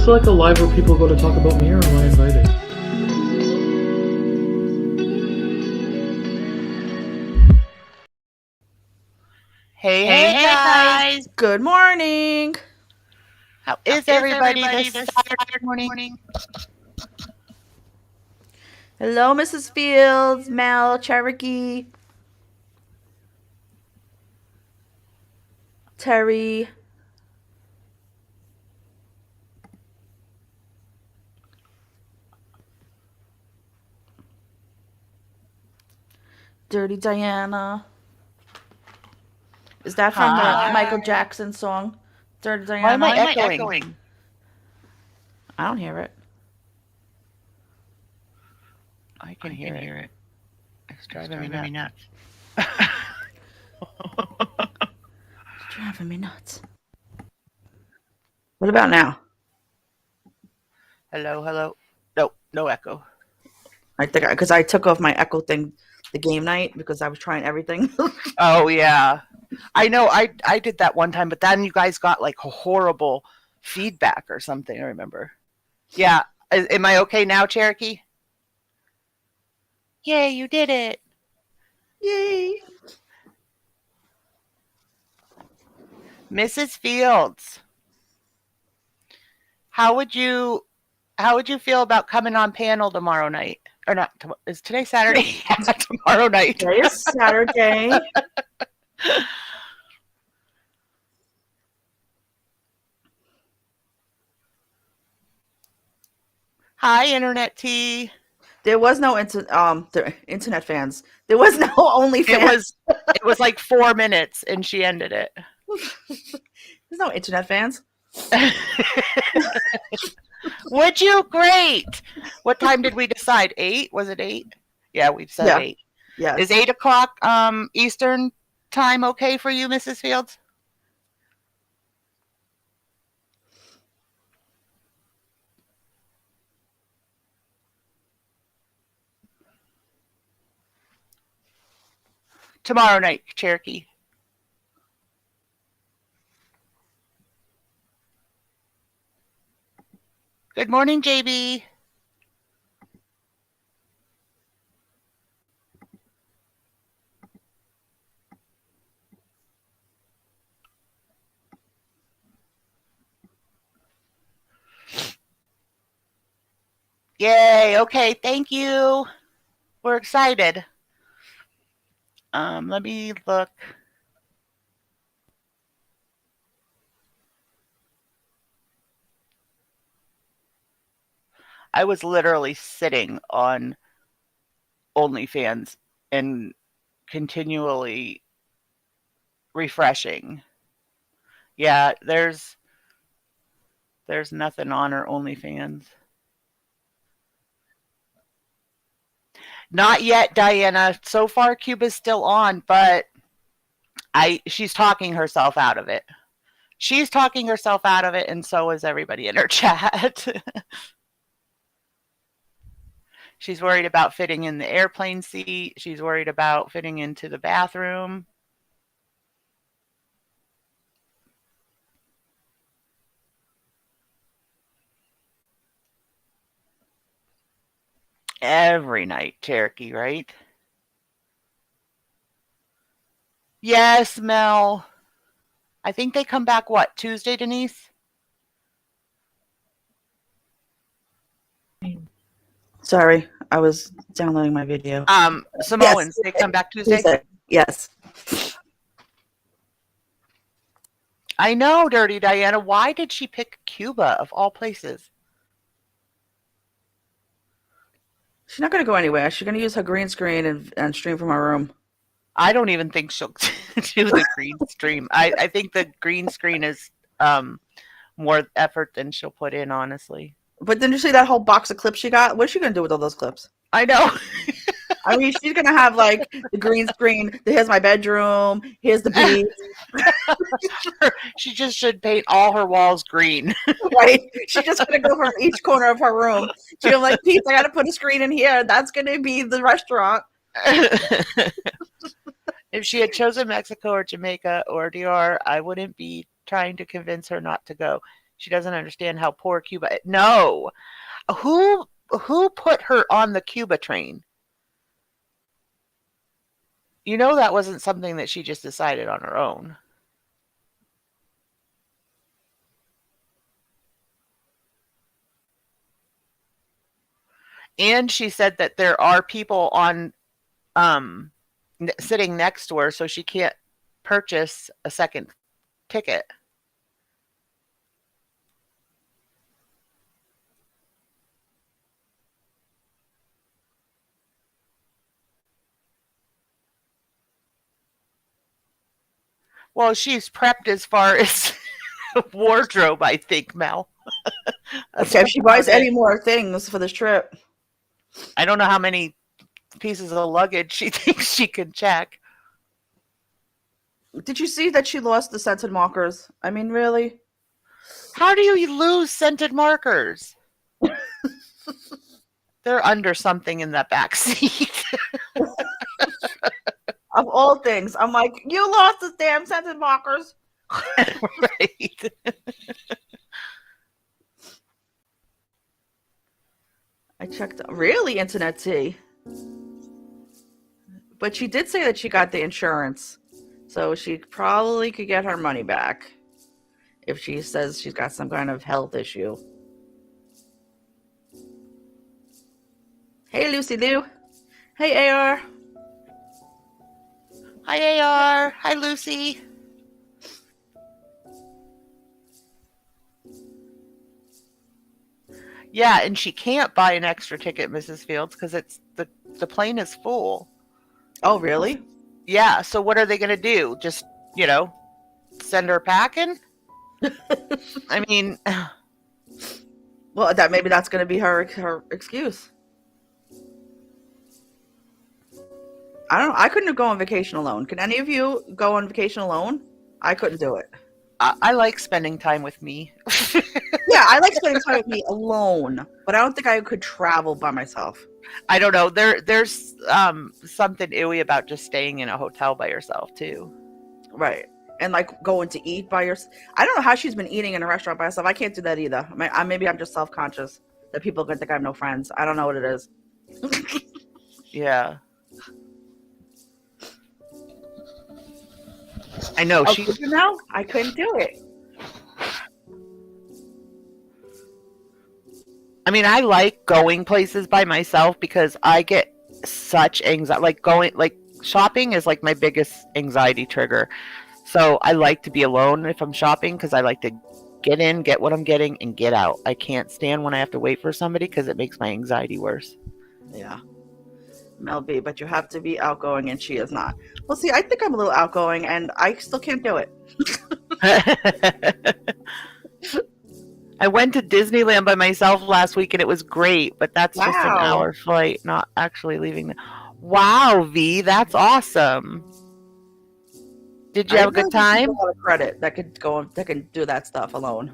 this like a live where people go to talk about me, or am I invited? Hey guys! Good morning! How is everybody this Saturday morning? Hello, Mrs. Fields, Mel, Cherokee, Terry. Dirty Diana. Is that from the Michael Jackson song? Dirty Diana. Why am I echoing? I don't hear it. I can hear it. It's driving me nuts. It's driving me nuts. What about now? Hello. No echo. I think because I took off my echo thing the game night because I was trying everything. Oh yeah, I know. I did that one time, but then you guys got like horrible feedback or something. I remember. Yeah, am I okay now, Cherokee? Yay, you did it! Yay! Mrs. Fields, how would you feel about coming on panel tomorrow night? Or not? Is today Saturday? Yeah, tomorrow night. Today is Saturday. Hi, Internet T. There was no internet fans. There was no OnlyFans. It was like 4 minutes, and she ended it. There's no internet fans. Would you? Great. What time did we decide? 8? Was it 8? Yeah, we've said 8. Yeah. Is 8 o'clock Eastern time okay for you, Mrs. Fields? Tomorrow night, Cherokee. Good morning, JB. Yay, okay, thank you. We're excited. Let me look. I was literally sitting on OnlyFans and continually refreshing. Yeah, there's nothing on her OnlyFans. Not yet, Diana. So far, Cuba's still on, but she's talking herself out of it. She's talking herself out of it, and so is everybody in her chat. She's worried about fitting in the airplane seat. She's worried about fitting into the bathroom. Every night, Cherokee, right? Yes, Mel. I think they come back, what, Tuesday, Denise? Sorry, I was downloading my video. Samoans, yes. They come back Tuesday? Yes. I know, Dirty Diana. Why did she pick Cuba, of all places? She's not going to go anywhere. She's going to use her green screen and stream from her room. I don't even think she'll do the green stream. I think the green screen is more effort than she'll put in, honestly. But didn't you see that whole box of clips she got? What's she going to do with all those clips? I know. I mean, she's going to have, like, the green screen. Here's my bedroom. Here's the Beeze. She just should paint all her walls green. Right? She's just going to go for each corner of her room. She's like, Pete, I got to put a screen in here. That's going to be the restaurant. If she had chosen Mexico or Jamaica or DR, I wouldn't be trying to convince her not to go. She doesn't understand how poor Cuba. No, who put her on the Cuba train? You know that wasn't something that she just decided on her own. And she said that there are people on sitting next to her, so she can't purchase a second ticket. Well, she's prepped as far as wardrobe, I think, Mel. Okay, if she buys any more things for this trip. I don't know how many pieces of luggage she thinks she can check. Did you see that she lost the scented markers? I mean, really? How do you lose scented markers? They're under something in that back seat. Of all things, I'm like, you lost the damn scented markers. Right. I checked. Really, Internet Tea. But she did say that she got the insurance. So she probably could get her money back if she says she's got some kind of health issue. Hey, Lucy Lou. Hey, AR. Hi, AR. Hi, Lucy. Yeah, and she can't buy an extra ticket, Mrs. Fields, because it's the plane is full. Oh, really? Yeah, so what are they going to do? Just, send her packing? I mean... Well, maybe that's going to be her excuse. I don't know. I couldn't go on vacation alone. Can any of you go on vacation alone? I couldn't do it. I like spending time with me. Yeah, I like spending time with me alone, but I don't think I could travel by myself. I don't know. There's something ooey about just staying in a hotel by yourself too. Right. And like going to eat by yourself. I don't know how she's been eating in a restaurant by herself. I can't do that either. Maybe I'm just self-conscious that people are going to think I have no friends. I don't know what it is. Yeah. I know. I couldn't do it. I mean, I like going places by myself because I get such anxiety. Like shopping is like my biggest anxiety trigger. So I like to be alone if I'm shopping because I like to get in, get what I'm getting, and get out. I can't stand when I have to wait for somebody because it makes my anxiety worse. Yeah. Mel B, but you have to be outgoing, and she is not. Well, see, I think I'm a little outgoing, and I still can't do it. I went to Disneyland by myself last week, and it was great, but that's just an Wow. hour flight, not actually leaving. Wow, V, that's awesome. Did you have a good time? A lot of credit that can do that stuff alone.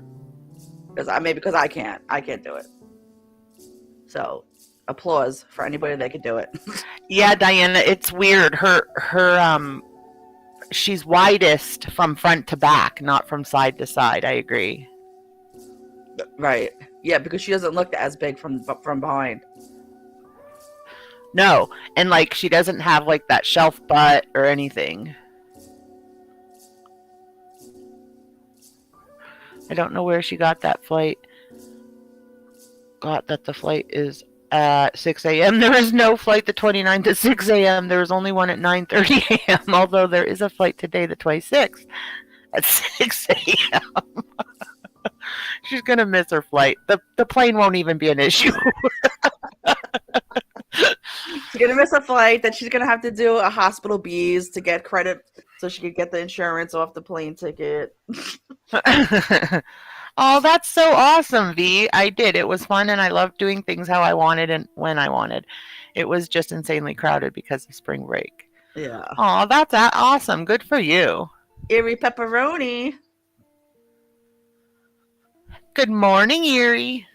Because I can't do it. So, applause for anybody that could do it. Yeah, Diana, it's weird. Her she's widest from front to back, not from side to side. I agree. Right. Yeah, because she doesn't look as big from behind. No, and like she doesn't have like that shelf butt or anything. I don't know where she got that flight. Got that the flight is at 6 a.m. There is no flight the 29th at 6 a.m. There is only one at 9:30 a.m. Although there is a flight today the 26th at 6 a.m. She's gonna miss her flight. The plane won't even be an issue. She's gonna miss a flight. That she's gonna have to do a hospital Beeze to get credit, so she could get the insurance off the plane ticket. Oh, that's so awesome, V. I did. It was fun, and I loved doing things how I wanted and when I wanted. It was just insanely crowded because of spring break. Yeah. Oh, that's awesome. Good for you. Erie pepperoni. Good morning, Erie.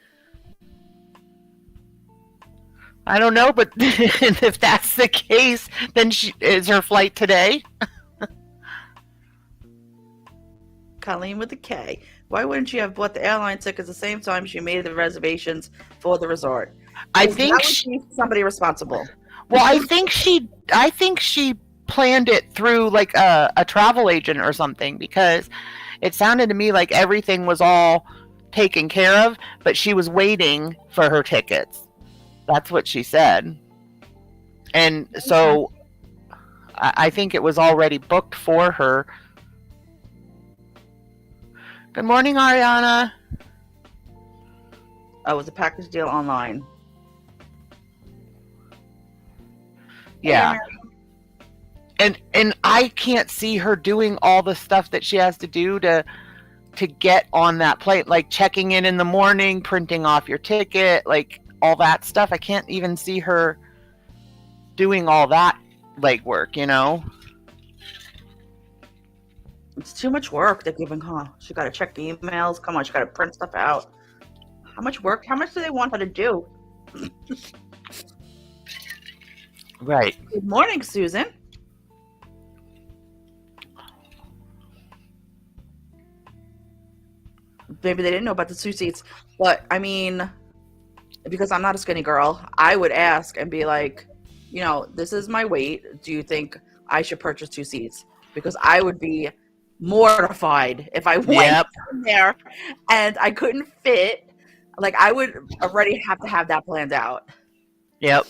I don't know, but if that's the case, then is her flight today? Colleen with a K. Why wouldn't she have bought the airline tickets the same time she made the reservations for the resort? I think that would be somebody responsible. Well, I think she planned it through like a travel agent or something, because it sounded to me like everything was all taken care of, but she was waiting for her tickets. That's what she said. And so I think it was already booked for her. Good morning, Ariana. Oh, it was a package deal online. Yeah. And I can't see her doing all the stuff that she has to do to get on that plane, like checking in the morning, printing off your ticket, like all that stuff. I can't even see her doing all that legwork, you know? It's too much work they're giving her. She got to check the emails. Come on, she got to print stuff out. How much work? How much do they want her to do? Right. Good morning, Susan. Maybe they didn't know about the 2 seats, but I mean, because I'm not a skinny girl, I would ask and be like, you know, this is my weight. Do you think I should purchase 2 seats? Because I would be mortified if I went in there and I couldn't fit. Like, I would already have to have that planned out. Yep.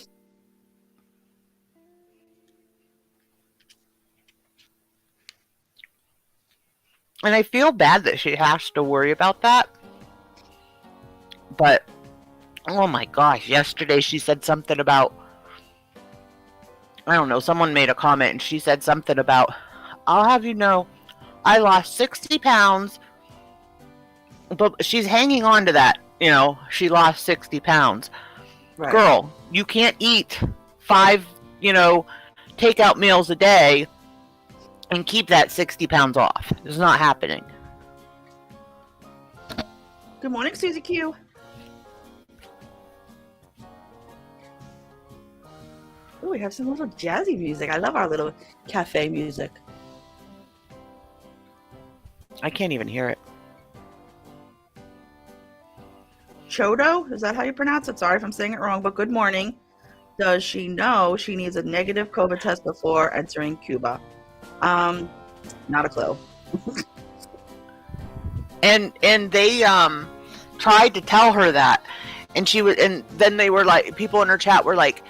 And I feel bad that she has to worry about that. But, oh my gosh, yesterday she said something about, I don't know, someone made a comment and she said something about, I'll have you know, I lost 60 pounds. But she's hanging on to that, you know, she lost 60 pounds. Right. Girl, you can't eat 5, you know, takeout meals a day and keep that 60 pounds off. It's not happening. Good morning, Susie Q. Oh, we have some little jazzy music. I love our little cafe music. I can't even hear it. Chodo? Is that how you pronounce it? Sorry if I'm saying it wrong, but good morning. Does she know she needs a negative COVID test before entering Cuba? Not a clue. and they tried to tell her that, and she was, and then they were like, people in her chat were like,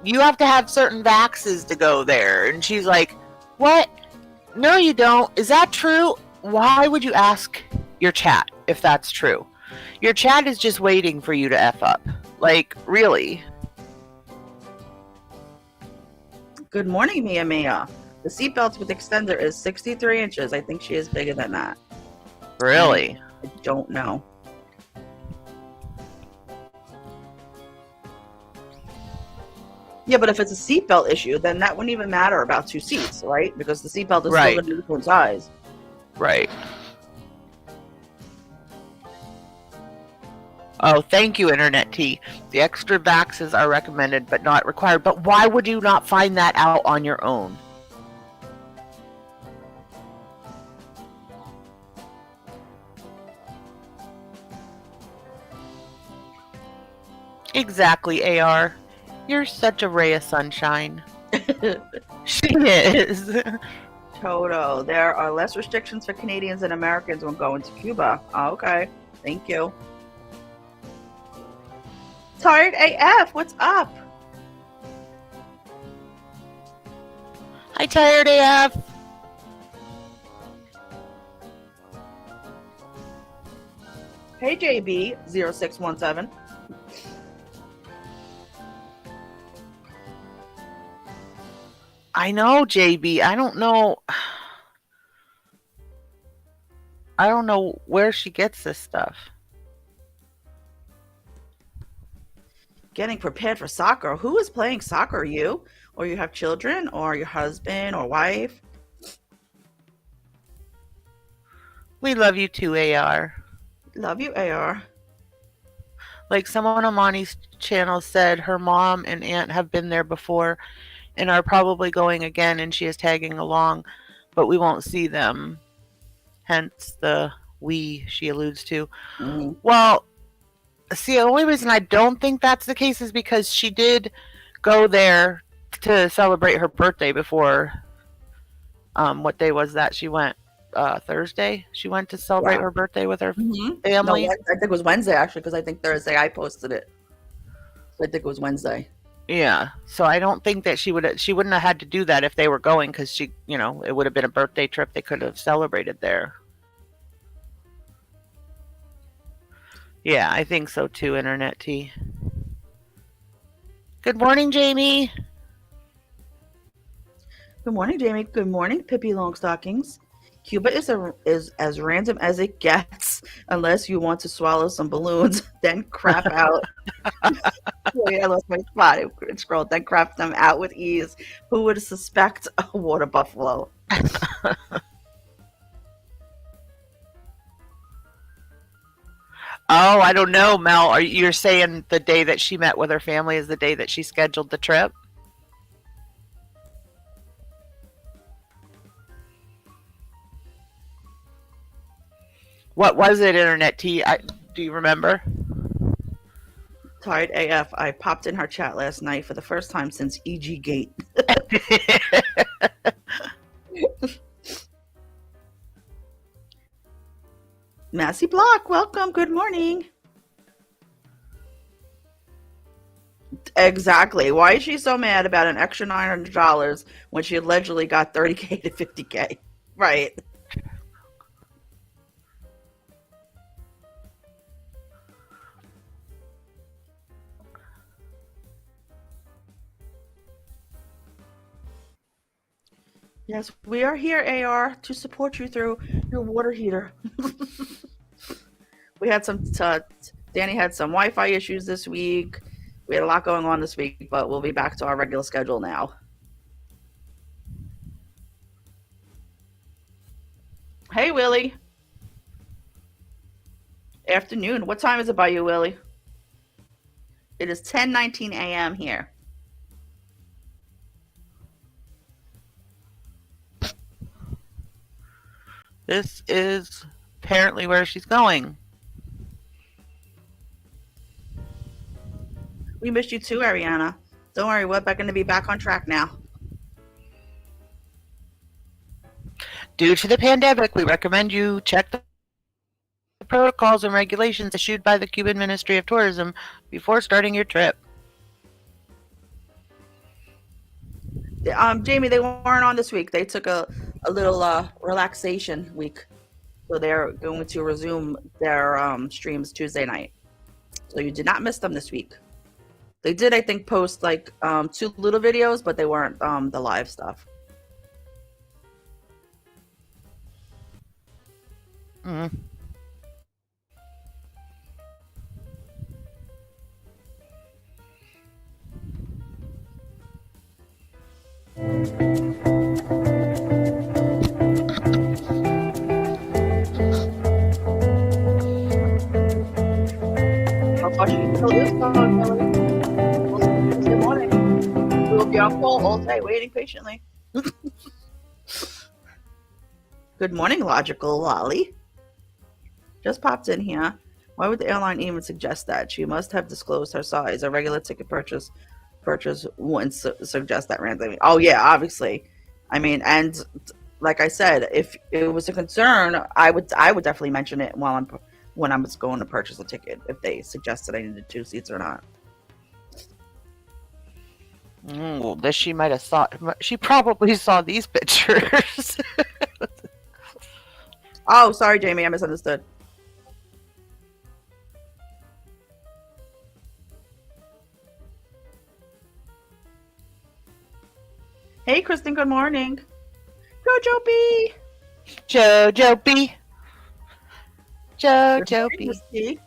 you have to have certain vaxes to go there, and she's like, what? No, you don't. Is that true? Why would you ask your chat if that's true? Your chat is just waiting for you to F up. Like, really? Good morning, Mia Mia. The seatbelt with extender is 63 inches. I think she is bigger than that. Really? I don't know. Yeah, but if it's a seatbelt issue, then that wouldn't even matter about 2 seats, right? Because the seatbelt is still going to be different size. Right. Oh, thank you, Internet T. The extra vaxes are recommended but not required. But why would you not find that out on your own? Exactly, AR. You're such a ray of sunshine. She is. Toto, there are less restrictions for Canadians and Americans when going to Cuba. Oh, okay. Thank you. Tired AF, what's up? Hi, Tired AF. Hey, JB0617. I know, JB. I don't know. I don't know where she gets this stuff. Getting prepared for soccer. Who is playing soccer? You? Or you have children? Or your husband or wife? We love you too, AR. Love you, AR. Like someone on Monty's channel said, her mom and aunt have been there before and are probably going again, and she is tagging along, but we won't see them. hence the we she alludes to. Mhm. Well, see, the only reason I don't think that's the case is because she did go there to celebrate her birthday before. What day was that? She went Thursday. She went to celebrate Yeah. her birthday with her No, family. I think it was Wednesday actually, because I think Thursday I posted it. So I think it was Wednesday. Yeah, so I don't think that she wouldn't have had to do that if they were going, because she, it would have been a birthday trip they could have celebrated there. Yeah, I think so too, Internet T. Good morning, Jamie. Good morning, Jamie. Good morning, Pippi Longstockings. Cuba is as random as it gets, unless you want to swallow some balloons, then crap out. Wait, I lost my spot. It scrolled. Then crap them out with ease. Who would suspect a water buffalo? Oh, I don't know, Mel. You're saying the day that she met with her family is the day that she scheduled the trip? What was it, Internet T? Do you remember? Tired AF. I popped in her chat last night for the first time since EG Gate. Massey Block, welcome. Good morning. Exactly. Why is she so mad about an extra $900 when she allegedly got $30K to $50K? Right. Yes, we are here, AR, to support you through your water heater. We had Danny had some Wi-Fi issues this week. We had a lot going on this week, but we'll be back to our regular schedule now. Hey, Willie. Afternoon. What time is it by you, Willie? It is 10:19 a.m. here. This is apparently where she's going. We missed you too, Ariana. Don't worry, we're going to be back on track now. Due to the pandemic, we recommend you check the protocols and regulations issued by the Cuban Ministry of Tourism before starting your trip. Jamie, they weren't on this week. They took a little relaxation week. So they're going to resume their streams Tuesday night. So you did not miss them this week. They did, I think, post like 2 little videos, but they weren't the live stuff. Mm. Tuesday morning. We will be on call all day, waiting patiently. Good morning, Logical Lolly. Just popped in here. Why would the airline even suggest that? She must have disclosed her size. A regular ticket purchase wouldn't suggest that randomly. Oh yeah, obviously. I mean, and like I said, if it was a concern, I would definitely mention it when I was going to purchase a ticket, if they suggested I needed 2 seats or not. Well, this she might have thought. She probably saw these pictures. Oh, sorry, Jamie, I misunderstood. Hey, Kristen, good morning. Jojo B. Jojo B. Jojo B.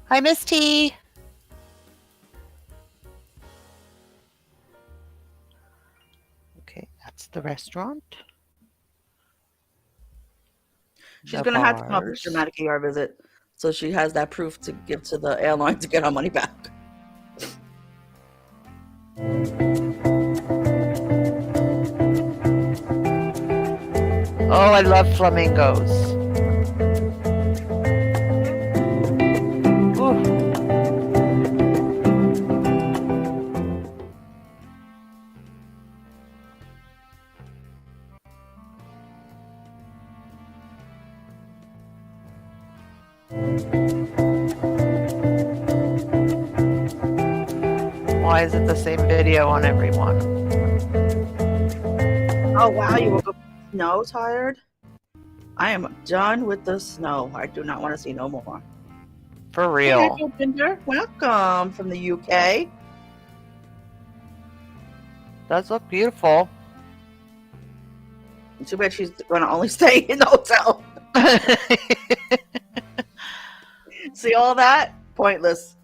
Hi, Miss T. Okay, that's the restaurant. She's going to have to come up with a dramatic ER visit, so she has that proof to give to the airline to get her money back. I love flamingos. Ooh. Why is it the same video on everyone? Oh wow, you woke up snow tired? I am done with the snow. I do not want to see no more. For Hey, real. Ginger. Welcome from the UK. Does look beautiful. Too bad she's gonna only stay in the hotel. See all that? Pointless.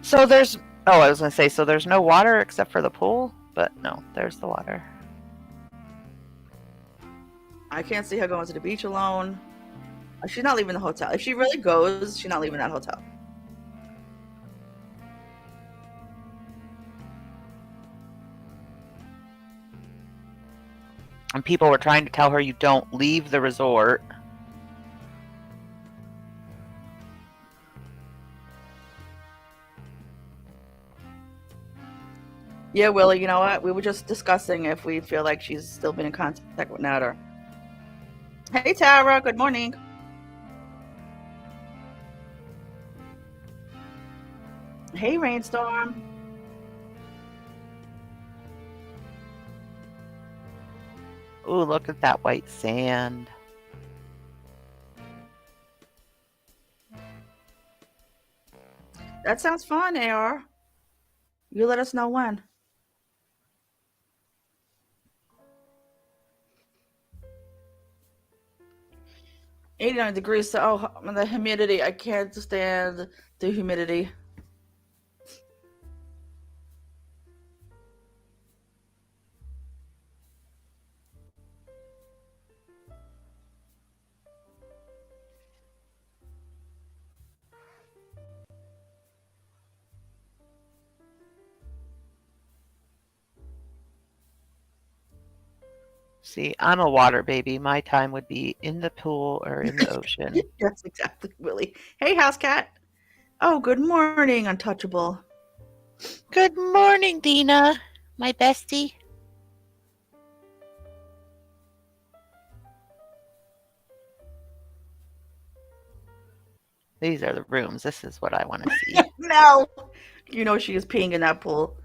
So there's, oh, I was going to say, so there's no water except for the pool? But no, there's the water. I can't see her going to the beach alone. She's not leaving the hotel. If she really goes, she's not leaving that hotel. And people were trying to tell her you don't leave the resort. Yeah, Willie, you know what? We were just discussing if we feel like she's still been in contact with Nader. Hey, Tara. Good morning. Hey, Rainstorm. Ooh, look at that white sand. That sounds fun, AR. You let us know when. $89 degrees. So, oh, the humidity. I can't stand the humidity. See, I'm a water baby. My time would be in the pool or in the ocean. That's exactly, Willie. Hey, house cat. Oh, good morning, Untouchable. Good morning, Dina, my bestie. These are the rooms. This is what I want to see. No. You know she is peeing in that pool.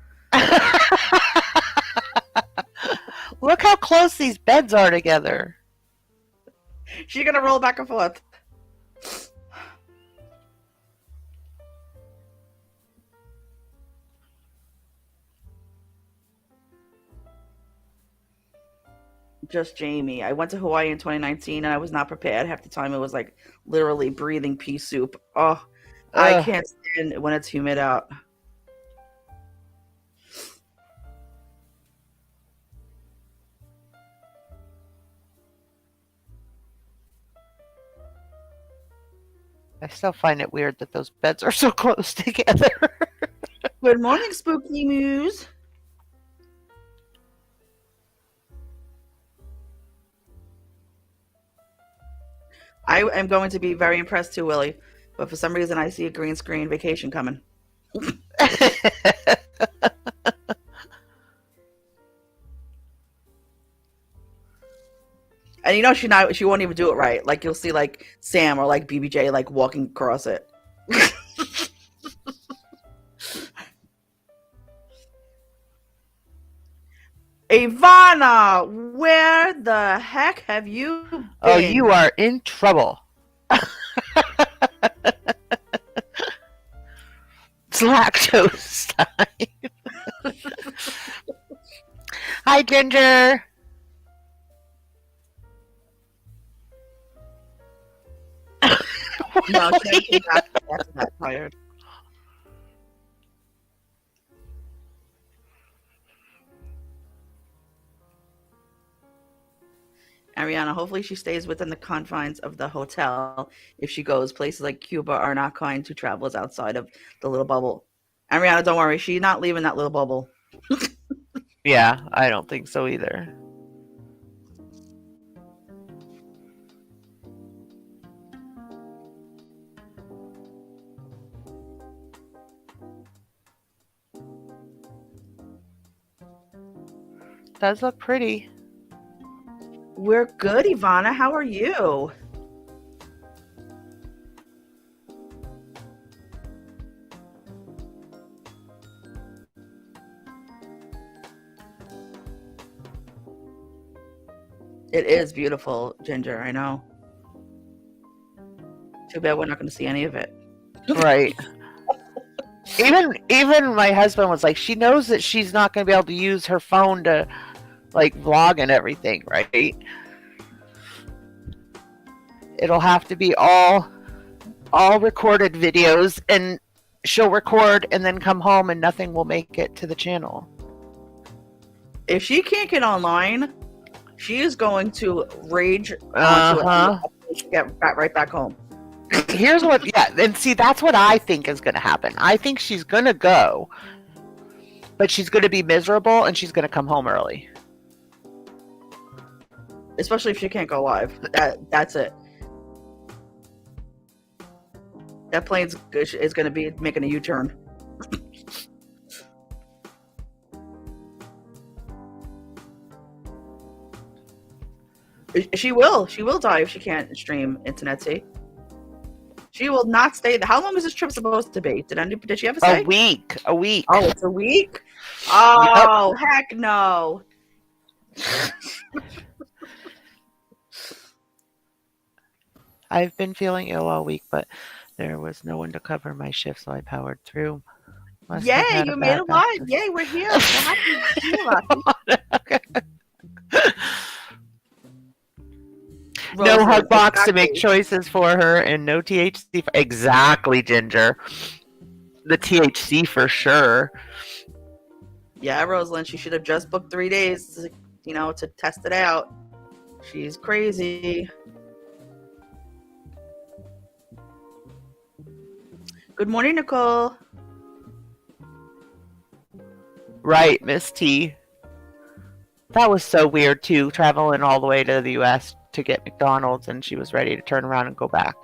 Look how close these beds are together. She's going to roll back and forth. Just Jamie. I went to Hawaii in 2019 and I was not prepared. Half the time it was like literally breathing pea soup. Oh, I can't stand when it's humid out. I still find it weird that those beds are so close together. Good morning, Spooky Muse. I am going to be very impressed too, Willie. But for some reason, I see a green screen vacation coming. And you know she won't even do it right. Like you'll see like Sam or like BBJ like walking across it. Ivana, where the heck have you been? Oh, you are in trouble. It's lactose time. Hi, Ginger. No, she not that tired. Ariana, hopefully she stays within the confines of the hotel. If she goes, places like Cuba are not kind to travelers outside of the little bubble. Ariana, don't worry, she's not leaving that little bubble. Yeah, I don't think so either. Does look pretty. We're good, Ivana. How are you? It is beautiful, Ginger. I know. Too bad we're not going to see any of it. Right. Even my husband was like, she knows that she's not going to be able to use her phone to like vlog and everything, right? It'll have to be all recorded videos, and she'll record and then come home and nothing will make it to the channel. If she can't get online, she is going to rage onto it, get right back home. Here's what, yeah, and see, that's what I think is going to happen. I think she's going to go, but she's going to be miserable and she's going to come home early. Especially if she can't go live. That's it. That plane's is going to be making a U-turn. She will die if she can't stream internet. See, she will not stay. How long is this trip supposed to be? Did she ever say? A week. Oh, it's a week. Oh, yep. Heck no. I've been feeling ill all week, but there was no one to cover my shift, so I powered through. Yay, you made it live. Yay, we're here. We're happy. No hug box to make choices for her, and no THC. Exactly, Ginger. The THC for sure. Yeah, Rosalind, she should have just booked 3 days, to test it out. She's crazy. Good morning, Nicole. Right, Miss T. That was so weird, too, traveling all the way to the U.S. to get McDonald's, and she was ready to turn around and go back.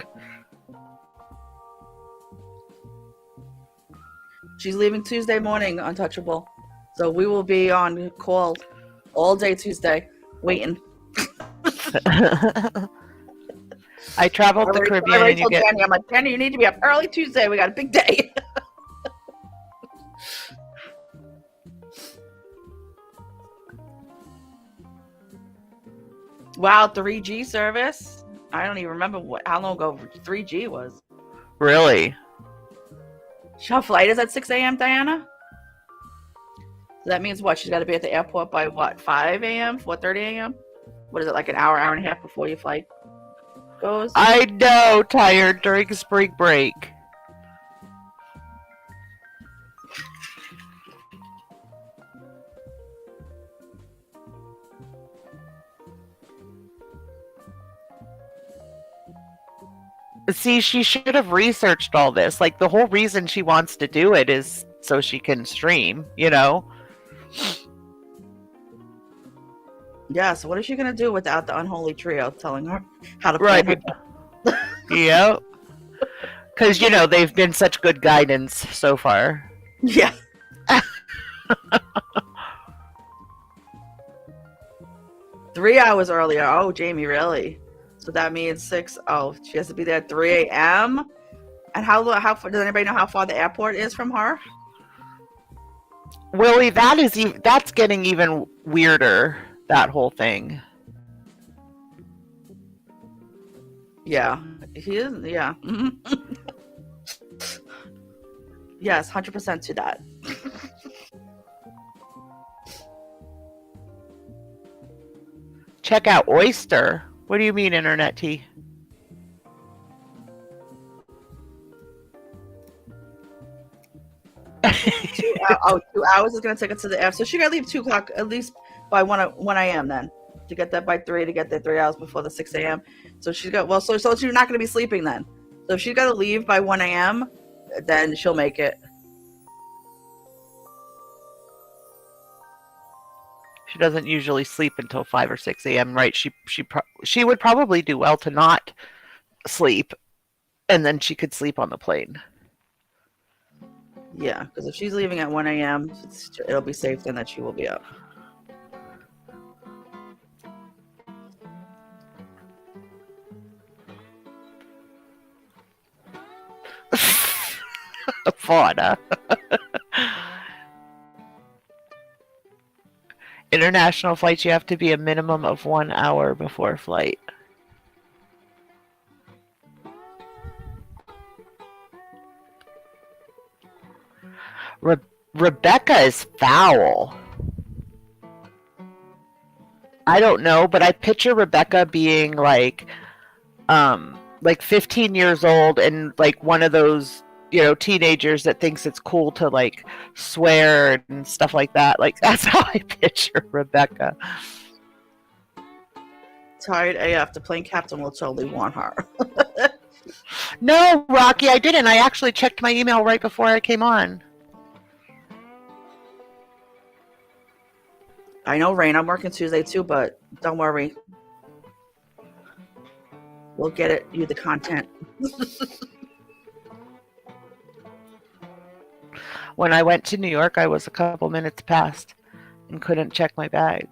She's leaving Tuesday morning, Untouchable. So we will be on call all day Tuesday, waiting. I traveled the Caribbean. I told Danny, I'm like, Danny, you need to be up early Tuesday. We got a big day. Wow, 3G service. I don't even remember how long ago 3G was. Really? Her flight is at 6 a.m., Diana? So that means what? She's got to be at the airport by what? 5 a.m., 4:30 a.m.? What is it, like an hour and a half before your flight goes? I know, tired during spring break. See, she should have researched all this. Like, the whole reason she wants to do it is so she can stream, Yeah, so what is she going to do without the unholy trio telling her how to play? Right. Yep. Because, they've been such good guidance so far. Yeah. 3 hours earlier. Oh, Jamie, really? So that means 6. Oh, she has to be there at 3 a.m. And how far, does anybody know how far the airport is from her? Willie, that's getting even weirder, that whole thing. Yeah, he is. Yeah. Yes, 100% to that. Check out Oyster. What do you mean, Internet Tea? 2 hours is going to take us to the airport. So she got to leave 2 o'clock at least by 1 a.m. then. To get that by 3, to get there 3 hours before the 6 a.m. So she's got, so she's not going to be sleeping then. So if she's got to leave by 1 a.m., then she'll make it. She doesn't usually sleep until 5 or 6 a.m. Right? She would probably do well to not sleep, and then she could sleep on the plane. Yeah, because if she's leaving at 1 a.m., it'll be safe then that she will be up. Fauna. International flights, you have to be a minimum of 1 hour before flight. Rebecca is foul. I don't know, but I picture Rebecca being like 15 years old and like one of those, teenagers that thinks it's cool to like swear and stuff like that. Like that's how I picture Rebecca. Tired AF. The plane captain will totally want her. No, Rocky, I didn't. I actually checked my email right before I came on. I know, Rain. I'm working Tuesday too, but don't worry. We'll get you the content. When I went to New York, I was a couple minutes past and couldn't check my bags.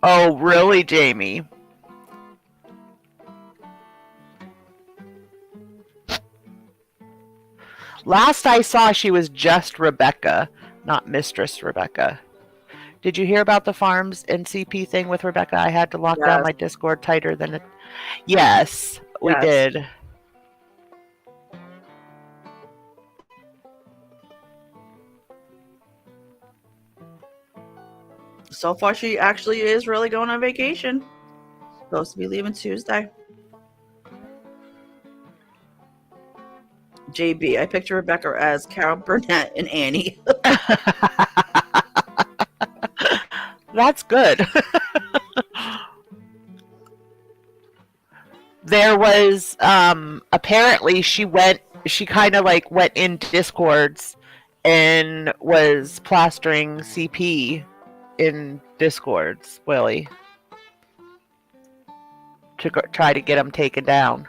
Oh, really, Jamie? Last I saw, she was just Rebecca, not Mistress Rebecca. Did you hear about the Farms NCP thing with Rebecca? I had to lock down my Discord tighter than it. Yes, we did. So far, she actually is really going on vacation. Supposed to be leaving Tuesday. JB, I picture Rebecca as Carol Burnett and Annie. That's good. There was apparently she kind of like went in Discords and was plastering CP in Discords, Willie, to try to get them taken down.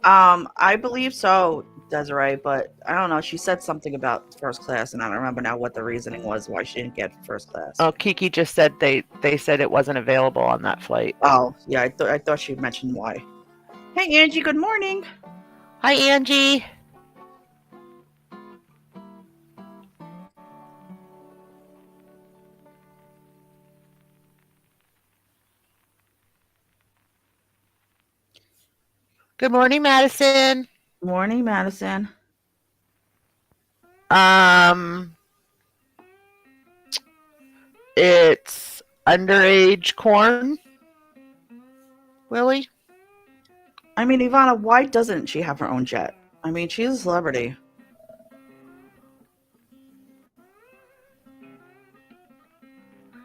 I believe so, Desiree, but I don't know. She said something about first class, and I don't remember now what the reasoning was why she didn't get first class. Oh, Kiki just said they said it wasn't available on that flight. Oh, yeah, I thought she mentioned why. Hey, Angie, good morning. Hi, Angie. Good morning, Madison. Morning, Madison. It's underage corn, Willie. I mean, Ivana, why doesn't she have her own jet? I mean, she's a celebrity.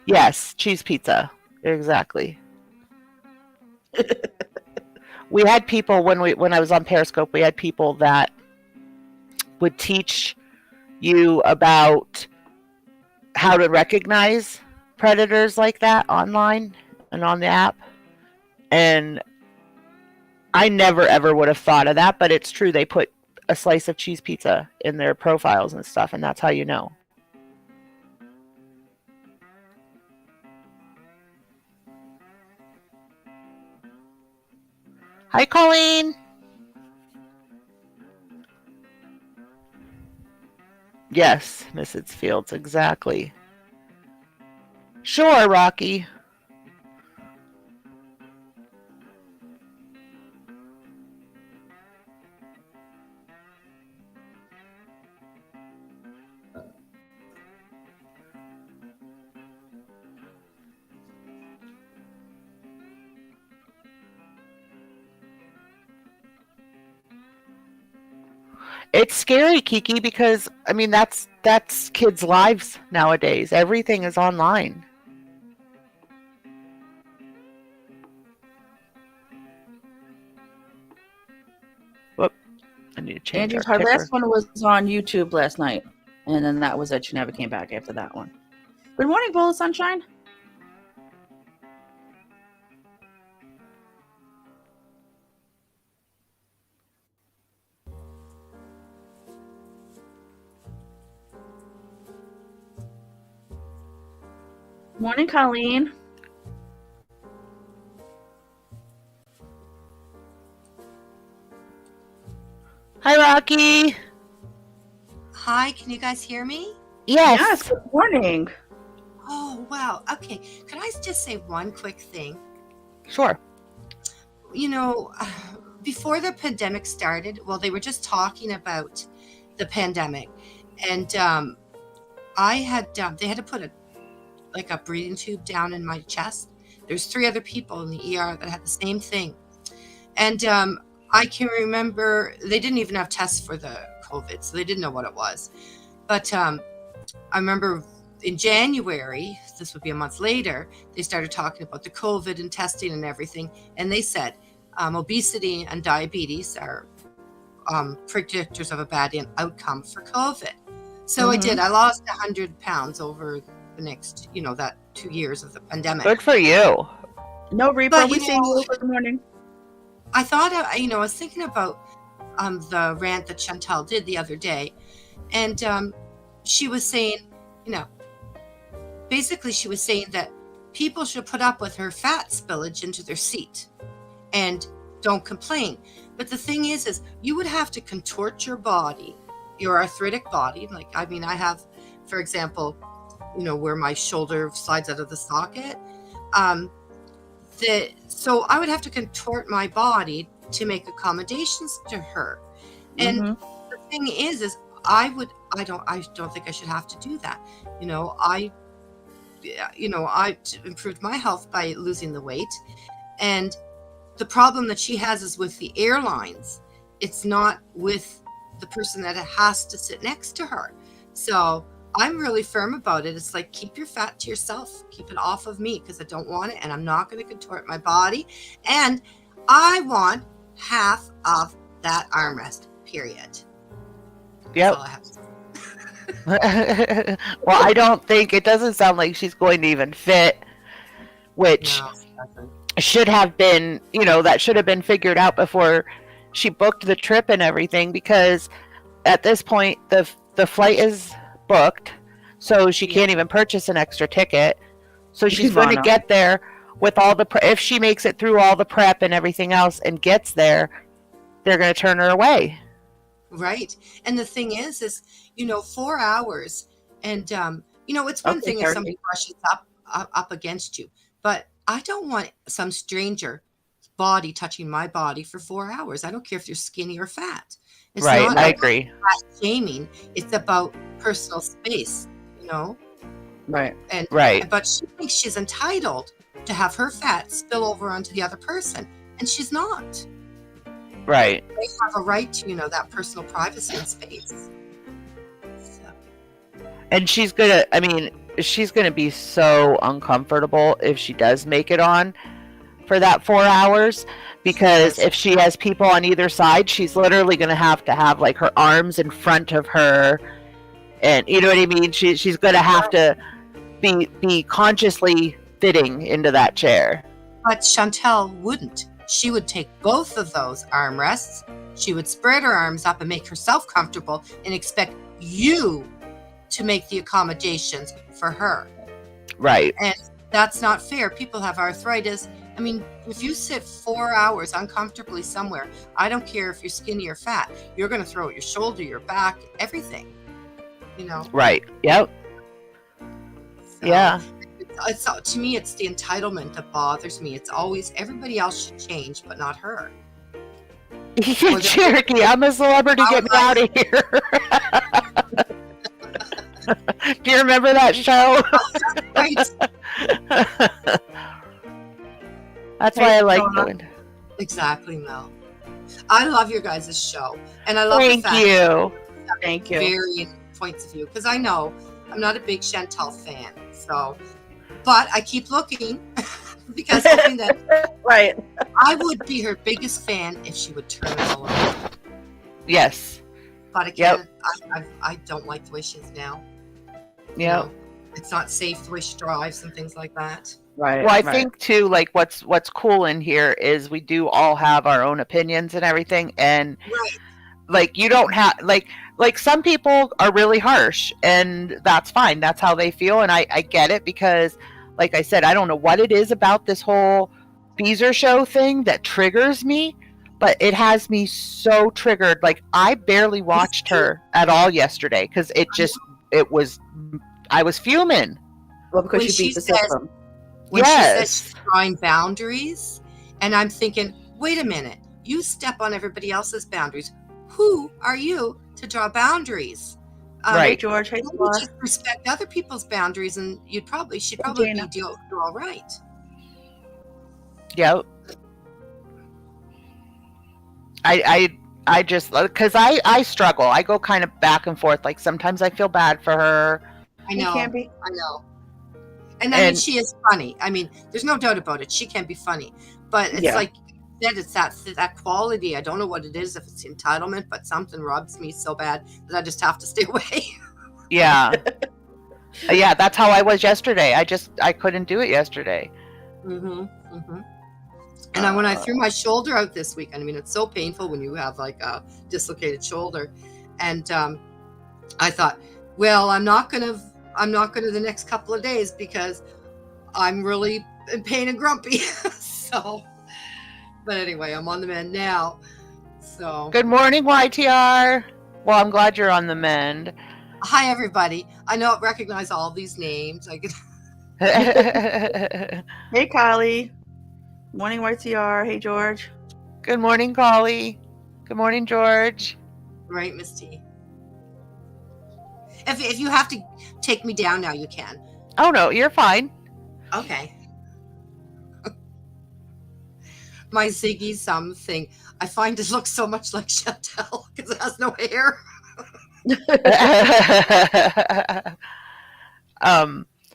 Yes, cheese pizza. Exactly. We had people when I was on Periscope, we had people that would teach you about how to recognize predators like that online and on the app. And I never ever would have thought of that, but it's true. They put a slice of cheese pizza in their profiles and stuff, and that's how you know. Hi, Colleen. Yes, Mrs. Fields, exactly. Sure, Rocky. It's scary, Kiki, because I mean that's kids' lives nowadays. Everything is online. I need to change Andrews, our our ticker. last one was on YouTube last night, and then that was it. She never came back after that one. Good morning, Bowl of Sunshine. Morning, Colleen. Hi, Rocky. Hi, can you guys hear me? Yes. Good morning. Oh, wow. Okay. Could I just say one quick thing? Sure. You know, before the pandemic started, well, they were just talking about the pandemic. And I had, they had to put a breathing tube down in my chest. There's 3 other people in the ER that had the same thing. And I can remember they didn't even have tests for the COVID, so they didn't know what it was. But I remember in January, this would be a month later, they started talking about the COVID and testing and everything. And they said obesity and diabetes are predictors of a bad outcome for COVID. So I did. I lost 100 pounds over the next, that 2 years of the pandemic. Good for you. No, Reaper, But, we seeing you. Good morning. I thought, I was thinking about the rant that Chantal did the other day. And she was saying, basically she was saying that people should put up with her fat spillage into their seat and don't complain. But the thing is you would have to contort your body, your arthritic body. Like, I have, for example, where my shoulder slides out of the socket. So I would have to contort my body to make accommodations to her. And the thing is I don't think I should have to do that. I improved my health by losing the weight. And the problem that she has is with the airlines. It's not with the person that has to sit next to her. So I'm really firm about it. It's like, keep your fat to yourself. Keep it off of me because I don't want it. And I'm not going to contort my body. And I want half of that armrest, period. Yep. That's all I have to say. Well, I don't think, it doesn't sound like she's going to even fit, which No, it doesn't. should have been, that should have been figured out before she booked the trip and everything, because at this point the flight is booked, so she can't even purchase an extra ticket. So she's going to get there with all the if she makes it through all the prep and everything else and gets there, they're going to turn her away. Right. And the thing is 4 hours. And, it's one thing if somebody brushes up against you, but I don't want some stranger body touching my body for 4 hours. I don't care if you're skinny or fat. It's Right. not I agree. shaming. It's about personal space, Right. And Right. But she thinks she's entitled to have her fat spill over onto the other person, and she's not. Right. They have a right to, that personal privacy and space. So. And she's going to be so uncomfortable if she does make it on for that 4 hours, because if she has people on either side, she's literally going to have like her arms in front of her, and you know what I mean? She's going to have to be consciously fitting into that chair. But Chantal wouldn't. She would take both of those armrests. She would spread her arms up and make herself comfortable and expect you to make the accommodations for her. Right. And that's not fair. People have arthritis. If you sit 4 hours uncomfortably somewhere, I don't care if you're skinny or fat, you're going to throw out your shoulder, your back, everything. Right. Yep. So, Yeah. To me, it's the entitlement that bothers me. It's always everybody else should change, but not her. Cherokee, I'm a celebrity. Get me out of here. Do you remember that show? Right. That's why I like doing. Exactly, Mel. I love your guys' show, and I love Thank the fact you. Thank you. varying points of view, because I know I'm not a big Chantal fan. So, but I keep looking because hoping that Right. I would be her biggest fan if she would turn it all around. Yes. But again, I don't like the way she is now. You Yeah. know, it's not safe the way she drives and things like that. Right. Well, I think too, like what's cool in here is we do all have our own opinions and everything, and Right. like you don't have like some people are really harsh, and that's fine. That's how they feel, and I get it because, like I said, I don't know what it is about this whole Beezer show thing that triggers me, but it has me so triggered. Like I barely watched her at all yesterday because I was fuming. Well, because When she beat she the says- system. When she said Yes. she's drawing boundaries, and I'm thinking, wait a minute, you step on everybody else's boundaries. Who are you to draw boundaries? Right. Hey, George. Hey, You Laura. just respect other people's boundaries, and she'd probably be Dana. do all right. Yep. I just because I struggle. I go kind of back and forth. Like sometimes I feel bad for her. I know. Can't be. I know. And I mean, And- she is funny. I mean, there's no doubt about it. She can be funny, but it's Yeah. like that. It's that quality. I don't know what it is. If it's entitlement, but something rubs me so bad that I just have to stay away. Yeah. Yeah, that's how I was yesterday. I couldn't do it yesterday. And when I threw my shoulder out this week, I mean, it's so painful when you have like a dislocated shoulder, and I thought, well, I'm not gonna the next couple of days because I'm really in pain and grumpy. So, but anyway, I'm on the mend now. So, Good morning, YTR. Well, I'm glad you're on the mend. hi everybody. I don't recognize all these names. I could. Hey, Kylie. Morning, YTR. Hey, George. Good morning, Collie. Good morning, George. Right, Miss T. If you have to take me down now, you can. Oh no, you're fine. Okay. My Ziggy something. I find it looks so much like Chantal because it has no hair.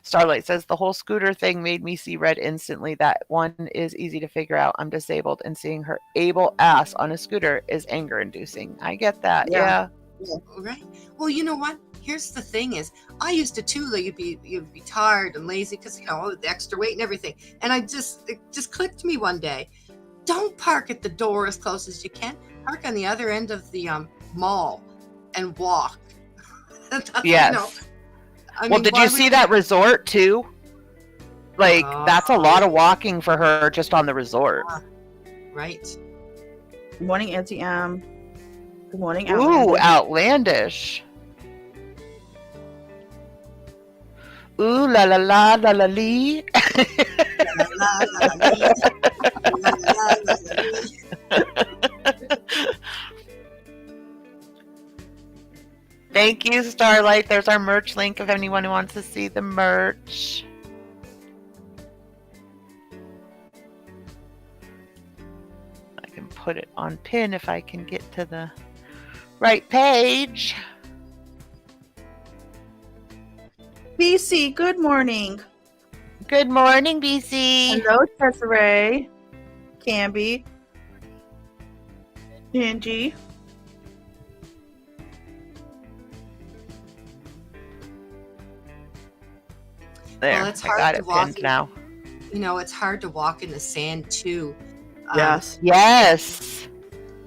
Starlight says the whole scooter thing made me see red instantly. That one is easy to figure out. I'm disabled, and seeing her able ass on a scooter is anger inducing. I get that. Yeah. Yeah. Right. Well, you know what? Here's the thing: is I used to too. Like you'd be tired and lazy because the extra weight and everything. And it just clicked to me one day. Don't park at the door as close as you can. Park on the other end of the mall and walk. Yes. I Well, mean, did why you would see that resort too? Like that's a lot of walking for her just on the resort. Right. Good morning, Auntie M. Good morning, Ooh, Outlander. outlandish. Ooh la la la la la lee. Thank you, Starlight. There's our merch link if anyone wants to see the merch. I can put it on pin if I can get to the right page. BC, good morning. Good morning, BC. Hello, Tesserae. Camby. Angie. There, Well, it's I hard got to it walk pinned in- now. It's hard to walk in the sand too. Yes. Yes.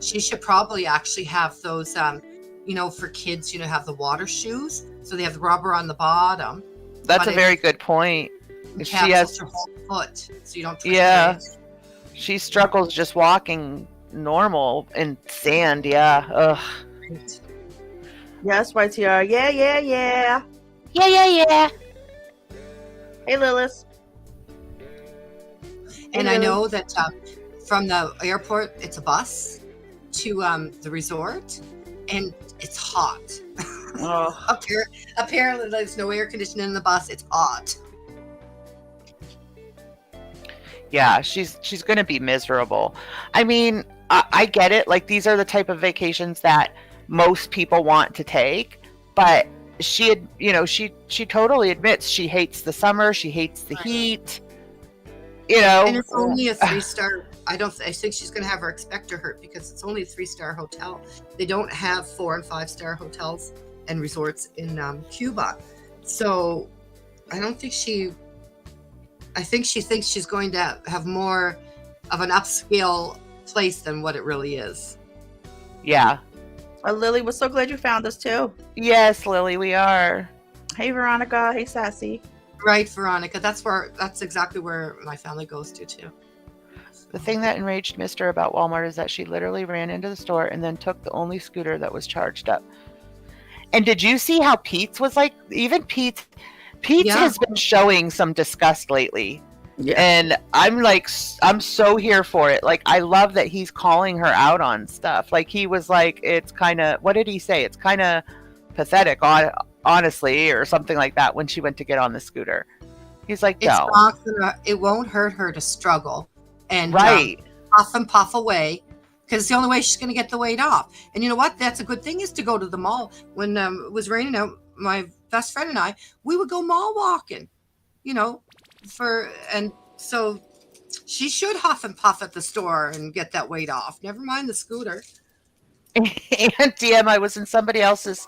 She should probably actually have those, for kids, have the water shoes. So they have the rubber on the bottom. That's But a very good point. It She capsules has, your whole foot, so you don't twist Yeah. your ankle. she struggles just walking normal in sand. Yeah. Ugh. Right. Yes, YTR. Yeah. Yeah, yeah, yeah. Hey, Lilith. And I know that from the airport, it's a bus to the resort, and it's hot. Oh, Apparently, there's no air conditioning in the bus. It's hot. Yeah, she's gonna be miserable. I mean, I get it. Like these are the type of vacations that most people want to take, but she totally admits she hates the summer. She hates the heat. And it's only a 3-star I think she's going to have her expector hurt because it's only a 3-star hotel. They don't have 4 and 5-star hotels and resorts in Cuba. So I think she thinks she's going to have more of an upscale place than what it really is. Yeah. Lily, we're so glad you found us too. Yes, Lily, we are. Hey, Veronica. Hey, Sassy. Right, Veronica. That's exactly where my family goes to too. The thing that enraged Mister about Walmart is that she literally ran into the store and then took the only scooter that was charged up. And did you see how Pete's was like? Even Pete's has been showing some disgust lately. Yeah. And I'm so here for it. Like, I love that he's calling her out on stuff. Like, he was like, it's kind of, what did he say? It's kind of pathetic, honestly, or something like that when she went to get on the scooter. He's like, no. It won't hurt her to struggle and right. Puff and puff away, because it's the only way she's going to get the weight off. And you know what? That's a good thing, is to go to the mall. When it was raining out, my best friend and I, we would go mall walking, and so she should huff and puff at the store and get that weight off. Never mind the scooter. And DM, I was in somebody else's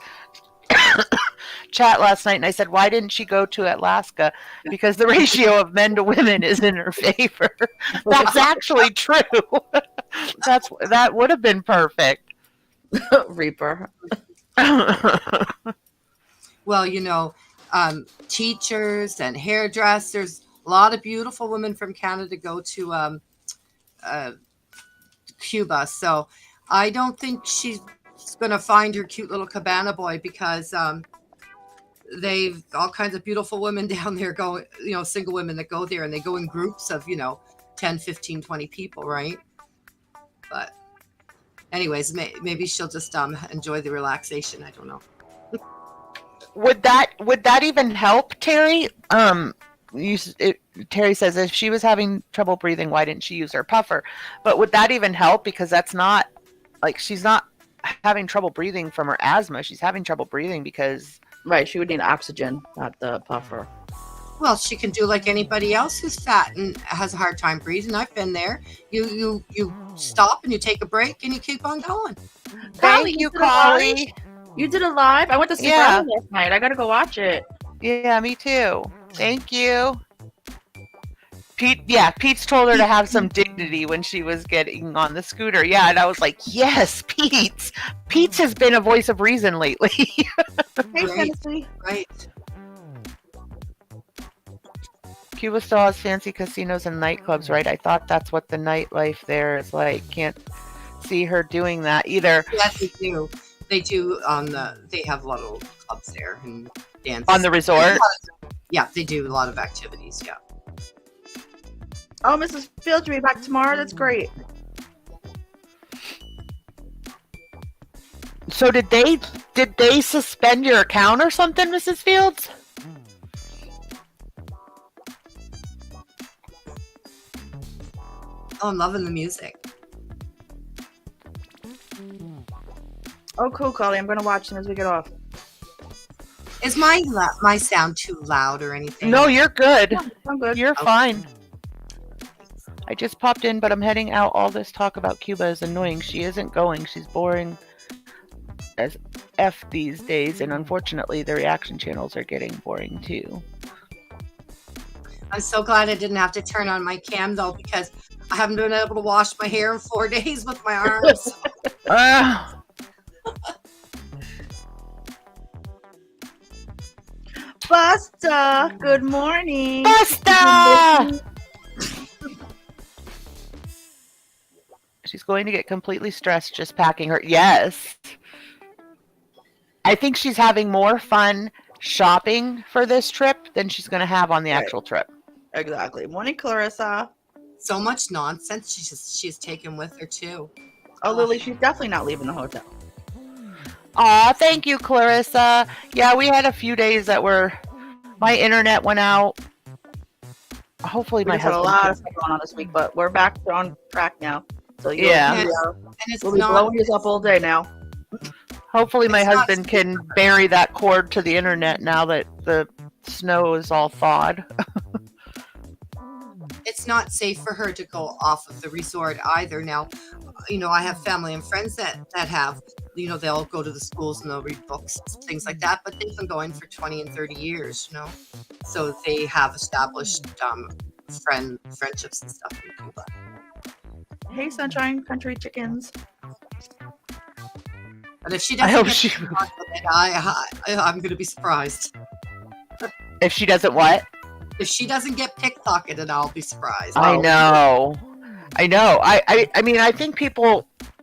chat last night, and I said, why didn't she go to Alaska? Because the ratio of men to women is in her favor. That's actually true. That would have been perfect. Reaper. Well, teachers and hairdressers, a lot of beautiful women from Canada go to Cuba. So I don't think she's going to find her cute little cabana boy, because they've all kinds of beautiful women down there going, single women that go there, and they go in groups of, 10, 15, 20 people, right? But anyways, maybe she'll just enjoy the relaxation. I don't know. Would that even help, Terry? Terry says if she was having trouble breathing, why didn't she use her puffer? But would that even help? Because that's not, like, she's not having trouble breathing from her asthma. She's having trouble breathing because... Right, she would need oxygen, not the puffer. Well, she can do like anybody else who's fat and has a hard time breathing. I've been there. You stop and you take a break and you keep on going. Thank you, Collie. You did a live? I went to see last night. I gotta go watch it. Yeah, me too. Thank you. Pete's told her to have some dignity when she was getting on the scooter. Yeah, and I was like, yes, Pete's. Pete's has been a voice of reason lately. Hey, Tennessee. Right. Cuba still has fancy casinos and nightclubs, right? I thought that's what the nightlife there is like. Can't see her doing that either. Yes, they do. They do they have a lot of clubs there and dances. On the resort? Yeah, they do a lot of activities, yeah. Oh, Mrs. Fields will be back tomorrow. That's great. So did they suspend your account or something, Mrs. Fields? Oh, I'm loving the music. Oh, cool, Collie. I'm going to watch them as we get off. Is my sound too loud or anything? No, you're good. Yeah, I'm good. You're fine. I just popped in, but I'm heading out. All this talk about Cuba is annoying. She isn't going. She's boring as F these days, and unfortunately, the reaction channels are getting boring too. I'm so glad I didn't have to turn on my cam, though, because I haven't been able to wash my hair in 4 days with my arms. Busta, good morning. Busta! She's going to get completely stressed just packing her. Yes. I think she's having more fun shopping for this trip than she's going to have on the actual trip. Exactly. Morning, Clarissa. So much nonsense she's taken with her, too. Oh, Lily, she's definitely not leaving the hotel. Aw, thank you, Clarissa. Yeah, we had a few days that my internet went out. Hopefully We my had a husband lot of stuff going on this week, but we're back on track now. So Yeah. And it's we'll be blowing this up all day now. Hopefully my It's not husband can bury that cord to the internet now that the snow is all thawed. it's not safe for her to go off of the resort either. Now, I have family and friends that have, they'll go to the schools and they'll read books, things like that, but they've been going for 20 and 30 years, so they have established friendships and stuff in Cuba. Hey, Sunshine Country Chickens. But if she I doesn't hope get she. I'm going to be surprised. If she doesn't what? If she doesn't get pickpocketed, I'll be surprised. I know. I mean, I think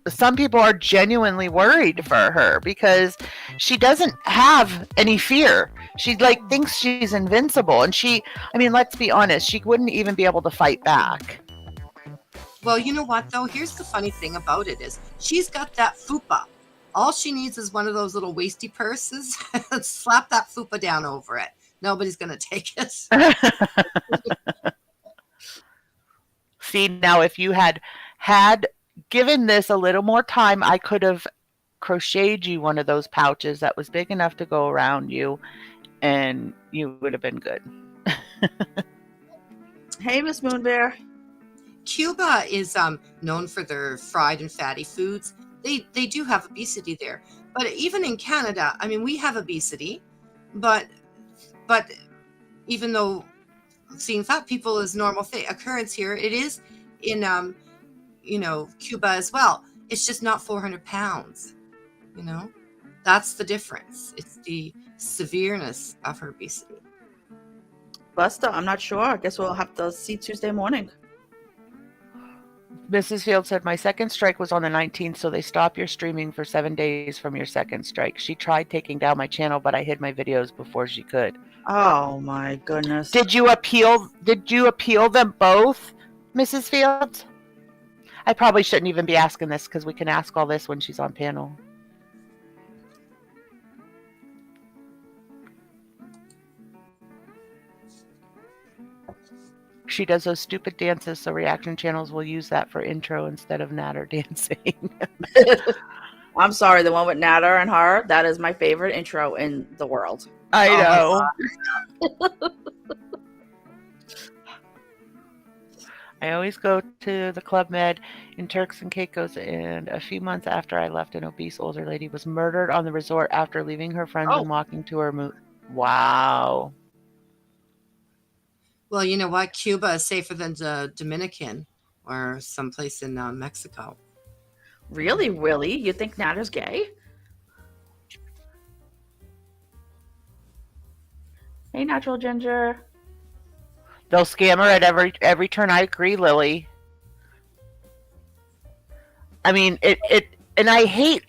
some people are genuinely worried for her because she doesn't have any fear. She thinks she's invincible, and let's be honest, she wouldn't even be able to fight back. Well, you know what though? Here's the funny thing about it is she's got that fupa. All she needs is one of those little waisty purses. Slap that fupa down over it. Nobody's going to take it. See, now if you had given this a little more time, I could have crocheted you one of those pouches that was big enough to go around you, and you would have been good. Hey, Miss Moonbear. Cuba is known for their fried and fatty foods. They do have obesity there. But even in Canada, I mean, we have obesity, but even though seeing fat people is normal occurrence here, it is in Cuba as well. It's just not 400 pounds. That's the difference. It's the severeness of her obesity. Busta, I'm not sure. I guess we'll have to see Tuesday morning. Mrs. Field said, my second strike was on the 19th, so they stop your streaming for 7 days from your second strike. She tried taking down my channel, but I hid my videos before she could. Oh my goodness. Did you appeal them both, Mrs. Fields? I probably shouldn't even be asking this because we can ask all this when she's on panel. She does those stupid dances, so reaction channels will use that for intro instead of Natter dancing. I'm sorry, the one with Natter and her, that is my favorite intro in the world. I know. I always go to the Club Med in Turks and Caicos, and a few months after I left, an obese older lady was murdered on the resort after leaving her friends and walking to her Wow. Well, you know what? Cuba is safer than the Dominican or someplace in Mexico. Really, Willie? You think Natter's gay? Hey, Natural Ginger. They'll scam her at every turn. I agree, Lily. I mean, and I hate,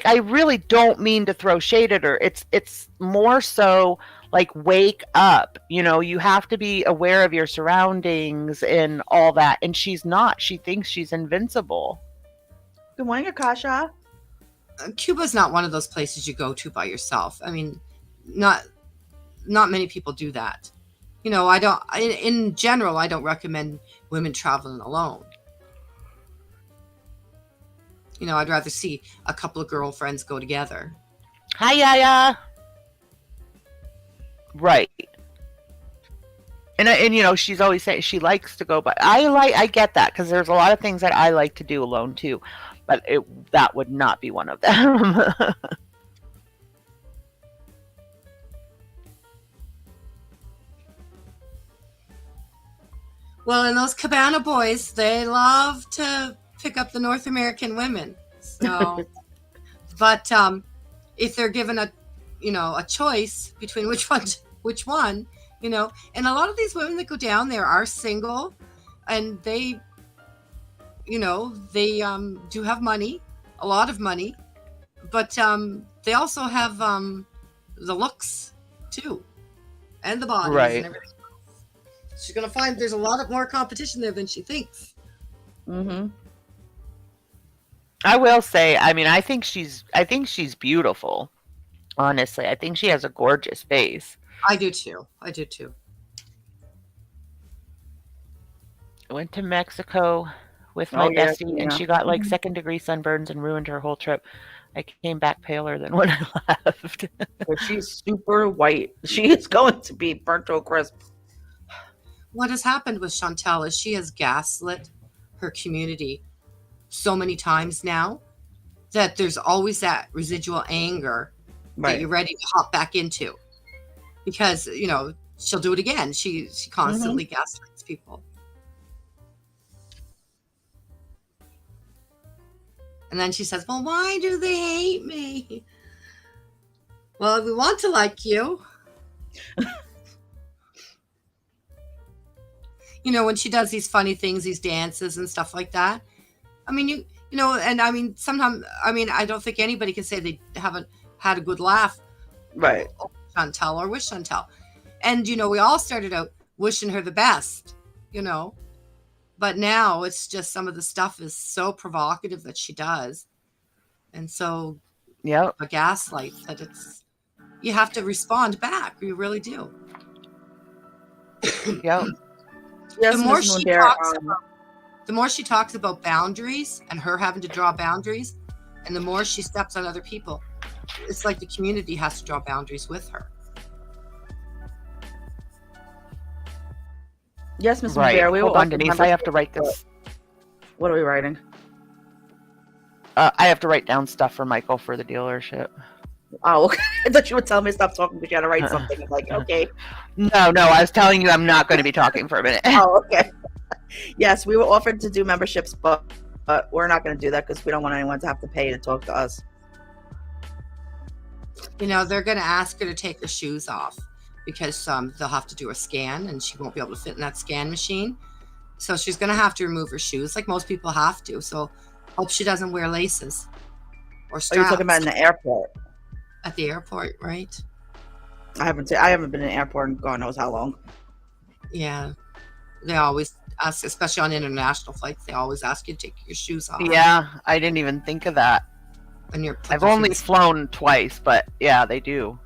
I really don't mean to throw shade at her. It's more so wake up. You have to be aware of your surroundings and all that. And she's not. She thinks she's invincible. Good morning, Akasha. Cuba's not one of those places you go to by yourself. I mean, not many people do that. I don't, in general, I don't recommend women traveling alone. I'd rather see a couple of girlfriends go together. Hi, Yaya. Right. And she's always saying she likes to go, but I get that because there's a lot of things that I like to do alone too, but that would not be one of them. Well, and those Cabana boys, they love to pick up the North American women. So, but if they're given a choice between which one, and a lot of these women that go down there are single, and they do have money, a lot of money, but they also have the looks too, and the bodies, right, and everything. She's gonna find there's a lot of more competition there than she thinks. Mm-hmm. I will say, I think she's beautiful. Honestly, I think she has a gorgeous face. I do too. I went to Mexico with my bestie, and she got second-degree sunburns and ruined her whole trip. I came back paler than when I left. But she's super white. She is going to be burnt to a crisp. what has happened with Chantal is she has gaslit her community so many times now that there's always that residual anger that you're ready to hop back into, because she'll do it again. She constantly gaslights people, and then she says, well, why do they hate me? Well, we want to like you. When she does these funny things, these dances and stuff like that. I mean, and I mean, sometimes, I don't think anybody can say they haven't had a good laugh. Right. Chantal or with Chantal. And, we all started out wishing her the best, but now it's just some of the stuff is so provocative that she does. And so, a gaslight that you have to respond back. You really do. Yep. Yes, the more she talks about boundaries and her having to draw boundaries, and the more she steps on other people, it's like the community has to draw boundaries with her. Yes, Miss Right. Bear. Hold on, Denise. I have to write this. What are we writing? I have to write down stuff for Michael for the dealership. Oh, okay. I thought you would tell me to stop talking because you had to write something. I'm like, okay. No, I was telling you I'm not going to be talking for a minute. Oh, okay. Yes, we were offered to do memberships, but we're not going to do that because we don't want anyone to have to pay to talk to us. They're going to ask her to take her shoes off because they'll have to do a scan and she won't be able to fit in that scan machine. So she's going to have to remove her shoes like most people have to. So hope she doesn't wear laces or straps. Are you talking about in the airport? At the airport, right? I haven't been in an airport in God knows how long. Yeah. They always ask, especially on international flights, they always ask you to take your shoes off. Yeah, I didn't even think of that. And I've only flown twice, but yeah, they do.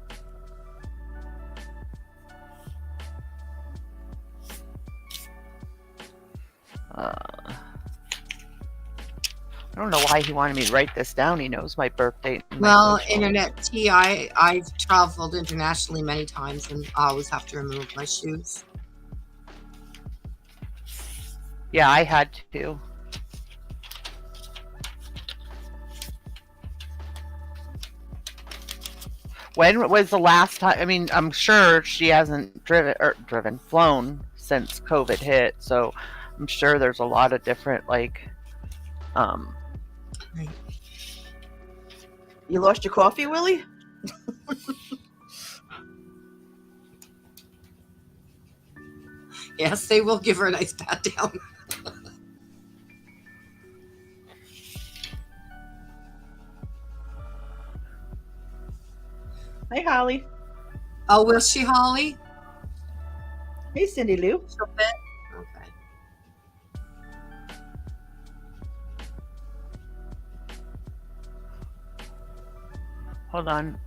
I don't know why he wanted me to write this down. He knows my birthday. Well, Internet T, I've traveled internationally many times and I always have to remove my shoes. Yeah, I had to. When was the last time? I mean, I'm sure she hasn't flown since COVID hit. So I'm sure there's a lot of different, Right. You lost your coffee, Willie? Yes, they will give her a nice pat down. Hey, Holly. Oh, will she, Holly? Hey, Cindy Lou. She'll fit? Okay. hold on.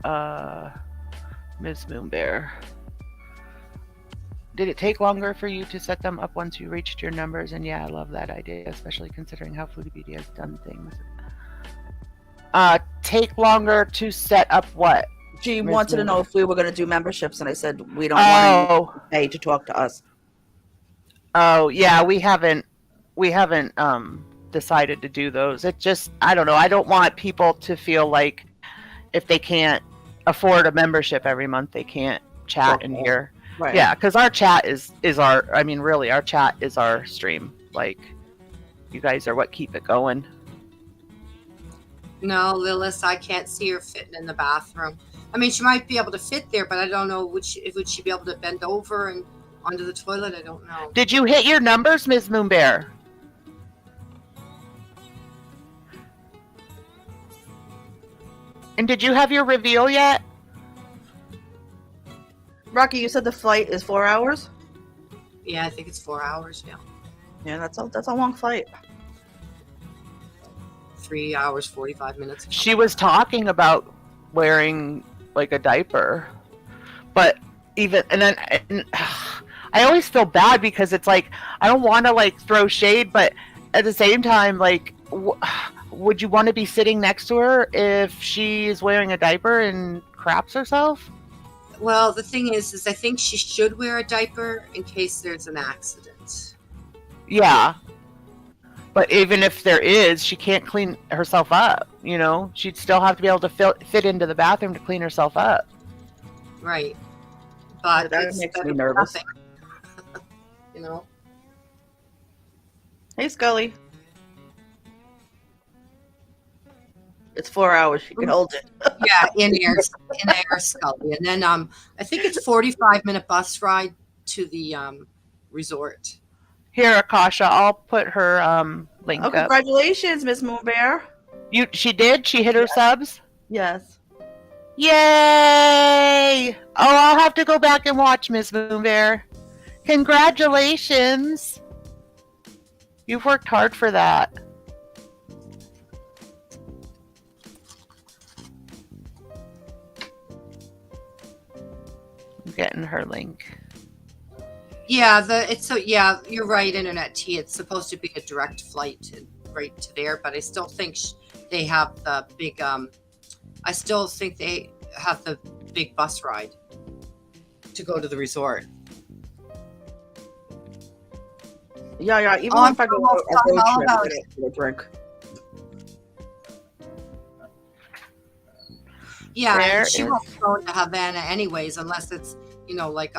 Ms. Moonbear. Did it take longer for you to set them up once you reached your numbers? And yeah, I love that idea, especially considering how Foodie Beauty has done things. Take longer to set up what? She wanted to know if we were going to do memberships, and I said we don't want anyone to pay to talk to us. Oh yeah, we haven't decided to do those. It just, I don't know. I don't want people to feel like if they can't afford a membership every month, they can't chat in here. Right. Yeah, because our chat is our, I mean, really, our chat is our stream. Like, you guys are what keep it going. No, Lilith, I can't see her fitting in the bathroom. I mean, she might be able to fit there, but I don't know, would she be able to bend over and onto the toilet? I don't know. Did you hit your numbers, Ms. Moonbear? And did you have your reveal yet? Rocky, you said the flight is 4 hours? Yeah, I think it's 4 hours now. Yeah, that's a long flight. 3 hours, 45 minutes. She was talking about wearing like a diaper, but I always feel bad because it's like, I don't want to like throw shade, but at the same time, like, would you want to be sitting next to her if she's wearing a diaper and craps herself? Well, the thing is I think she should wear a diaper in case there's an accident. Yeah. But even if there is, she can't clean herself up, you know? She'd still have to be able to fit into the bathroom to clean herself up. Right. But That it's makes better me than nervous. nothing. You know? Hey, Scully. It's 4 hours. She can hold it. Yeah, in air, Scully. And then I think it's 45-minute bus ride to the resort. Here, Akasha, I'll put her link Oh, up. congratulations, Miss Moonbear. She did? She hit her subs? Yes. Yay! Oh, I'll have to go back and watch, Miss Moonbear. Congratulations! You've worked hard for that. I'm getting her link. Yeah, yeah, you're right, Internet T. It's supposed to be a direct flight right to there, but I still think they have the big I still think they have the big bus ride to go to the resort. Yeah. Even Oh, if I go I'm on a road all trip, about I don't get a drink. Yeah, There and she is- won't go to Havana anyways, unless it's, like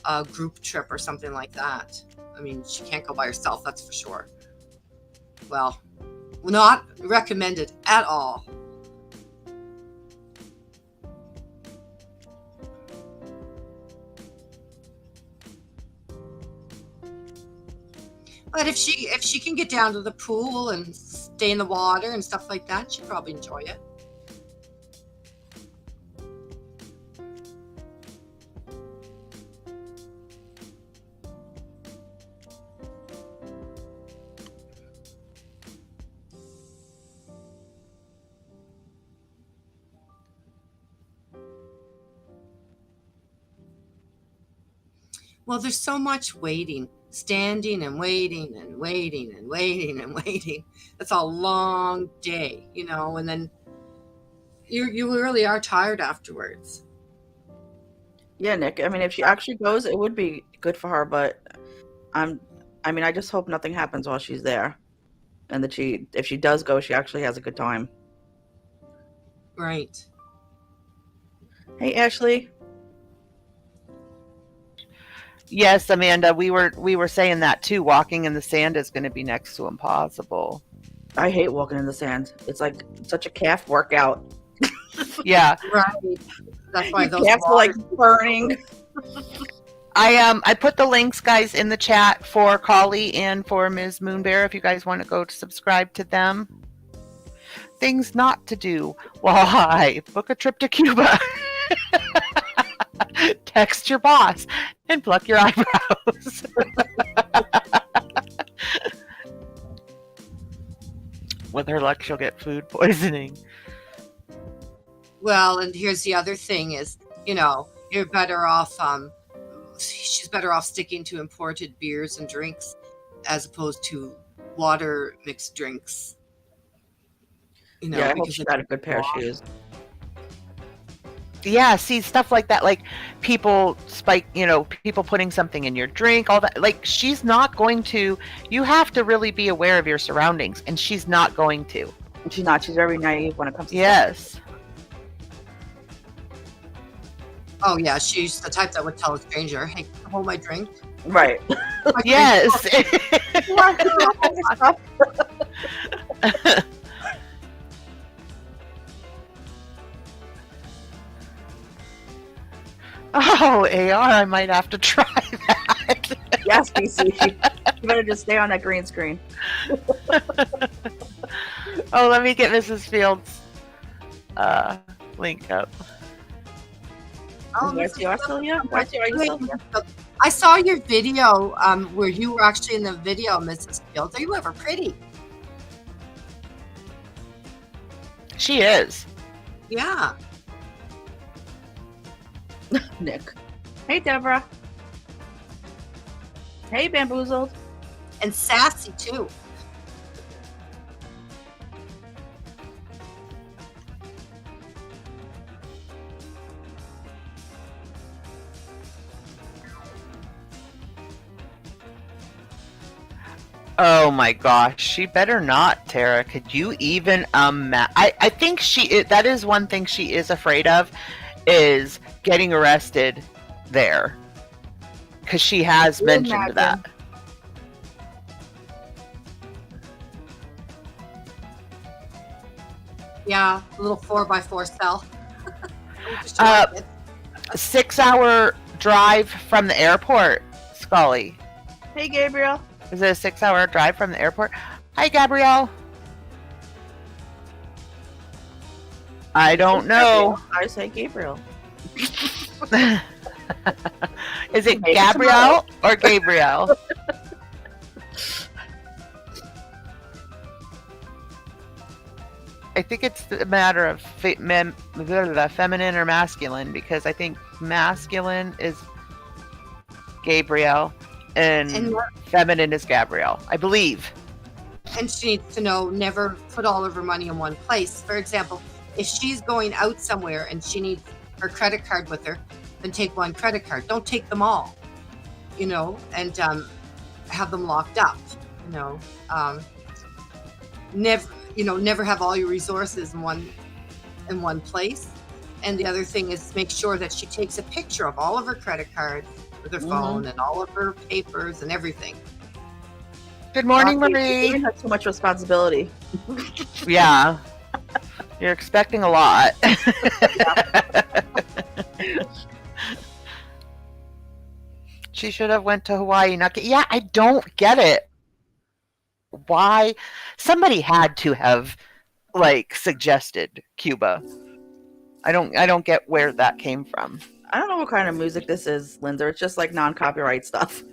a group trip or something like that. I mean, she can't go by herself, that's for sure. Well, not recommended at all. But if she can get down to the pool and stay in the water and stuff like that, she'd probably enjoy it. Well, there's so much waiting, standing and waiting and waiting and waiting and waiting. It's a long day, and then you really are tired afterwards. Yeah, Nick. I mean, if she actually goes, it would be good for her. But I just hope nothing happens while she's there, and that if she does go, she actually has a good time. Right. Hey, Ashley. Yes, Amanda, we were saying that too. Walking in the sand is going to be next to impossible. I hate walking in the sand. It's like such a calf workout. Yeah. Right. That's why Your those calves are like burning. I put the links, guys, in the chat for Collie and for Ms. Moonbear if you guys want to go to subscribe to them. Things not to do while I book a trip to Cuba. Text your boss and pluck your eyebrows. With her luck, she'll get food poisoning. Well, and here's the other thing is, you're better off, she's better off sticking to imported beers and drinks as opposed to water mixed drinks. Yeah, I hope she got a good pair of shoes. Yeah, see, stuff like that, like people people putting something in your drink, all that. Like, she's not going to, you have to really be aware of your surroundings, and she's not going to. She's not. She's very naive when it comes to Yes. Oh, yeah, she's the type that would tell a stranger, hey, can you hold my drink? Right. Yes. Oh, AR, I might have to try that. Yes, BC. You better just stay on that green screen. Oh, let me get Mrs. Fields' link up. Oh, Where's your Celia? Where's your Celia? I saw your video where you were actually in the video, Mrs. Fields. Are you ever pretty? She is. Yeah. Nick. Hey, Deborah. Hey, Bamboozled. And sassy, too. Oh my gosh, she better not, Tara. Could you even I think that is one thing she is afraid of, is getting arrested there. Because she has mentioned that. Yeah, a little 4x4 cell. A 6-hour drive from the airport, Scully. Hey, Gabriel. Is it a 6-hour drive from the airport? Hi, Gabrielle. I don't know. I say Gabriel. Is it Gabrielle or Gabriel? I think it's a matter of feminine or masculine, because I think masculine is Gabriel and feminine is Gabrielle, I believe. And she needs to know, never put all of her money in one place. For example, if she's going out somewhere and she needs her credit card with her, then take one credit card. Don't take them all, and have them locked up. Never have all your resources in one place. And the other thing is make sure that she takes a picture of all of her credit cards with her phone and all of her papers and everything. Good morning, You're Marie. giving her too much responsibility. Yeah. You're expecting a lot. She should have went to Hawaii. Yeah, I don't get it. Why? Somebody had to have suggested Cuba. I don't get where that came from. I don't know what kind of music this is, Linda. It's just like non-copyright stuff.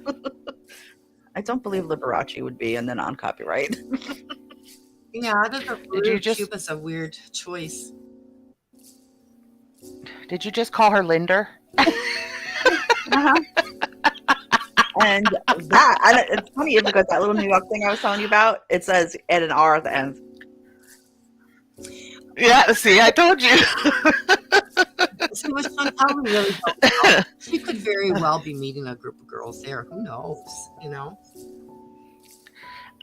I don't believe Liberace would be in the non-copyright. Yeah, Cuba's a weird choice. Did you just call her Linder? Uh-huh. And it's funny because that little New York thing I was telling you about, it says add an R at the end. Yeah, see, I told you. So with Chantal, we really don't know. She could very well be meeting a group of girls there. Who knows?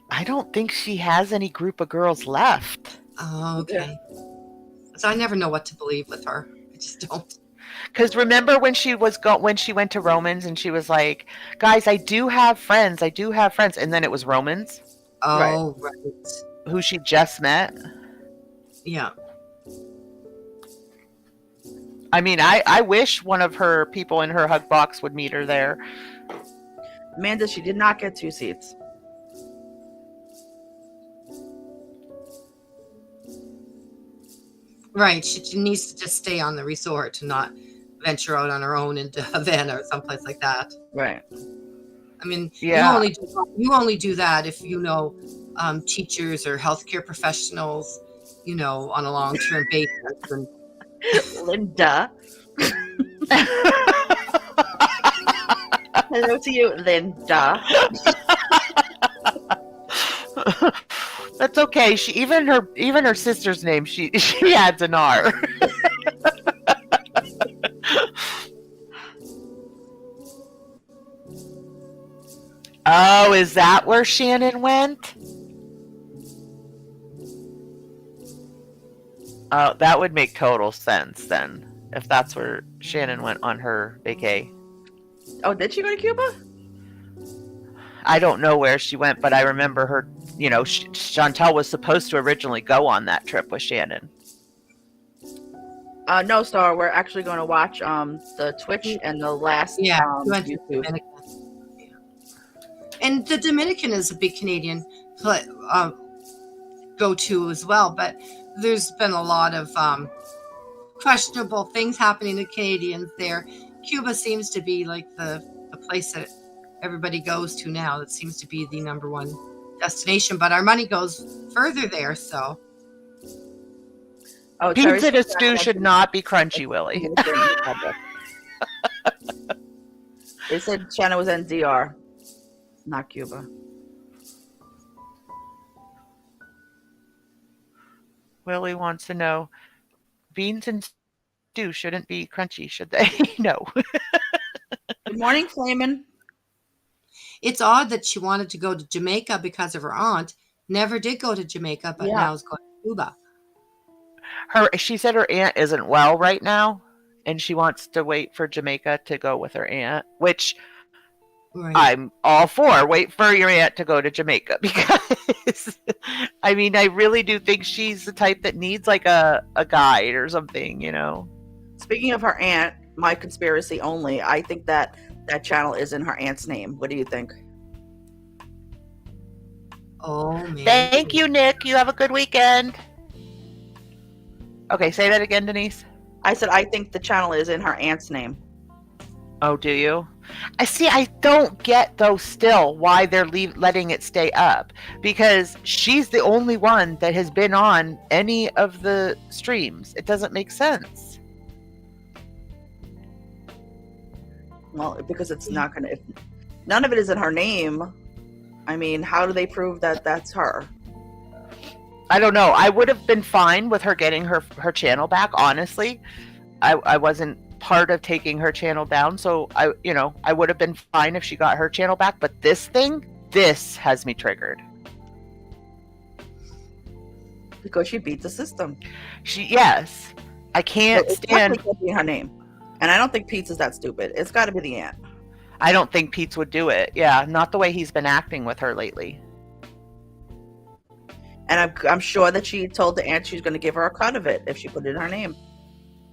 I don't think she has any group of girls left. Oh, okay. So I never know what to believe with her. I just don't. Because remember when she went to Romans and she was like, "Guys, I do have friends. And then it was Romans. Oh, right. Who she just met. Yeah. I mean, I wish one of her people in her hug box would meet her there. Amanda, she did not get 2 seats. Right. She needs to just stay on the resort and not venture out on her own into Havana or someplace like that. Right. I mean, yeah. you only do that if teachers or healthcare professionals, on a long-term basis. And Linda. Hello to you, Linda. That's okay. She even her sister's name she adds an R. Oh, is that where Shannon went? Oh, that would make total sense then, if that's where Shannon went on her vacay. Oh, did she go to Cuba? I don't know where she went, but I remember her, Chantal was supposed to originally go on that trip with Shannon. No, Star. We're actually going to watch the Twitch and the last YouTube. And the Dominican is a big Canadian go-to as well, but there's been a lot of questionable things happening to Canadians there. Cuba seems to be like the place that everybody goes to now. That seems to be the number one destination, but our money goes further there, so. Oh, pizza stew should not be crunchy, Willie. They said Shannon was in DR, not Cuba. Willie wants to know, beans and stew shouldn't be crunchy, should they? No. Good morning, Flamin'. It's odd that she wanted to go to Jamaica because of her aunt. Never did go to Jamaica, but now is going to Cuba. She said her aunt isn't well right now, and she wants to wait for Jamaica to go with her aunt, which Right. I'm all for. Wait for your aunt to go to Jamaica because, I mean, I really do think she's the type that needs like a guide or something, you know. Speaking of her aunt, my conspiracy only, I think that channel is in her aunt's name. What do you think? Oh, man. Thank you, Nick. You have a good weekend. Okay, say that again, Denise. I said I think the channel is in her aunt's name. Oh, do you? I don't get though still why they're letting it stay up, because she's the only one that has been on any of the streams. It doesn't make sense. Well, because it's not going to, if none of it is in her name, I mean, how do they prove that that's her? I don't know. I would have been fine with her getting her channel back, honestly. I wasn't part of taking her channel down, so I would have been fine if she got her channel back, but this has me triggered. Because she beat the system. Yes. I can't stand. It can't be her name. And I don't think Pete's is that stupid. It's got to be the aunt. I don't think Pete's would do it. Yeah, not the way he's been acting with her lately. And I'm sure that she told the aunt she's going to give her a cut of it if she put it in her name.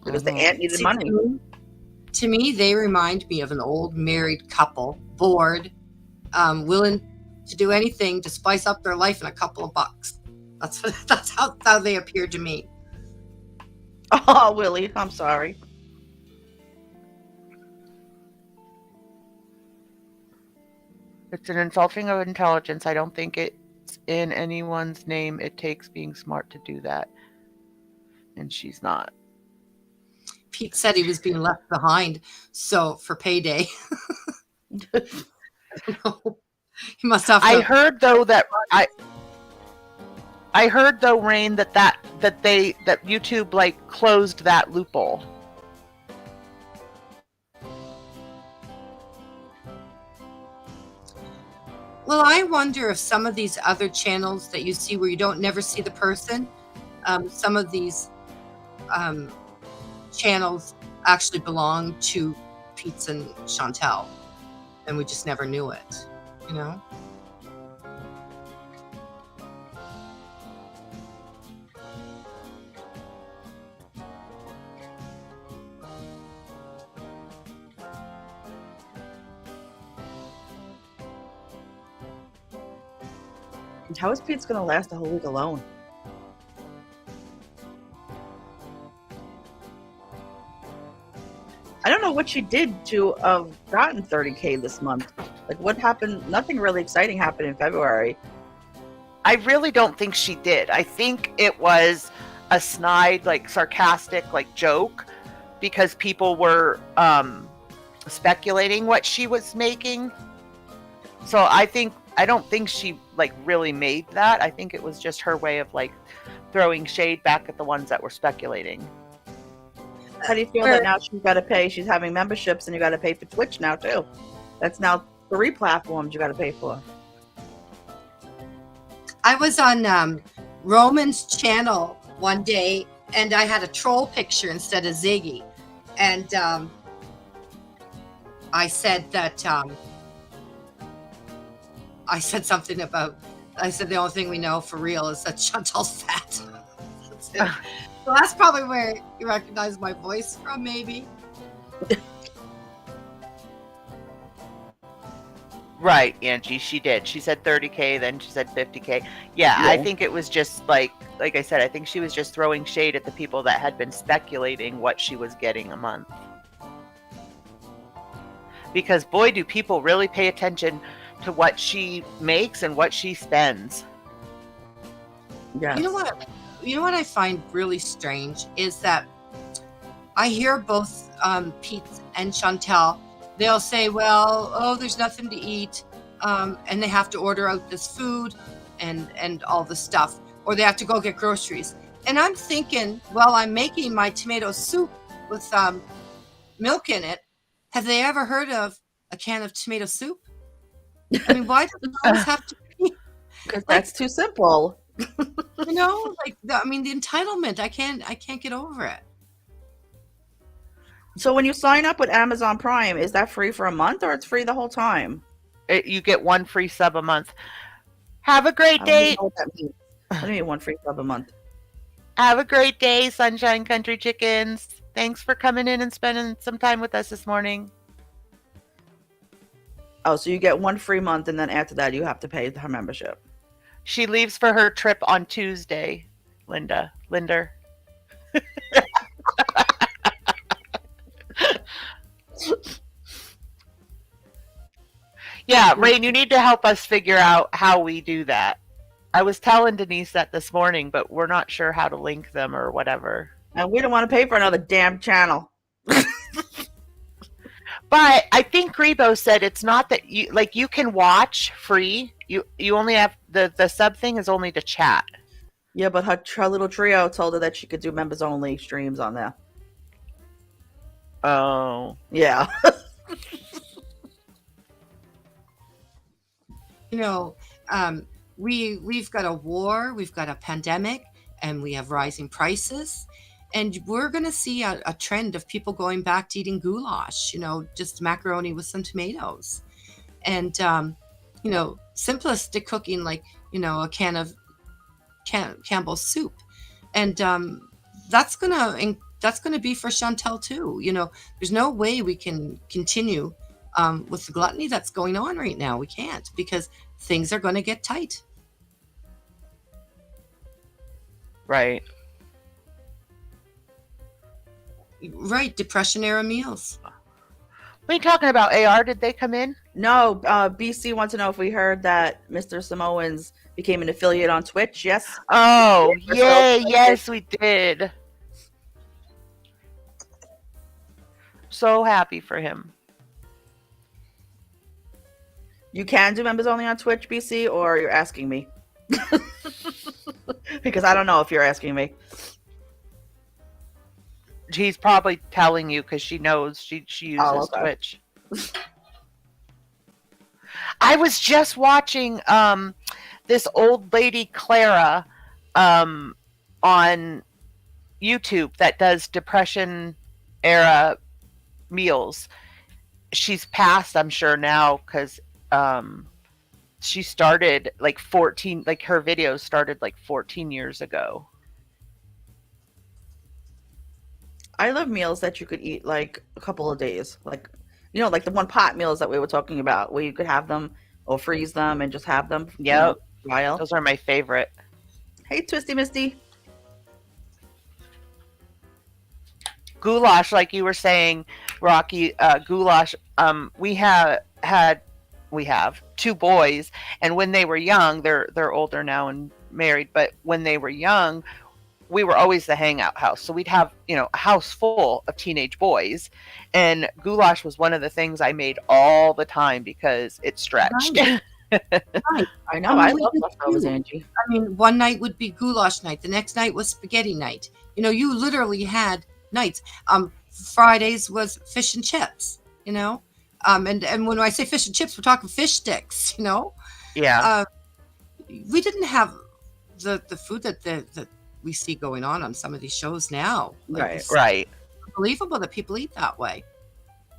Because the aunt needed money. To me, they remind me of an old married couple, bored, willing to do anything to spice up their life in a couple of bucks. That's how they appear to me. Oh, Willie, I'm sorry. It's an insulting of intelligence. I don't think it's in anyone's name. It takes being smart to do that. And she's not. Pete said he was being left behind, so for payday. No. He must have. I heard though, Rain, that YouTube like closed that loophole. Well, I wonder if some of these other channels that you see where you never see the person, some of these channels actually belong to Pete and Chantal, and we just never knew it, you know? How is Pete's going to last a whole week alone? I don't know what she did to have gotten 30K this month. Like, what happened? Nothing really exciting happened in February. I really don't think she did. I think it was a snide, like sarcastic, like joke, because people were speculating what she was making. So I don't think she like really made that. I think it was just her way of like throwing shade back at the ones that were speculating. How do you feel that now she's got to pay? She's having memberships, and you got to pay for Twitch now too. That's now 3 platforms you got to pay for. I was on Roman's channel one day, and I had a troll picture instead of Ziggy, and I said that I said something about. I said the only thing we know for real is that Chantal's fat. That's it. So that's probably where you recognize my voice from, maybe. Right, Angie, she did. She said 30K, then she said 50K. Yeah, I think it was just like I said, I think she was just throwing shade at the people that had been speculating what she was getting a month. Because boy, do people really pay attention to what she makes and what she spends. Yeah. You know what I find really strange is that I hear both Pete and Chantal. They'll say, well, oh, there's nothing to eat, and they have to order out this food and all this stuff, or they have to go get groceries. And I'm thinking, well, I'm making my tomato soup with milk in it. Have they ever heard of a can of tomato soup? I mean, why does it always have to be? Because Like, that's too simple. you know, like I mean, the entitlement. I can't get over it. So when you sign up with Amazon Prime, is that free for a month or it's free the whole time? You get one free sub a month. Have a great I don't even day. know what that means. What do you mean 1 free sub a month? Have a great day, Sunshine Country Chickens. Thanks for coming in and spending some time with us this morning. Oh, so you get 1 free month, and then after that you have to pay her membership. She leaves for her trip on Tuesday, Linder. Yeah, Rain, you need to help us figure out how we do that. I was telling Denise that this morning, but we're not sure how to link them or whatever. And we don't want to pay for another damn channel. But I think Grebo said it's not that you can watch free. You only have the sub thing is only to chat. Yeah, but her little trio told her that she could do members only streams on there. Oh. Yeah. You know, we've got a war, we've got a pandemic, and we have rising prices. And we're going to see a trend of people going back to eating goulash, you know, just macaroni with some tomatoes. And, you know, simplistic cooking, like, you know, a can of Campbell's soup. And that's going to be for Chantal too. You know, there's no way we can continue with the gluttony that's going on right now. We can't, because things are going to get tight. Right. Right, Depression era meals. What are you talking about, AR? Did they come in? No, BC wants to know if we heard that Mr. Samoans became an affiliate on Twitch. Yes. Oh, Yeah, yay, yes, we did. So happy for him. You can do members only on Twitch, BC, or you're asking me? Because I don't know if you're asking me. He's probably telling you because she knows she uses Twitch. I was just watching this old lady Clara on YouTube that does Depression era meals. She's passed, I'm sure now, because she started like 14, like her videos started like 14 years ago. I love meals that you could eat like a couple of days. Like, you know, like the one pot meals that we were talking about, where you could have them or freeze them and just have them. Yep. You know, Those are my favorite. Hey, Twisty Misty. Goulash, like you were saying, Rocky, goulash. We have two boys, and when they were young, they're older now and married, but when they were young, we were always the hangout house. So we'd have, you know, a house full of teenage boys, and goulash was one of the things I made all the time because it stretched. Right. I know. I love leftovers, Angie. I mean, one night would be goulash night. The next night was spaghetti night. You know, you literally had nights. Fridays was fish and chips, you know? And when I say fish and chips, we're talking fish sticks, you know? Yeah. We didn't have the food that we see going on some of these shows now. Like, Right. It's unbelievable that people eat that way.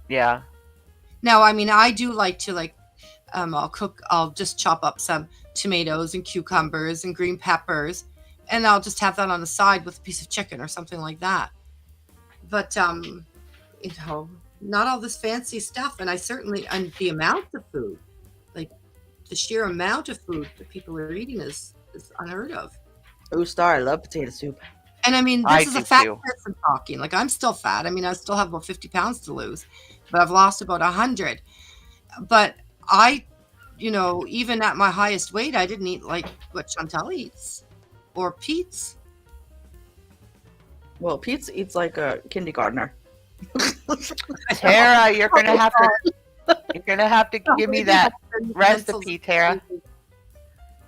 Yeah. Now, I mean, I do like to I'll just chop up some tomatoes and cucumbers and green peppers, and I'll just have that on the side with a piece of chicken or something like that. But, you know, not all this fancy stuff. And and the amount of food, like the sheer amount of food that people are eating is unheard of. Ooh, Star, I love potato soup. And I mean, I this is a do fat too. person talking. Like, I'm still fat. I mean, I still have about 50 pounds to lose, but I've lost about 100. But you know, even at my highest weight, I didn't eat like what Chantal eats or Pete's. Well, Pete eats like a kindergartner. Tara, you're gonna have to give me that recipe, Tara.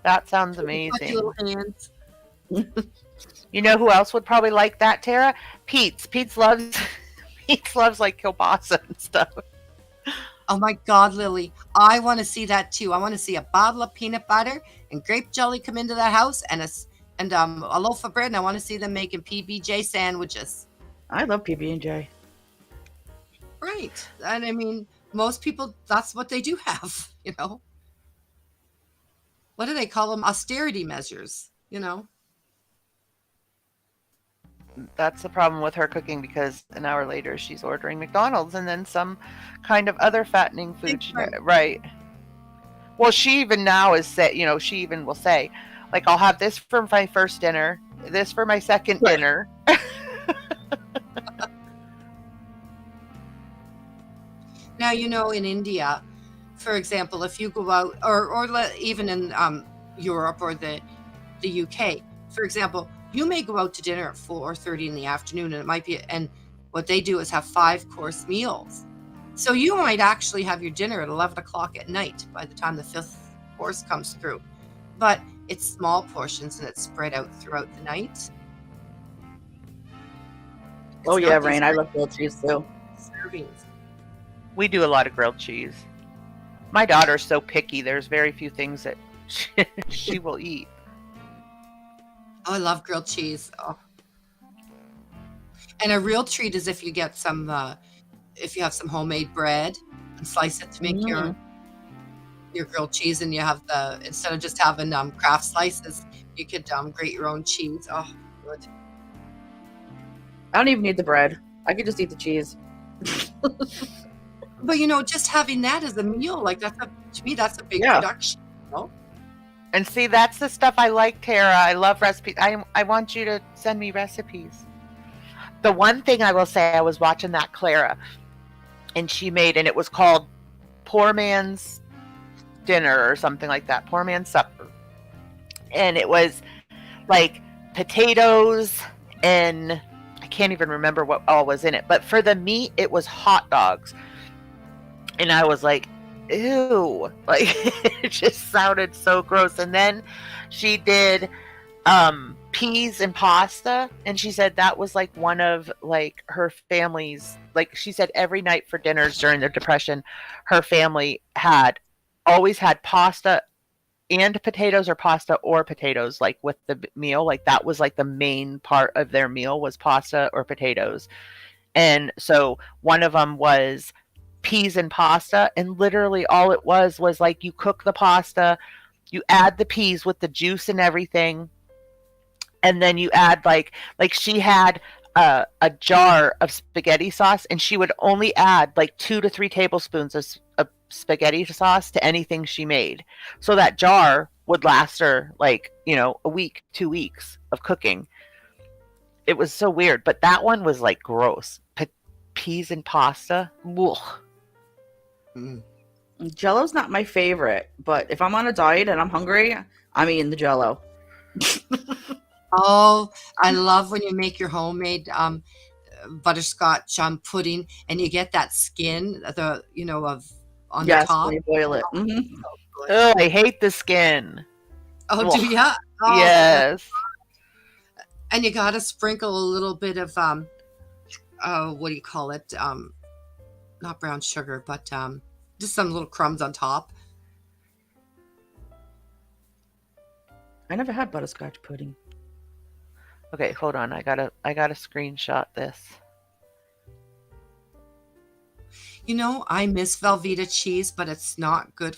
That sounds amazing. Little hands. You know who else would probably like that, Tara? Pete's loves like kielbasa and stuff. Oh my God, Lily. I want to see that too. I want to see a bottle of peanut butter and grape jelly come into that house and a loaf of bread. And I want to see them making PBJ sandwiches. I love PB&J. Right. And I mean, most people, that's what they do have, you know. What do they call them? Austerity measures, you know. That's the problem with her cooking, because an hour later she's ordering McDonald's and then some kind of other fattening food. Right. Well, she even now is say, you know, she even will say, like, I'll have this for my first dinner, this for my second dinner. Now, you know, in India, for example, if you go out, or even in Europe or the UK, for example, you may go out to dinner at 4:30 in the afternoon, and it might be, and what they do is have 5-course meals. So you might actually have your dinner at 11 o'clock at night by the time the 5th course comes through. But it's small portions and it's spread out throughout the night. Oh yeah, Rain. I love grilled cheese too. Servings. We do a lot of grilled cheese. My daughter's so picky. There's very few things that she will eat. Oh, I love grilled cheese. Oh. And a real treat is if you get some, if you have some homemade bread and slice it to make your grilled cheese, and you have instead of just having craft slices, you could grate your own cheese. Oh, good. I don't even need the bread. I could just eat the cheese. But you know, just having that as a meal, like to me, that's a big production. You know? And see, that's the stuff I like, Tara. I love recipes. I want you to send me recipes. The one thing I will say, I was watching that Clara, and she made, and it was called Poor Man's Dinner or something like that, Poor Man's Supper. And it was like potatoes, and I can't even remember what all was in it. But for the meat, it was hot dogs. And I was like, ew, like it just sounded so gross. And then she did peas and pasta, and she said that was like one of like her family's, like she said every night for dinners during the Depression, her family always had pasta and potatoes, or pasta or potatoes, like with the meal. Like that was like the main part of their meal was pasta or potatoes. And so one of them was peas and pasta, and literally all it was like you cook the pasta, you add the peas with the juice and everything, and then you add like she had a jar of spaghetti sauce, and she would only add like 2 to 3 tablespoons of spaghetti sauce to anything she made, so that jar would last her like, you know, a week, 2 weeks of cooking. It was so weird, but that one was like gross. Peas and pasta. Ugh. Jello's not my favorite, but if I'm on a diet and I'm hungry, I'm eating the Jello. Oh, I love when you make your homemade butterscotch pudding, and you get that skin, on the top. When you boil it. Mm-hmm. Oh, I hate the skin. Oh, do ya? Oh, yes. And you gotta sprinkle a little bit of what do you call it? Not brown sugar, but just some little crumbs on top. I never had butterscotch pudding. Okay, hold on. I gotta screenshot this. You know, I miss Velveeta cheese, but it's not good,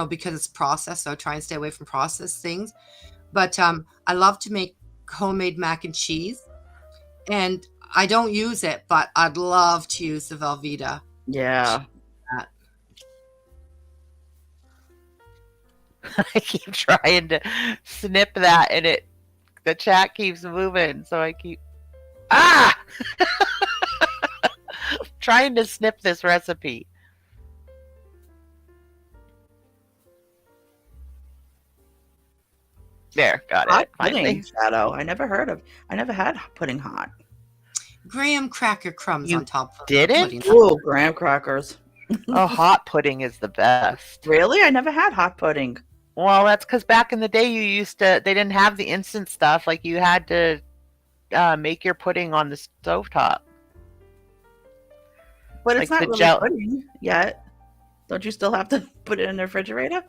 because it's processed. So I try and stay away from processed things. But I love to make homemade mac and cheese, and I don't use it, but I'd love to use the Velveeta. Yeah. I keep trying to snip that, and the chat keeps moving, so I keep trying to snip this recipe. There, got Hot it. Finally. pudding, Shadow. I never had pudding hot. Graham cracker crumbs on top of didn't? pudding. Ooh, graham crackers. Oh, hot pudding is the best. Really? I never had hot pudding. Well, that's because back in the day they didn't have the instant stuff. Like you had to make your pudding on the stovetop. But it's Like not the really pudding yet. Don't you still have to put it in the refrigerator?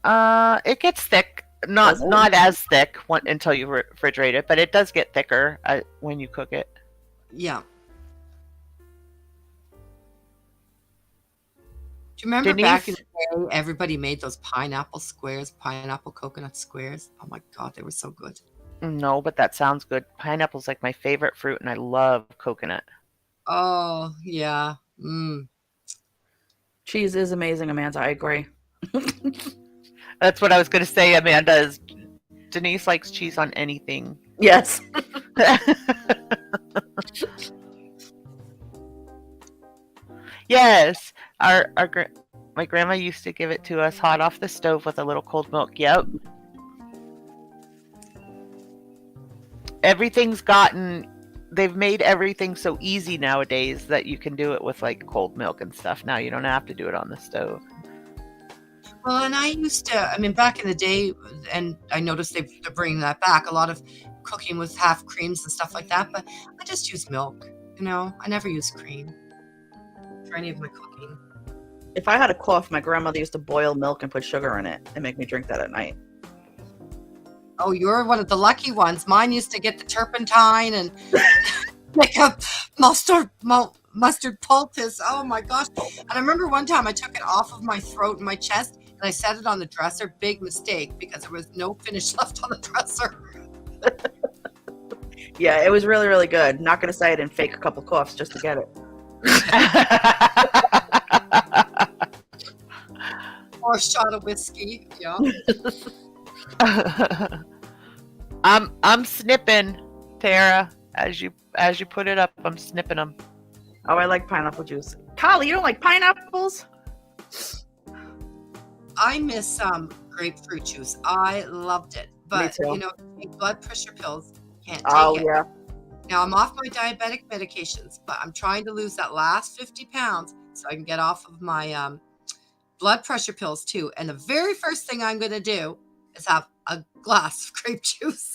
It gets thick. Not Does it? not as thick until you refrigerate it, but it does get thicker when you cook it. Yeah. Do you remember back in the day, everybody made those pineapple squares, pineapple coconut squares? Oh my God, they were so good. No, but that sounds good. Pineapple's like my favorite fruit, and I love coconut. Oh, yeah. Mm. Cheese is amazing, Amanda. I agree. That's what I was going to say, Amanda. Denise likes cheese on anything. Yes. Yes. My grandma used to give it to us hot off the stove with a little cold milk. Yep. They've made everything so easy nowadays that you can do it with like cold milk and stuff. Now you don't have to do it on the stove. Well, and I used to, back in the day, and I noticed they're bringing that back, a lot of cooking with half creams and stuff like that, but I just use milk, I never use cream for any of my cooking. If I had a cough, my grandmother used to boil milk and put sugar in it and make me drink that at night. Oh, you're one of the lucky ones. Mine used to get the turpentine and make a mustard poultice. Oh my gosh. And I remember one time I took it off of my throat and my chest and I set it on the dresser. Big mistake because there was no finish left on the dresser. Yeah, it was really, really good. Not going to say I didn't fake a couple coughs just to get it. Or a shot of whiskey. Yeah. I'm snipping, Tara. As you put it up, I'm snipping them. Oh, I like pineapple juice. Polly, you don't like pineapples? I miss grapefruit juice. I loved it. But, Me too. blood pressure pills, can't take Oh, it. yeah. Now, I'm off my diabetic medications, but I'm trying to lose that last 50 pounds so I can get off of my blood pressure pills, too. And the very first thing I'm going to do is have a glass of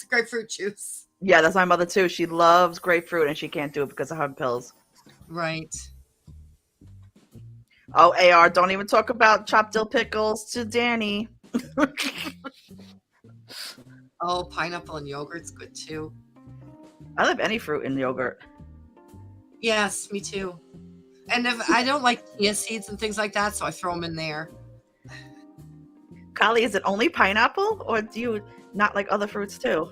grapefruit juice. Yeah, that's my mother, too. She loves grapefruit, and she can't do it because of her pills. Right. Oh, AR, don't even talk about chopped dill pickles to Danny. Oh, pineapple and yogurt's good, too. I love any fruit in yogurt. Yes, me too. And if I don't like chia seeds and things like that, so I throw them in there. Kali, is it only pineapple, or do you not like other fruits too?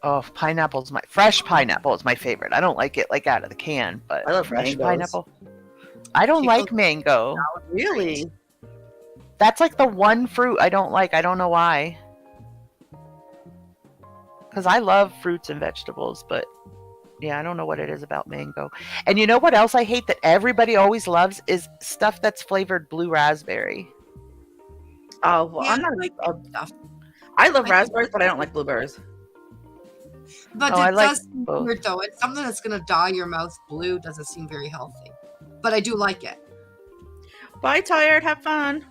Oh, fresh pineapple is my favorite. I don't like it like out of the can, but I love fresh mangoes. pineapple. I don't like mango. Really? That's like the one fruit I don't like. I don't know why. Because I love fruits and vegetables, but yeah, I don't know what it is about mango. And you know what else I hate that everybody always loves is stuff that's flavored blue raspberry. Oh, well, Yeah, I'm not like stuff. I love raspberries, but I don't like blueberries. But Oh, I it like does seem both. weird, though. It's something that's going to dye your mouth blue. Doesn't seem very healthy. But I do like it. Bye, tired. Have fun.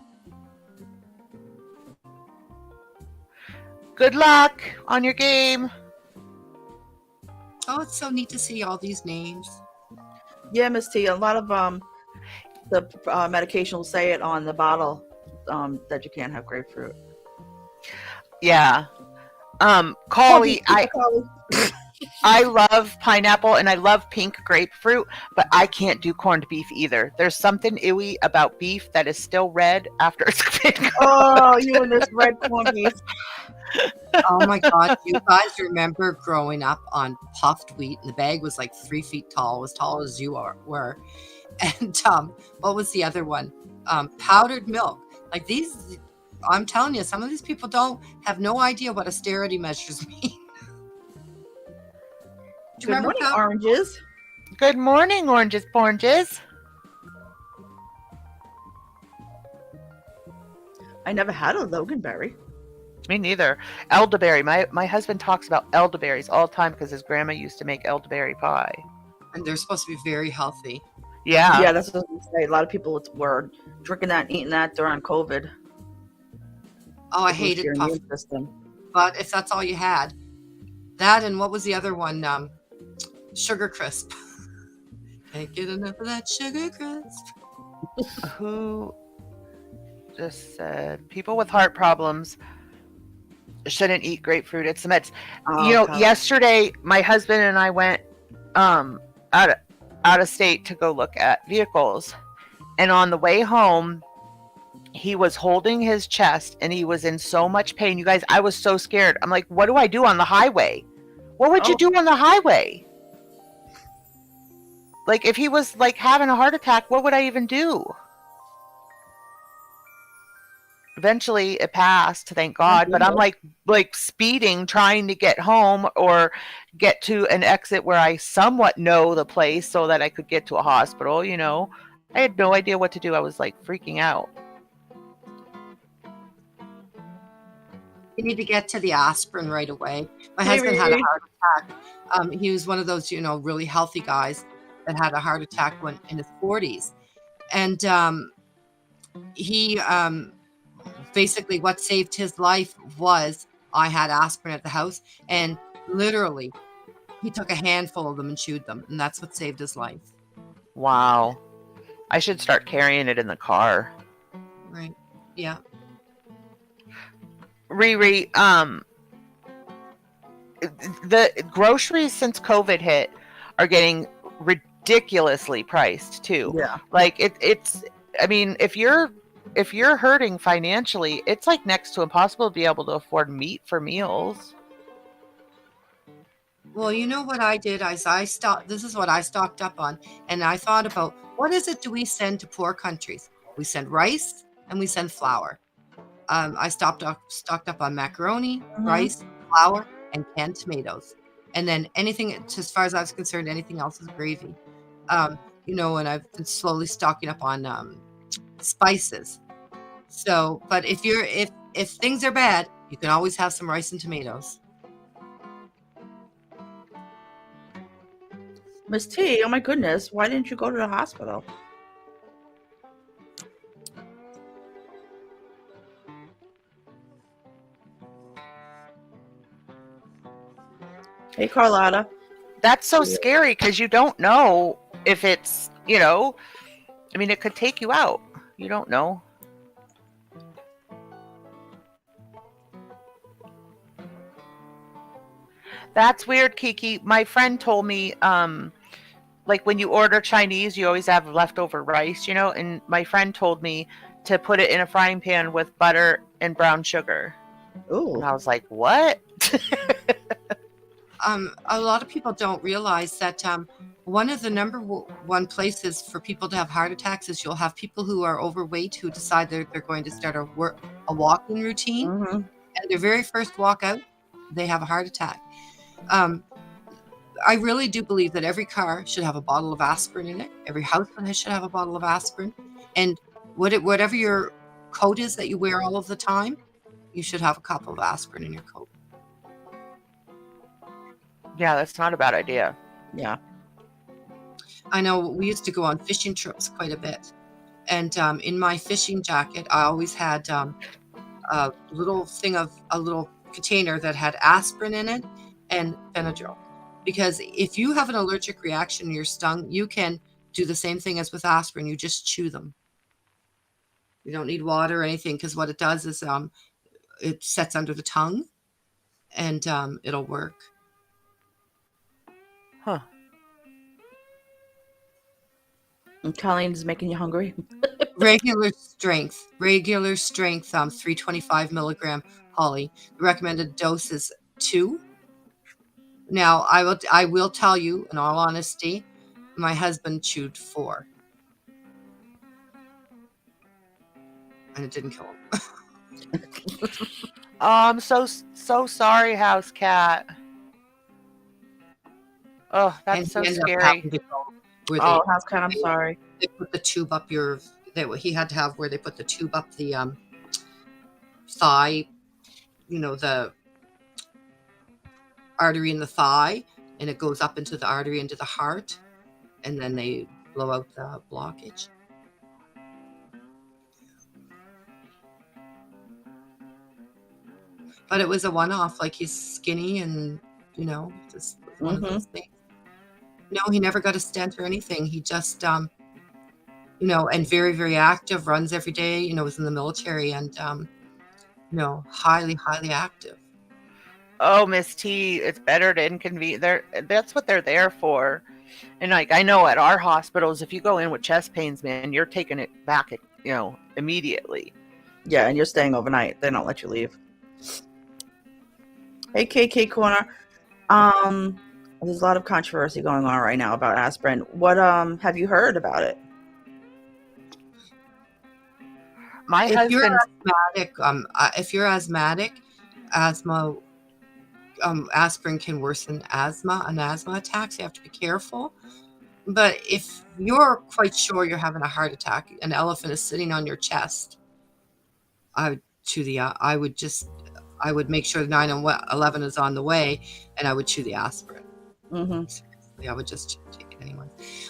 Good luck on your game. Oh, it's so neat to see all these names. Yeah, Miss T. A lot of the medication will say it on the bottle that you can't have grapefruit. Yeah. Collie, I love pineapple and I love pink grapefruit, but I can't do corned beef either. There's something ewy about beef that is still red after it's been cooked. Oh, you and this red corned beef. Oh my God. You guys remember growing up on puffed wheat and the bag was like 3 feet tall, as tall as you were. And what was the other one? Powdered milk. Like these, I'm telling you, some of these people have no idea what austerity measures mean. Do you Good remember morning, oranges. Good morning, oranges. I never had a loganberry. Me neither. Elderberry. My husband talks about elderberries all the time because his grandma used to make elderberry pie. And they're supposed to be very healthy. Yeah. Yeah, that's what I was gonna say. A lot of people were drinking that and eating that during COVID. Oh, I To boost hated your puff. immune system. But if that's all you had, that and what was the other one? Sugar Crisp. Can't get enough of that sugar crisp. Who just said people with heart problems shouldn't eat grapefruit? It's the meds. Okay. Yesterday my husband and I went out of state to go look at vehicles, and on the way home he was holding his chest and he was in so much pain. You guys, I was so scared. I'm like, what do I do on the highway? What would you do on the highway? Like, if he was like having a heart attack, what would I even do? Eventually it passed, thank God, but I'm like speeding, trying to get home or get to an exit where I somewhat know the place so that I could get to a hospital. I had no idea what to do. I was like freaking out. You need to get to the aspirin right away. My husband had a heart attack. He was one of those, really healthy guys that had a heart attack when in his 40s. And he basically what saved his life was I had aspirin at the house, and literally he took a handful of them and chewed them, and that's what saved his life. Wow. I should start carrying it in the car. Right. Yeah. Riri, the groceries since COVID hit are getting ridiculously priced too. Yeah. Like it's I mean, if you're hurting financially, it's like next to impossible to be able to afford meat for meals. Well, you know what I did is this is what I stocked up on, and I thought about what is it do we send to poor countries? We send rice and we send flour. I stocked up on macaroni, rice, flour, and canned tomatoes. And then anything, as far as I was concerned, anything else is gravy. And I've been slowly stocking up on spices. So, but if things are bad, you can always have some rice and tomatoes. Miss T, oh my goodness, why didn't you go to the hospital? Hey, Carlotta. That's so scary because you don't know if it's, I mean, it could take you out. You don't know. That's weird, Kiki. My friend told me, like when you order Chinese, you always have leftover rice, and my friend told me to put it in a frying pan with butter and brown sugar. Ooh. And I was like, what? A lot of people don't realize that one of the number one places for people to have heart attacks is you'll have people who are overweight who decide they're going to start a walking routine, and their very first walk out, they have a heart attack. I really do believe that every car should have a bottle of aspirin in it. Every house should have a bottle of aspirin, and whatever your coat is that you wear all of the time, you should have a couple of aspirin in your coat. Yeah, that's not a bad idea. Yeah. I know we used to go on fishing trips quite a bit. And in my fishing jacket, I always had a little container that had aspirin in it and Benadryl. Because if you have an allergic reaction and you're stung, you can do the same thing as with aspirin. You just chew them. You don't need water or anything, because what it does is it sets under the tongue and it'll work. Huh. And Colleen's making you hungry. Regular strength, 325 milligram Holly. The recommended dose is 2. Now, I will tell you, in all honesty, my husband chewed 4. And it didn't kill him. Oh, I'm so sorry, house cat. Oh, that's so scary. Oh, house cat, I'm sorry. They put the tube up he had to have where they put the tube up the thigh, the artery in the thigh, and it goes up into the artery into the heart, and then they blow out the blockage. But it was a one-off. Like, he's skinny and just one of those things. No, he never got a stent or anything. He just, you know, and very, very active, runs every day, you know, was in the military and, you know, highly, highly active. Oh, Miss T, it's better to inconvenience. That's what they're there for. And like I know at our hospitals, if you go in with chest pains, man, you're taking it back, you know, immediately. Yeah, and you're staying overnight. They don't let you leave. Hey, KK Corner. There's a lot of controversy going on right now about aspirin. What have you heard about it? My If you're husband, asthmatic, asthma, aspirin can worsen asthma and asthma attacks. You have to be careful. But if you're quite sure you're having a heart attack, an elephant is sitting on your chest, I would make sure 911 is on the way, and I would chew the aspirin. Seriously, I would just take it anyway.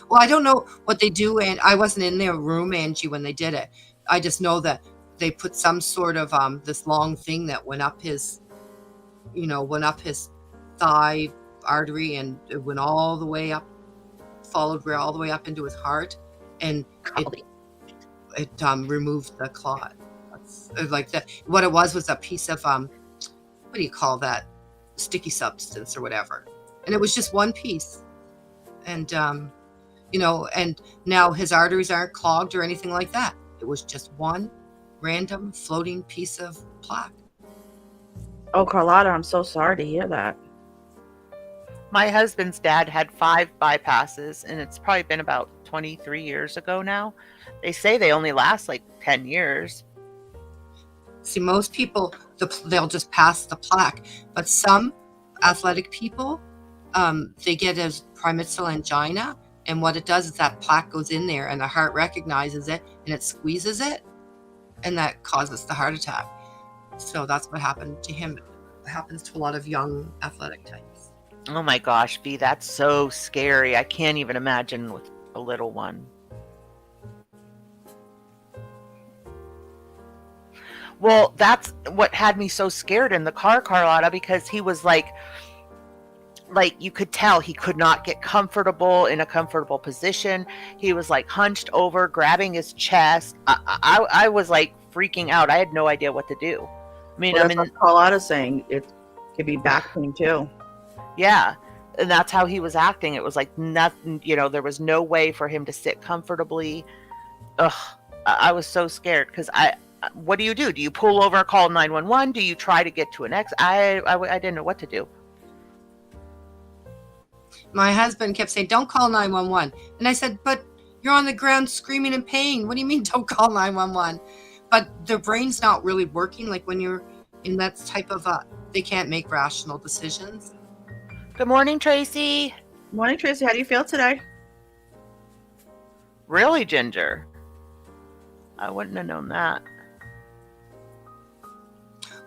Well, I don't know what they do, and I wasn't in their room, Angie, when they did it. I just know that they put some sort of this long thing that went up his thigh artery, and it went all the way up, followed all the way up into his heart, and it removed the clot. Like that. What it was a piece of what do you call that? Sticky substance or whatever. And it was just one piece. And you know, and now his arteries aren't clogged or anything like that. It was just one random floating piece of plaque. Oh, Carlotta, I'm so sorry to hear that. my husband's dad had 5 bypasses, and it's probably been about 23 years ago now. They say they only last like 10 years. See, most people, they'll just pass the plaque, but some athletic people, they get a premenstrual angina, and what it does is that plaque goes in there, and the heart recognizes it, and it squeezes it, and that causes the heart attack. So that's what happened to him. It happens to a lot of young athletic types. Oh my gosh, Bea, that's so scary. I can't even imagine with a little one. Well, that's what had me so scared in the car, Carlotta, because he was like you could tell he could not get comfortable in a comfortable position. He was like hunched over, grabbing his chest. I was like freaking out. I had no idea what to do. I mean, Well, that's what Carlotta's saying. It could be back pain too. Yeah. And that's how he was acting. It was like nothing, you know, there was no way for him to sit comfortably. Ugh. I was so scared because what do? Do you pull over, call 911? Do you try to get to an exit? I didn't know what to do. My husband kept saying, "Don't call 911." And I said, "But you're on the ground screaming in pain. What do you mean don't call 911? But their brain's not really working. Like when you're in that type of they can't make rational decisions. Good morning, Tracy. Morning, Tracy. How do you feel today? Really, Ginger? I wouldn't have known that.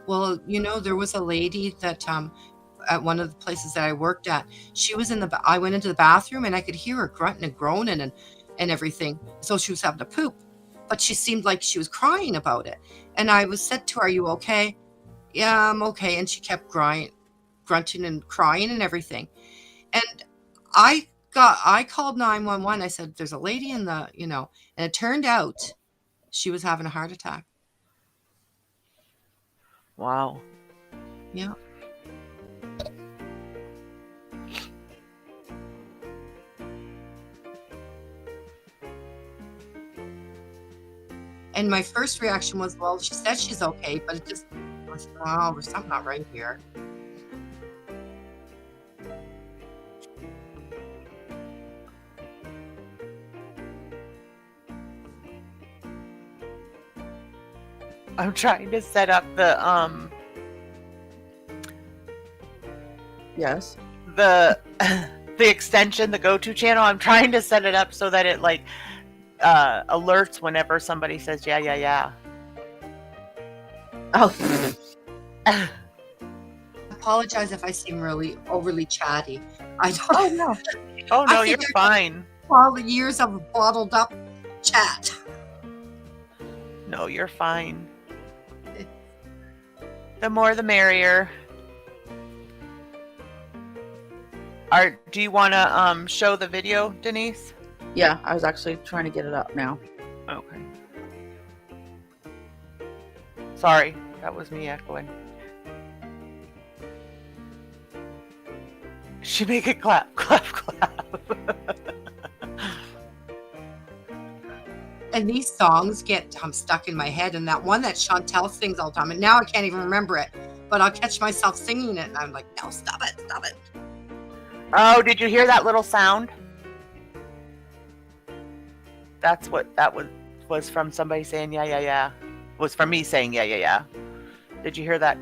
Well, you know, there was a lady that at one of the places that I worked at, she was I went into the bathroom and I could hear her grunting and groaning and everything. So she was having to poop, but she seemed like she was crying about it. And I was said to her, "Are you okay?" "Yeah, I'm okay." And she kept grunting and crying and everything. And I called 911. I said, "There's a lady in the, you know," and it turned out she was having a heart attack. Wow. Yeah. And my first reaction was, well, she said she's okay, but it just was, oh, there's something not right here. I'm trying to set up the Yes. the extension, the go-to channel. I'm trying to set it up so that it like alerts whenever somebody says yeah. Oh. Apologize if I seem really overly chatty. I don't. Oh no. Oh no, I you're figured- fine. All the years of bottled up chat. No, you're fine. The more the merrier. Do you want to show the video, Denise? Yeah, I was actually trying to get it up now. Okay. Sorry, that was me echoing. She make it clap, clap, clap. And these songs get stuck in my head, and that one that Chantal sings all the time, and now I can't even remember it, but I'll catch myself singing it, and I'm like, no, stop it, stop it. Oh, did you hear that little sound? That's what that was from somebody saying yeah, yeah, yeah. It was from me saying yeah, yeah, yeah. Did you hear that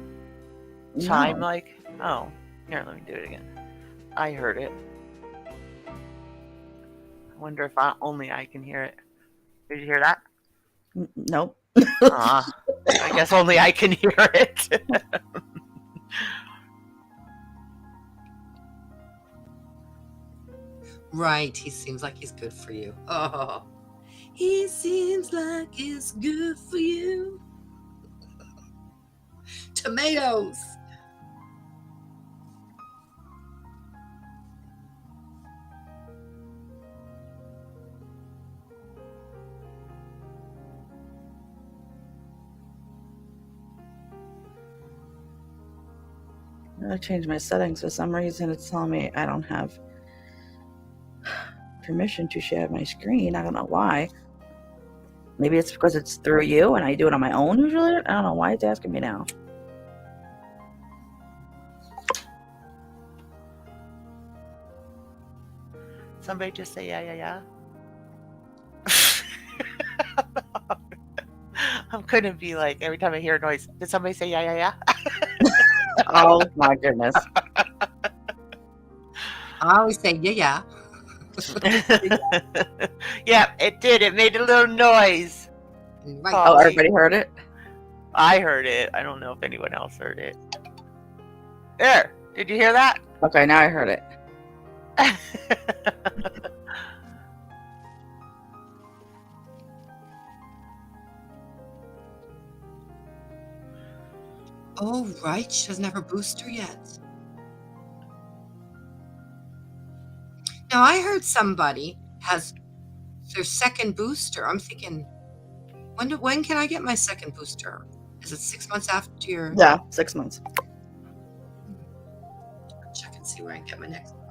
chime? No. Like, oh, here, let me do it again. I heard it. I wonder if only I can hear it. Did you hear that? Nope. I guess only I can hear it. Right, he seems like he's good for you. Oh, he seems like he's good for you. Tomatoes. I changed my settings. For some reason, it's telling me I don't have permission to share my screen. I don't know why. Maybe it's because it's through you and I do it on my own usually. I don't know why it's asking me now. Somebody just say yeah, yeah, yeah. I'm gonna be like, every time I hear a noise, did somebody say yeah, yeah, yeah? Oh my goodness. I always say, yeah. Yeah, it did. It made a little noise. Right. Oh, everybody heard it? I heard it. I don't know if anyone else heard it. There. Did you hear that? Okay, now I heard it. Oh, right. She doesn't have her booster yet. Now, I heard somebody has their second booster. I'm thinking, when can I get my second booster? Is it 6 months after your... Yeah, 6 months. Check and see where I can get my next one.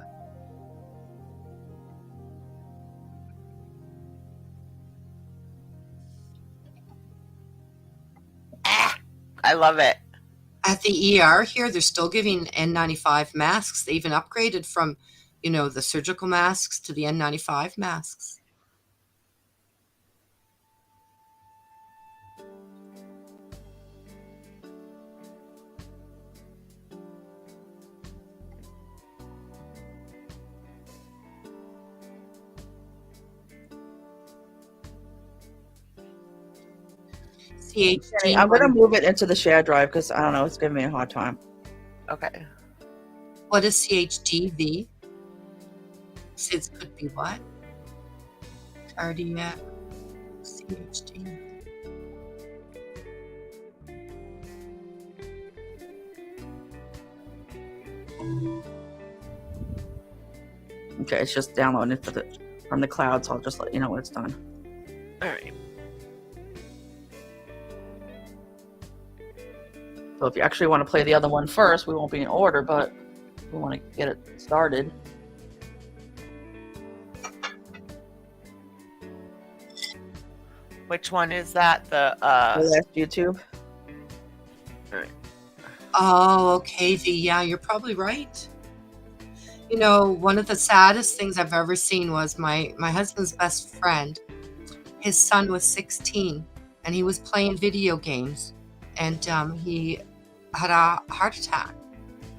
I love it. At the ER here, they're still giving N95 masks. They even upgraded from, the surgical masks to the N95 masks. CHD. I'm going to move it into the share drive because I don't know, it's giving me a hard time. Okay. What is CHDV? SIDS could be what? Cardiac. CHD. Okay, it's just downloading it from the cloud, so I'll just let you know when it's done. All right. So if you actually want to play the other one first, we won't be in order, but we want to get it started. Which one is that? The last YouTube. Oh, okay. Yeah, you're probably right. One of the saddest things I've ever seen was my husband's best friend. His son was 16, and he was playing video games, and he had a heart attack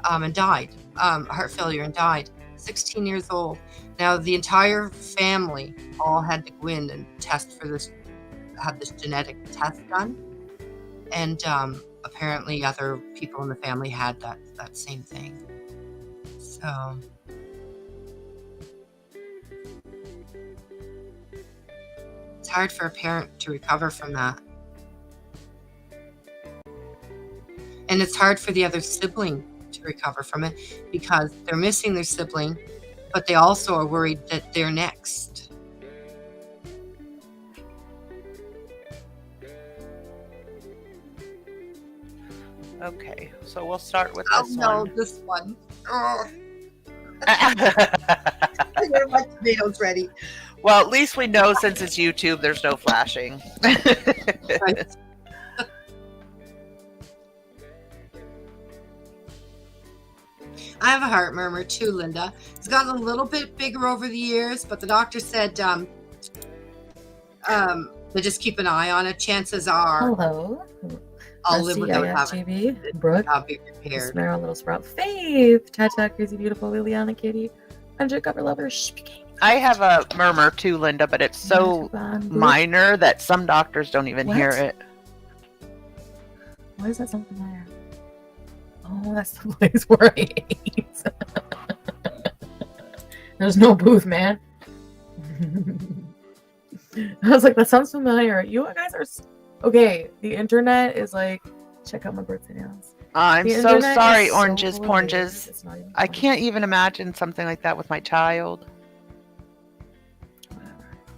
and died, heart failure and died, 16 years old. Now, the entire family all had to go in and test for this, have this genetic test done. And apparently other people in the family had that same thing. So... it's hard for a parent to recover from that. And it's hard for the other sibling to recover from it because they're missing their sibling but they also are worried that they're next. Okay, so we'll start with Oh this no, one. this one. Oh, I got my tomatoes ready. Well, at least we know since it's YouTube, there's no flashing. Right. I have a heart murmur too, Linda. It's gotten a little bit bigger over the years, but the doctor said to just keep an eye on it. Chances are Hello. I'll live without having TV. Brooke. I'll be prepared. Smell, little sprout. Faith. Tata, crazy, beautiful Liliana, Kitty. Undercover lover. I have a murmur too, Linda, but it's so minor that some doctors don't even hear What? it. Why is that something there? Oh, that's the place where I ate. There's no booth, man. I was like, that sounds familiar. You guys are okay. The internet is like, check out my birthday nails. I'm The so internet sorry, is so oranges, full of pornges. it's not even I funny. can't even imagine something like that with my child.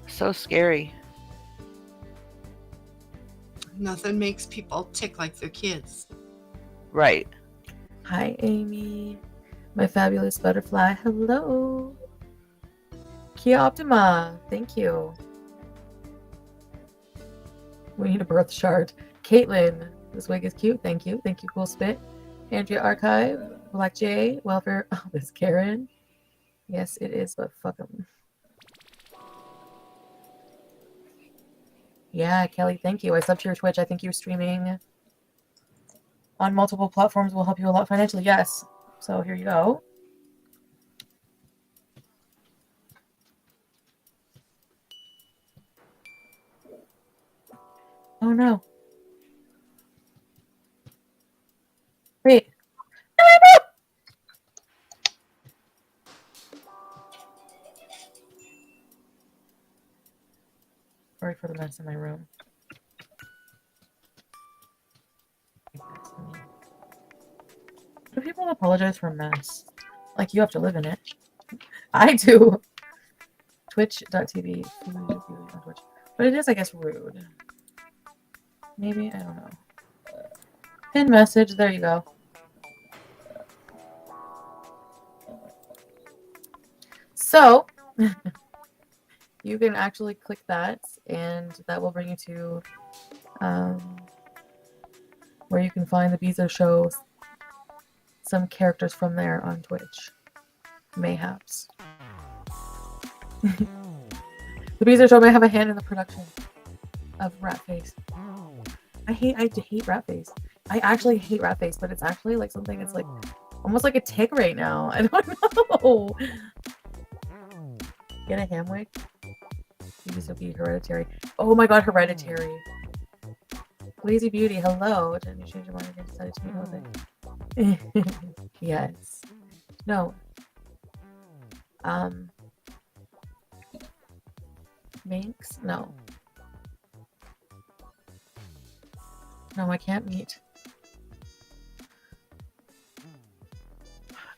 So scary. Nothing makes people tick like their kids. Right. Hi, Amy. My fabulous butterfly. Hello. Kia Optima. Thank you. We need a birth chart. Caitlin. This wig is cute. Thank you. Thank you, Cool Spit. Andrea Archive. Black J. Welfare. Oh, this Karen. Yes, it is, but fuck them. Yeah, Kelly, thank you. I subbed to your Twitch. I think you streaming on multiple platforms will help you a lot financially. Yes. So here you go. Oh no. Wait. Sorry for the mess in my room. Do people apologize for a mess? Like, you have to live in it. I do. Twitch.tv. on Twitch. But it is, I guess, rude. Maybe? I don't know. Pin message. There you go. So, you can actually click that, and that will bring you to where you can find the Beezer show, some characters from there on Twitch. Mayhaps. The Beezer show may have a hand in the production of Ratface. I hate Ratface. I actually hate Ratface, but it's actually like something that's like almost like a tick right now. I don't know. Get a ham wig. Use be Hereditary. Oh my god, Hereditary. Lazy Beauty, hello. Didn't you change your mind and decided to meet with it? Yes. No. Minx? No. No, I can't meet.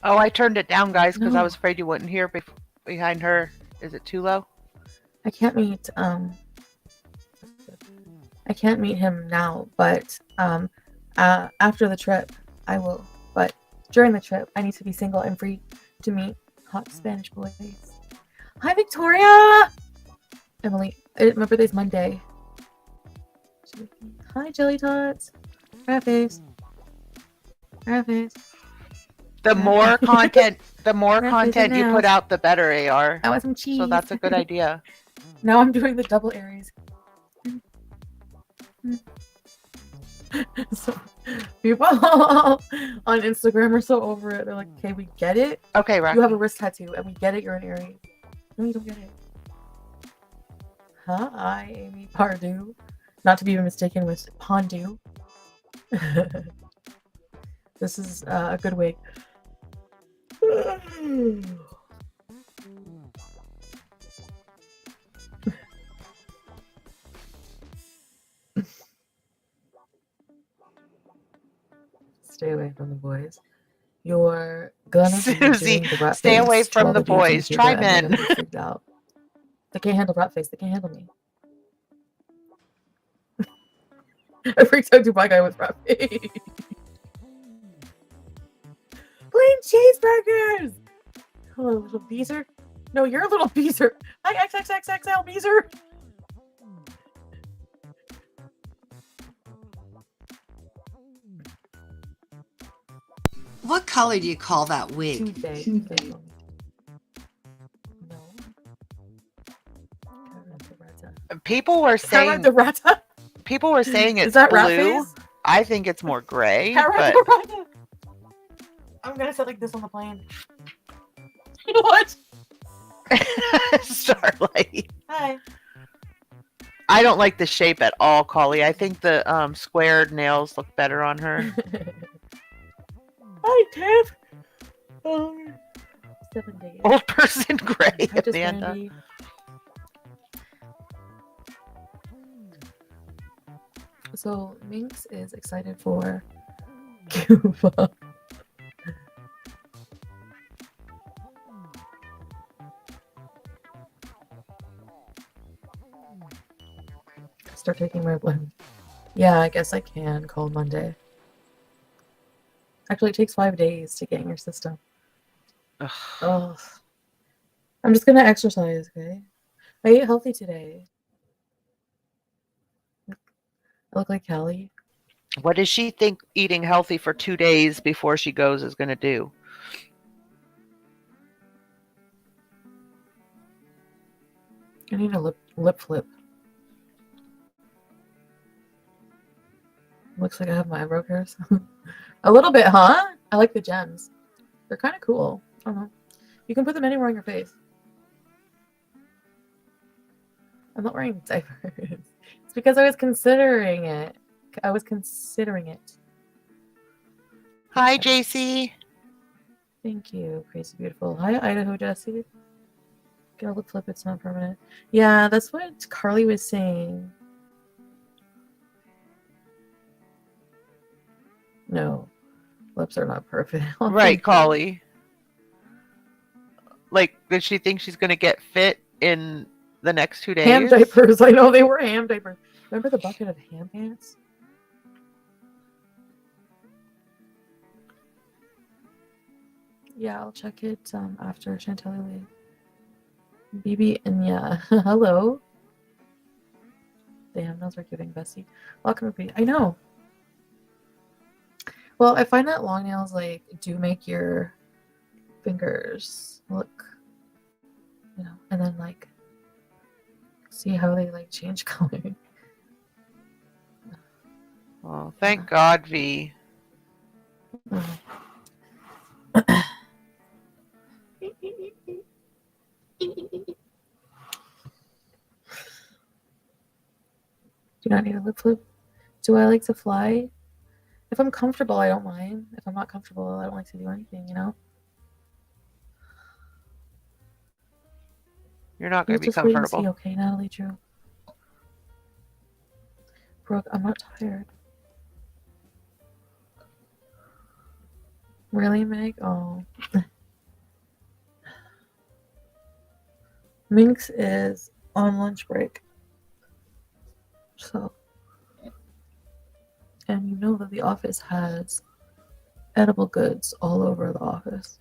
Oh, I turned it down, guys, because I No. was afraid you wouldn't hear behind her. Is it too low? I can't meet I can't meet him now, but after the trip I will. But during the trip I need to be single and free to meet hot Spanish boys. Hi Victoria! Emily, my birthday's Monday. Hi Jelly Tots. Ratface. Ratface. The more content, the more Ratface content you put announced. out, the better, AR. I want some cheese. So that's a good idea. Now I'm doing the double Aries. So people on Instagram are so over it. They're like, okay, we get it. Okay, Rocky. You have a wrist tattoo, and we get it. You're an Aries. No, you don't get it. Huh? I, Amy Pardue. Not to be mistaken with Pondu. This is a good wig. Stay away from the boys. You're gonna be Susie, doing the rat stay away face to from all the dudes on boys. Cuba, Try and they're men. gonna be freaked out. They can't handle rat face. They can't handle me. I freaked out Dubai guy with rat face. Plain cheeseburgers. Hello, little Beezer. No, you're a little Beezer. Hi, XXXXL Beezer. What color do you call that wig? Tuesday. No. People were saying Carrot it's Is that rat blue. face? I think it's more gray. Carrot But I'm gonna sit like this on the plane. What? Starlight. Hi. I don't like the shape at all, Collie. I think the squared nails look better on her. Hi, Tiff. 7 days. Old person gray, Hi, just Amanda. Mandy. So Minx is excited for Cuba. Start taking my blood. Yeah, I guess I can call Monday. Actually, it takes 5 days to get in your system. Ugh. Oh, I'm just gonna exercise, okay? I ate healthy today. I look like Callie. What does she think eating healthy for 2 days before she goes is going to do? I need a lip flip. Looks like I have my eyebrow hairs. A little bit, huh? I like the gems. They're kind of cool. I don't know. You can put them anywhere on your face. I'm not wearing diapers. It's because I was considering it. Hi, JC. Thank you, Crazy Beautiful. Hi, Idaho Jesse. Get a lip flip, it's not permanent. Yeah, that's what Carly was saying. No, lips are not perfect. Right, Collie. Like, does she think she's going to get fit in the next 2 days? Ham diapers. I know they were ham diapers. Remember the bucket of ham pants? Yeah, I'll check it after Chantal. BB and yeah. Hello. Damn, those are giving Bessie. Welcome to I know. Well, I find that long nails like do make your fingers look, you know, and then like see how they like change color. Oh, thank God, V. Oh. Do not need a lip flip. Do I like to fly? If I'm comfortable, I don't mind. If I'm not comfortable, I don't like to do anything, you know? You're not going to be Just wait and comfortable. see, okay, Natalie Drew? Brooke, I'm not tired. Really, Meg? Oh. Minx is on lunch break. So. And you know that the office has edible goods all over the office.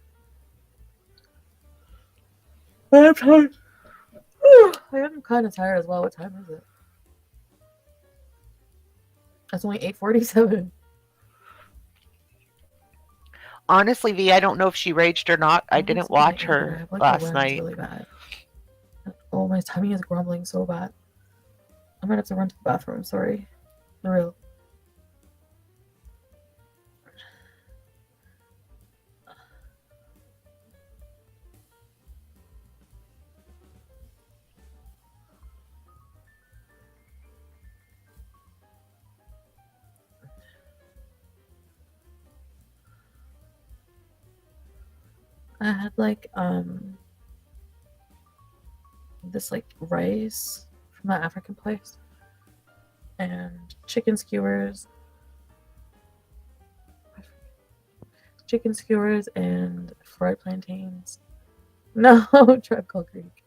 I'm tired. I am kind of tired as well. What time is it? It's only 8:47. Honestly, V, I don't know if she raged or not. I didn't It's watch really her bad. Like, last the wind's night. really bad. Oh, my tummy is grumbling so bad. I'm gonna have to run to the bathroom. Sorry. For real. I had like this like rice from that African place and chicken skewers, chicken skewers and fried plantains. No, Tribe Called Greek.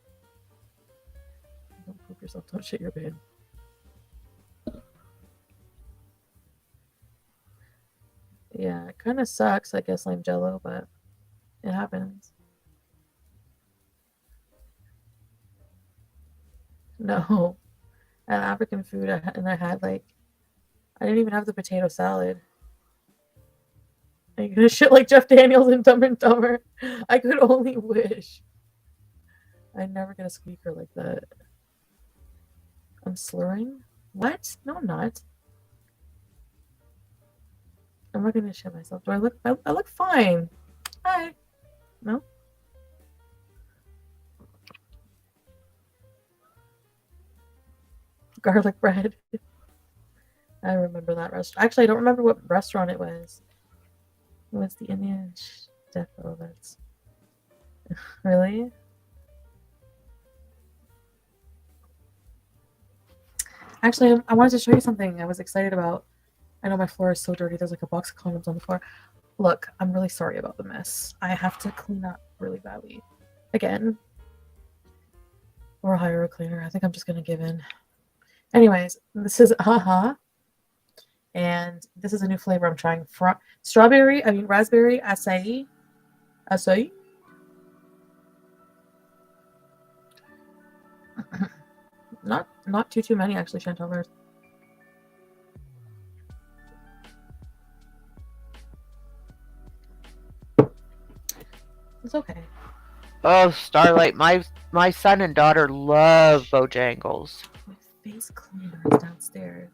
Don't poop yourself. Don't shit your bed. Yeah, it kind of sucks, I guess, lime jello, but it happens. No, and African food, and I had like, I didn't even have the potato salad. Are you gonna shit like Jeff Daniels in Dumb and Dumber? I could only wish. I'd never get a squeaker like that. I'm slurring? What? No, I'm not. I'm not gonna shit myself. Do I look? I look fine. Hi. No. Garlic bread. I remember that restaurant. Actually, I don't remember what restaurant it was. It was the Indian Defo. That's really. Actually, I wanted to show you something I was excited about. I know my floor is so dirty. There's like a box of condoms on the floor. Look, I'm really sorry about the mess. I have to clean up really badly. Again. Or hire a cleaner. I think I'm just going to give in. Anyways, this is Haha. And this is a new flavor I'm trying. Raspberry acai. Acai? Not too many, actually, Chantal. It's okay. Oh, Starlight, my son and daughter love Bojangles. My face cleaner is downstairs.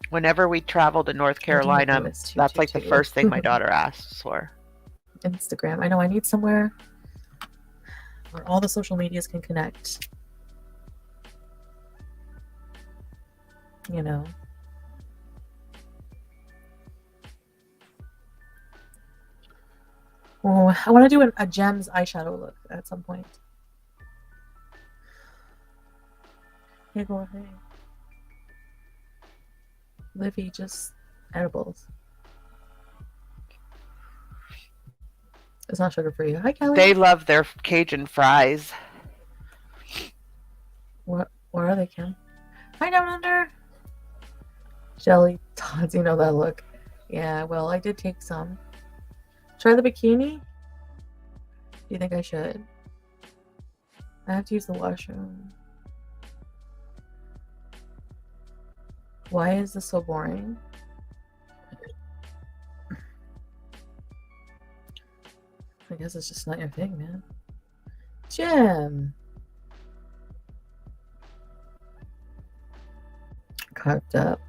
Whenever we travel to North Carolina, that's like the first thing my daughter asks for. Instagram. I know I need somewhere where all the social medias can connect. You know. Oh, I want to do a gems eyeshadow look at some point. Hey, go ahead. Livy, just edibles. It's not sugar free. Hi, Kelly. They love their Cajun fries. What are they, Kim? Hi, Down Under. Jelly tots, you know that look. Yeah, well, I did take some. Try the bikini? Do you think I should? I have to use the washroom. Why is this so boring? I guess it's just not your thing, man. Jim! Carved up.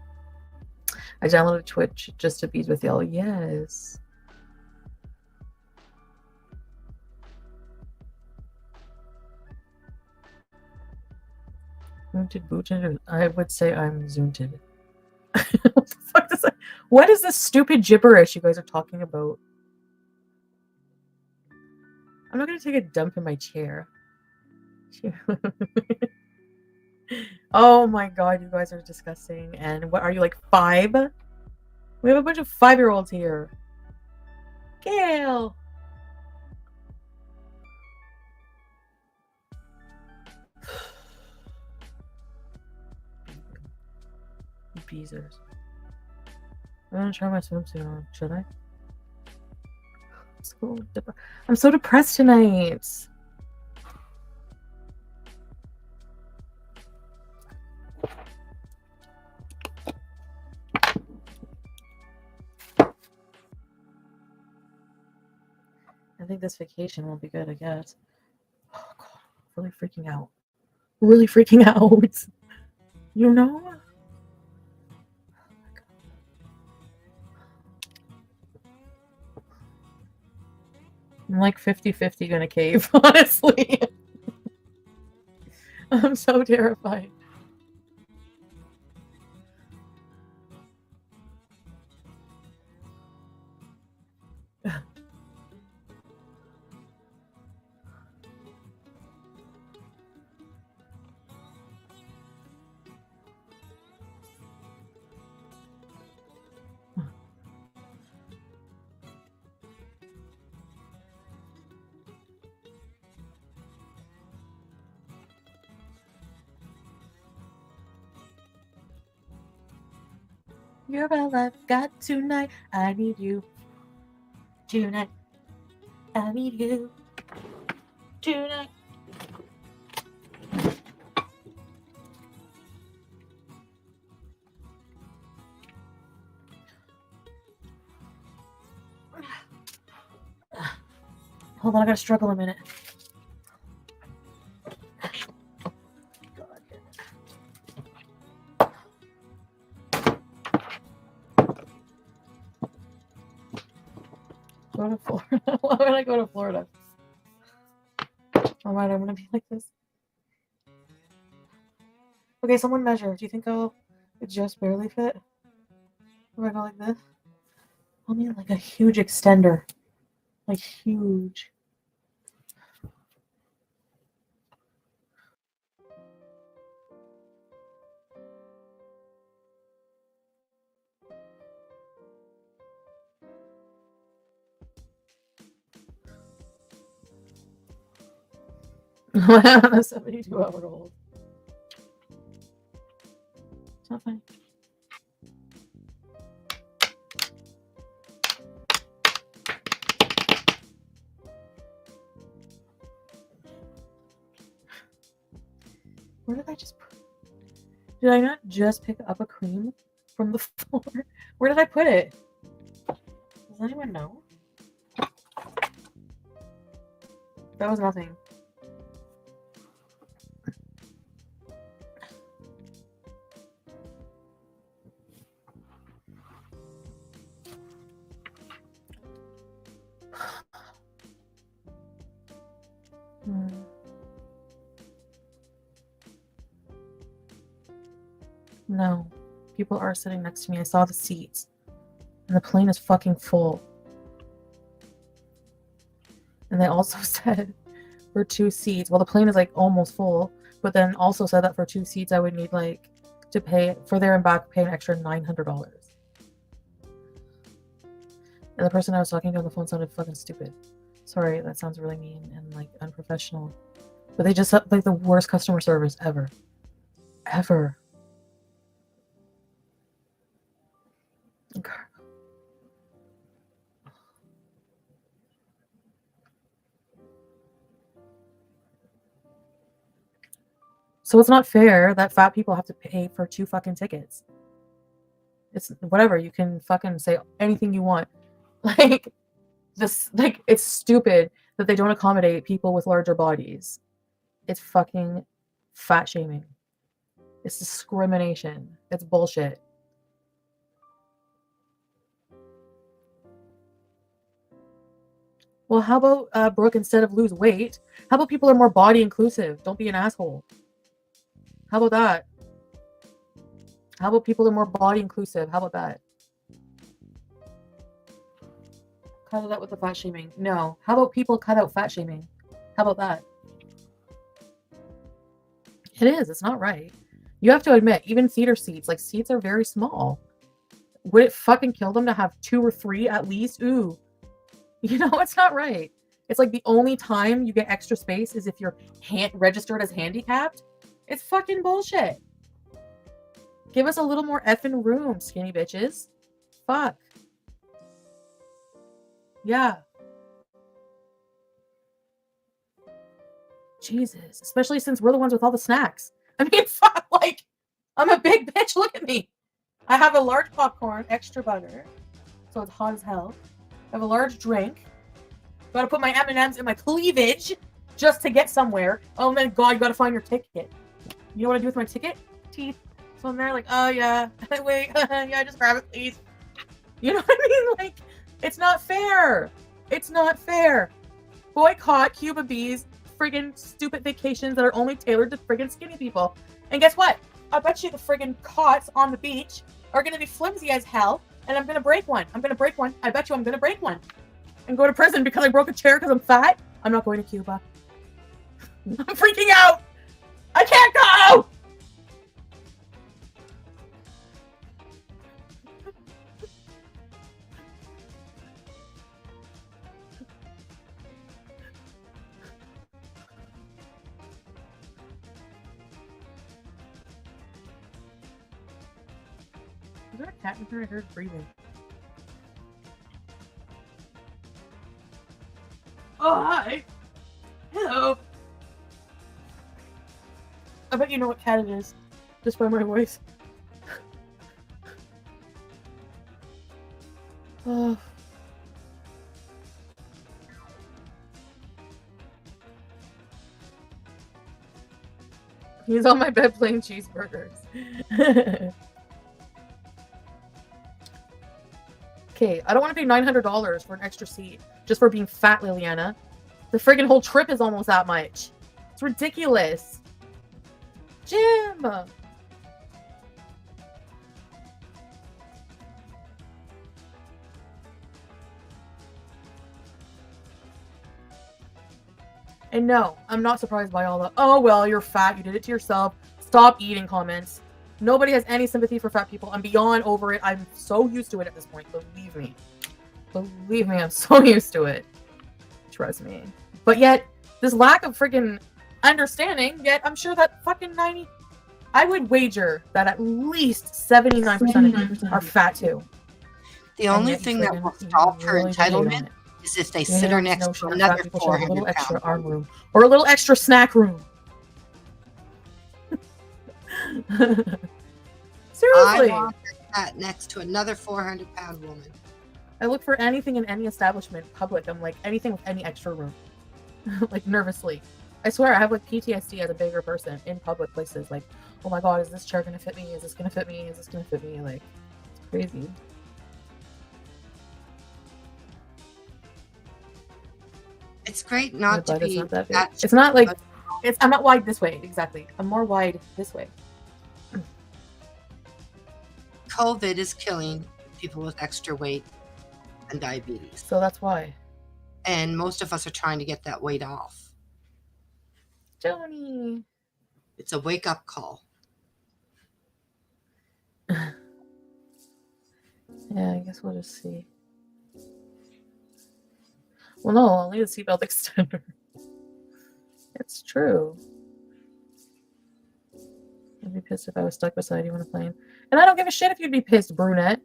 I downloaded Twitch just to be with y'all. Yes. Zoonted, booted. I would say I'm zoonted. What the fuck does that? What is this stupid gibberish you guys are talking about? I'm not gonna take a dump in my chair. Oh my god, you guys are disgusting. And what are you, like 5? We have a bunch of 5-year-olds here. Gail! Beezers. I'm gonna try my swimsuit on. Should I? I'm so depressed tonight. I think this vacation will be good, I guess. Oh god, really freaking out. Really freaking out. You know? I'm like 50-50 gonna cave, honestly. I'm so terrified. You're all I've got tonight. I need you tonight. I need you tonight. Hold on, I gotta struggle a minute. Go to Florida. Why would I go to Florida? Alright, I'm gonna be like this. Okay, someone measure. Do you think I'll just barely fit? If I go like this? I'll need like a huge extender. Like huge. On a 72-hour-old. It's not funny. Where did I just put? Did I not just pick up a cream from the floor? Where did I put it? Does anyone know? That was nothing. No. People are sitting next to me. I saw the seats. And the plane is fucking full. And they also said for 2 seats, well, the plane is like almost full, but then also said that for 2 seats I would need like to pay for there and back, pay an extra $900. And the person I was talking to on the phone sounded fucking stupid. Sorry, that sounds really mean and like unprofessional. But they just had like the worst customer service ever. Ever. Okay. So it's not fair that fat people have to pay for 2 fucking tickets. It's whatever. You can fucking say anything you want. Like this, like it's stupid that they don't accommodate people with larger bodies. It's fucking fat shaming. It's discrimination. It's bullshit. Well, how about Brooke, instead of lose weight, how about people are more body inclusive? Don't be an asshole. How about that? How about people are more body inclusive? How about that? Cut it out with the fat shaming. No. How about people cut out fat shaming? How about that? It is. It's not right. You have to admit, even theater seats, like seats are very small. Would it fucking kill them to have 2 or 3 at least? Ooh. You know, it's not right. It's like the only time you get extra space is if you're registered as handicapped. It's fucking bullshit. Give us a little more effing room, skinny bitches. Fuck. Yeah. Jesus. Especially since we're the ones with all the snacks. I mean, fuck, like, I'm a big bitch. Look at me. I have a large popcorn, extra butter. So it's hot as hell. I have a large drink. Gotta put my M&Ms in my cleavage just to get somewhere. Oh my god, you gotta find your ticket. You know what I do with my ticket? Teeth. So I'm there like, oh yeah. Wait, yeah, just grab it, please. You know what I mean? Like, it's not fair. It's not fair. Boycott Cuba Beeze friggin' stupid vacations that are only tailored to friggin' skinny people. And guess what? I bet you the friggin' cots on the beach are gonna be flimsy as hell. And I'm gonna break one. I'm gonna break one. I bet you I'm gonna break one. And go to prison because I broke a chair because I'm fat. I'm not going to Cuba. I'm freaking out. I can't go. Is there a cat in here? I heard breathing. Oh, hi. Hello. I bet you know what cat it is, just by my voice. Oh. He's on my bed playing cheeseburgers. Okay, I don't want to pay $900 for an extra seat just for being fat, Liliana. The friggin' whole trip is almost that much. It's ridiculous. Jim! And no, I'm not surprised by all the, oh well, you're fat, you did it to yourself, stop eating comments. Nobody has any sympathy for fat people. I'm beyond over it. I'm so used to it at this point. Believe me. Believe me, I'm so used to it. Trust me. But yet, this lack of freaking understanding, yet I'm sure that fucking 90... I would wager that at least 79% of you are fat too. The only thing that will stop her entitlement is if they sit her next to another 400 a little extra pound. arm room. Or a little extra snack room. Seriously. I want that next to another 400-pound woman. I look for anything in any establishment, public. I'm like, anything with any extra room. Like, nervously. I swear, I have like PTSD as a bigger person in public places. Like, oh my god, is this chair gonna fit me? Is this gonna fit me? Is this gonna fit me? Like, it's crazy. It's great not to be Not that big. that It's not like I'm not wide this way, exactly. I'm more wide this way. COVID is killing people with extra weight and diabetes. So that's why. And most of us are trying to get that weight off. Joni. It's a wake-up call. Yeah, I guess we'll just see. Well, no, I'll need a seatbelt extender. It's true. I'd be pissed if I was stuck beside you on a plane. And I don't give a shit if you'd be pissed, brunette.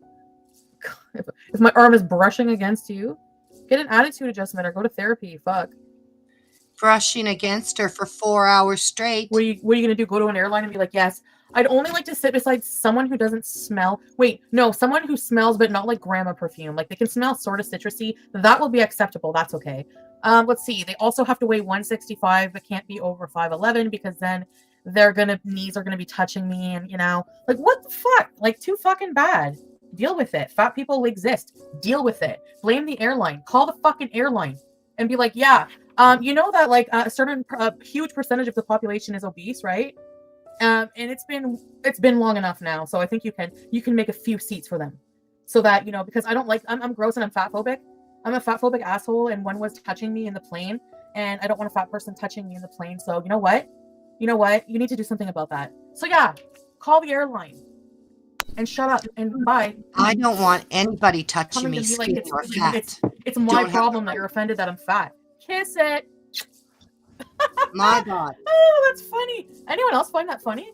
If my arm is brushing against you, get an attitude adjustment or go to therapy. Fuck. Brushing against her for 4 hours straight. What are you gonna do? Go to an airline and be like, yes, I'd only like to sit beside someone who doesn't smell. Wait, no, someone who smells but not like grandma perfume. Like they can smell sort of citrusy. That will be acceptable. That's okay. Let's see. They also have to weigh 165, but can't be over 5'11" because then knees are gonna be touching me, and you know, like what the fuck? Like too fucking bad. Deal with it. Fat people exist. Deal with it. Blame the airline. Call the fucking airline and be like, yeah, you know that like a certain huge percentage of the population is obese, right? And it's been long enough now, so I think you can make a few seats for them, so that you know, because I don't like I'm gross and I'm fat phobic. I'm a fat phobic asshole, and one was touching me in the plane, and I don't want a fat person touching me in the plane. So you know what? You need to do something about that. So yeah, call the airline and shut up and bye. I don't want anybody touching me Like, skinny or fat. it's my problem that you're offended that I'm fat. Kiss it. My God. Oh, that's funny. Anyone else find that funny?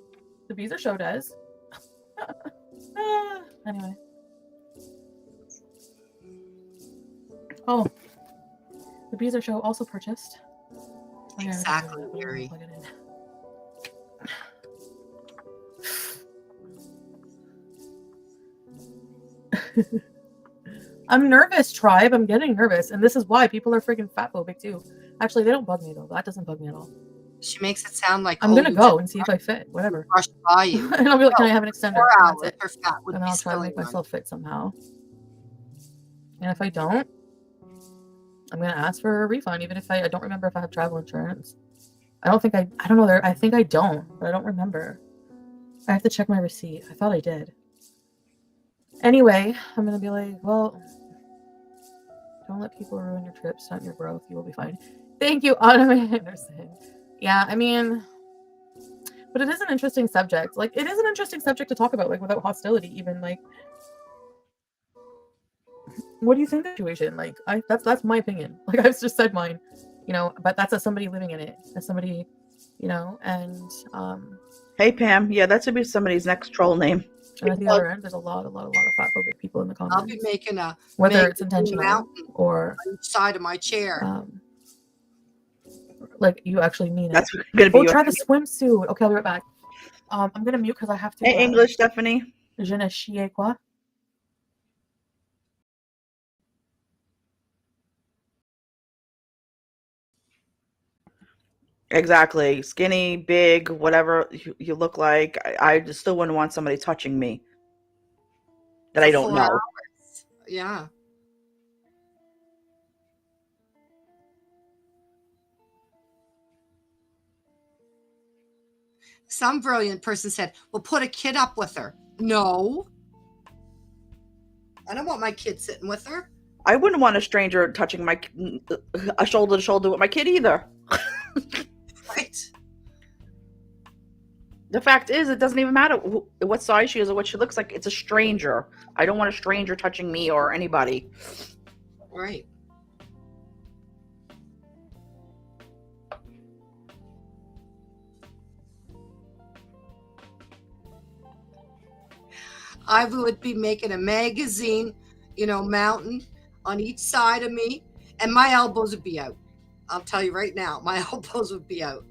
The Beezer show does. Anyway. Oh, the Beezer show also purchased. Exactly, Yuri. I'm nervous, tribe. I'm getting nervous, and this is why people are freaking fat phobic too. Actually, they don't bug me though. That doesn't bug me at all. She makes it sound like I'm gonna go and see if I fit. Whatever. Brush by you. And I'll be like, "Can I have an extender?" 4 And hours, that's it. her fat would And be I'll try to make spilling myself fit somehow. And if I don't, I'm gonna ask for a refund, even if I don't remember if I have travel insurance. I don't know. I think I don't, but I don't remember. I have to check my receipt. I thought I did. Anyway, I'm gonna be like, well, don't let people ruin your trip, stunt your growth. You will be fine. Thank you, Autumn Anderson. Yeah, I mean, but it is an interesting subject. Like, it is an interesting subject to talk about, like, without hostility, even. Like, what do you think of the situation? Like, that's my opinion. Like, I've just said mine, you know, but that's as somebody living in it, as somebody, you know, and Hey Pam, yeah, that should be somebody's next troll name. And at the other end, there's a lot of fatphobic people in the comments. I'll be making a whether it's magazine intentional mountain or on each side of my chair. like you actually mean it. That's gonna be Oh, your try the swimsuit. Okay, I'll be right back. I'm gonna mute because I have to. English, Stephanie. Je ne sais quoi. Exactly. Skinny, big, whatever you look like. I just still wouldn't want somebody touching me that I For don't 4 know. hours. Yeah. Some brilliant person said, well, put a kid up with her. No. I don't want my kid sitting with her. I wouldn't want a stranger touching a shoulder to shoulder with my kid either. Right. The fact is, it doesn't even matter what size she is or what she looks like. It's a stranger. I don't want a stranger touching me or anybody. Right. I would be making a magazine, mountain on each side of me, and my elbows would be out. I'll tell you right now, my elbows would be out.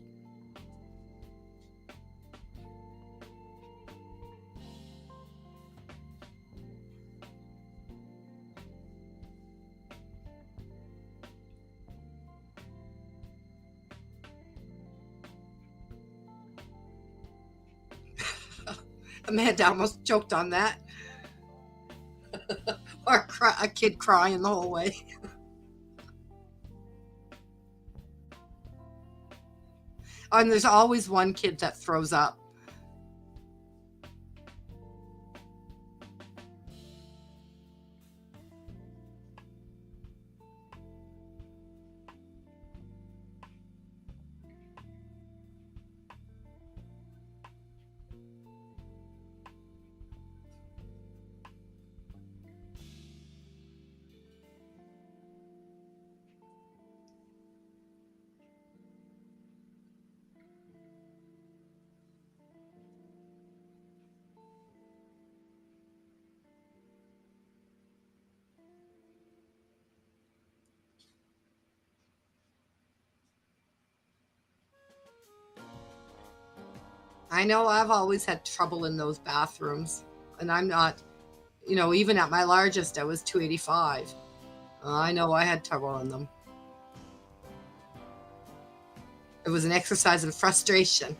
Amanda almost choked on that. Or a kid crying the whole way. And there's always one kid that throws up. I know I've always had trouble in those bathrooms, and I'm not, even at my largest, I was 285. I know I had trouble in them. It was an exercise in frustration.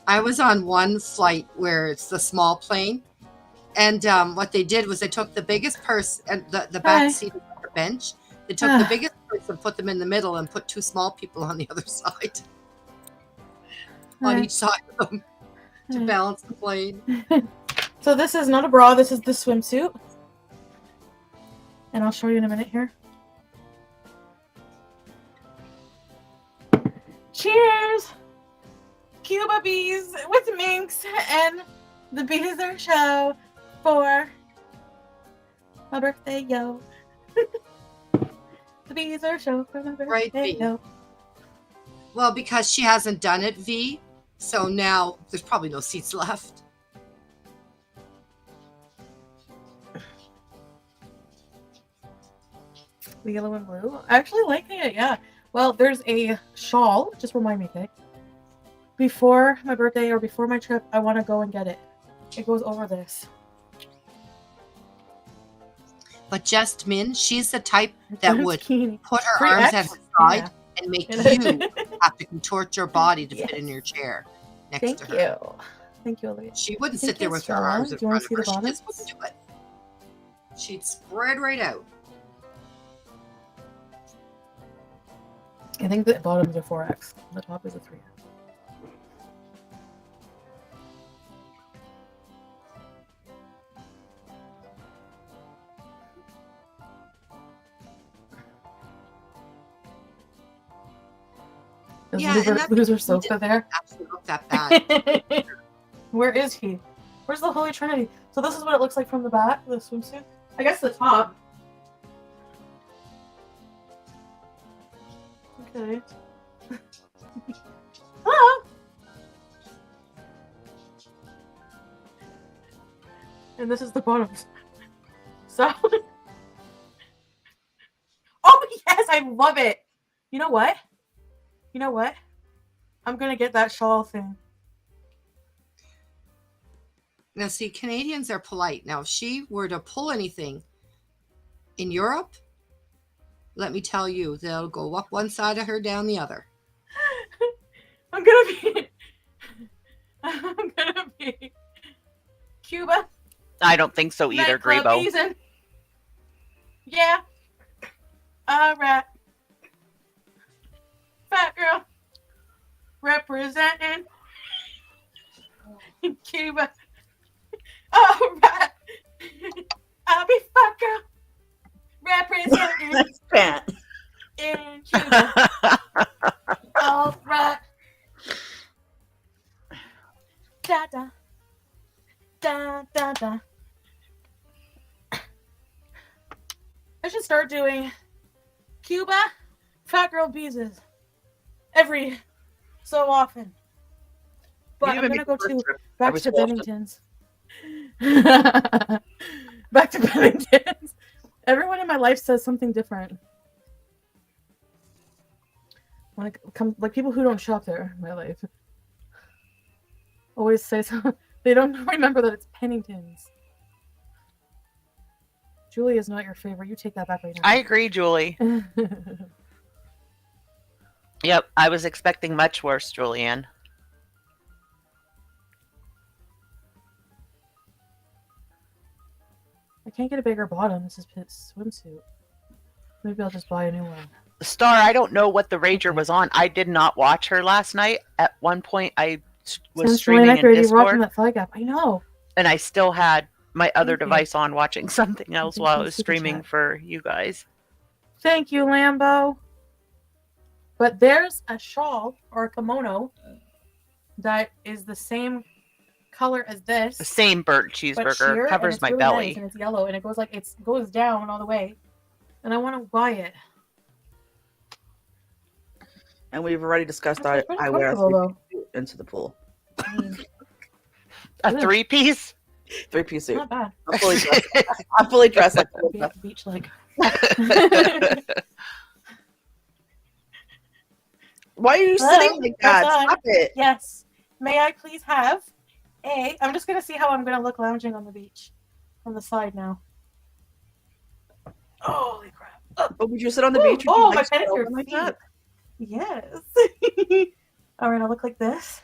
I was on one flight where it's the small plane, and what they did was they took the biggest person and the back seat of the bench. They took the biggest person, put them in the middle, and put two small people on the other side, on each side of them, to balance the plane. So this is not a bra. This is the swimsuit, and I'll show you in a minute here. Cheers! Cuba Beeze with Minx and the Beezer show for my birthday, yo. The Beezer show for my birthday, Right, yo. Well, because she hasn't done it, V, so now there's probably no seats left. The yellow and blue. I actually like it, yeah. Well, there's a shawl. Just remind me, okay? Before my birthday or before my trip, I want to go and get it. It goes over this. But just Min, she's the type that would put her Free arms X? at her side Yeah. and make you have to contort your body to fit in your chair next Thank to her. you. Thank you, Olivia. She wouldn't Thank sit there you, with her Stella. arms in Do you want front to of see her. the She just bottoms? wouldn't do it. She'd spread right out. I think the bottoms are 4X. The top is a 3X. Is Yeah, and that loser he sofa didn't there? actually look that bad. Where is he? Where's the Holy Trinity? So this is what it looks like from the back, the swimsuit. I guess the top. Okay. Ah! And this is the bottom. So. Oh yes, I love it. You know what? You know what? I'm gonna get that shawl thing. Now, see, Canadians are polite. Now, if she were to pull anything in Europe, let me tell you, they'll go up one side of her, down the other. I'm gonna be Cuba. I don't think so either, Nightclub Grebo. Beezer. Yeah. All right. Fat girl. Representing Cuba. All right. I'll be fat girl. Representing Fat. in Cuba. All right. Da da. Da da da. I should start doing Cuba fat girl Beezers every so often. But I'm gonna go to back to Bennington's. Back to Bennington's. Everyone in my life says something different. When it comes, like people who don't shop there in my life always say so. They don't remember that it's Pennington's. Julie is not your favorite. You take that back right now. I agree, Julie. Yep, I was expecting much worse, Julianne. I can't get a bigger bottom. This is Pitt's swimsuit. Maybe I'll just buy a new one. Star, I don't know what the Rager was on. I did not watch her last night. At one point, I was streaming in Rocking Discord, that thigh gap. I know. and I still had my other Thank you. device on watching something else Thank while you, I was Super streaming Chat. for you guys. Thank you, Lambo. But there's a shawl or a kimono that is the same color as this. The same burnt but cheeseburger sheer, and covers it's my really belly. nice, and it's yellow, and it goes down all the way. And I want to buy it. And we've already discussed It's pretty I wear a comfortable, three-piece suit into the pool. I mean, A Good. 3-piece? Three-piece suit. not bad. I'm fully dressed. I'm fully dressed like Beach like. Why are you Hello, sitting like that? press on. Stop it. Yes. May I please have a? I'm just gonna see how I'm gonna look lounging on the beach, on the side now. Holy crap! But would you sit on the Ooh, beach? Would oh, you my sit pedicure open like feet. that? Yes. All right, I'll look like this.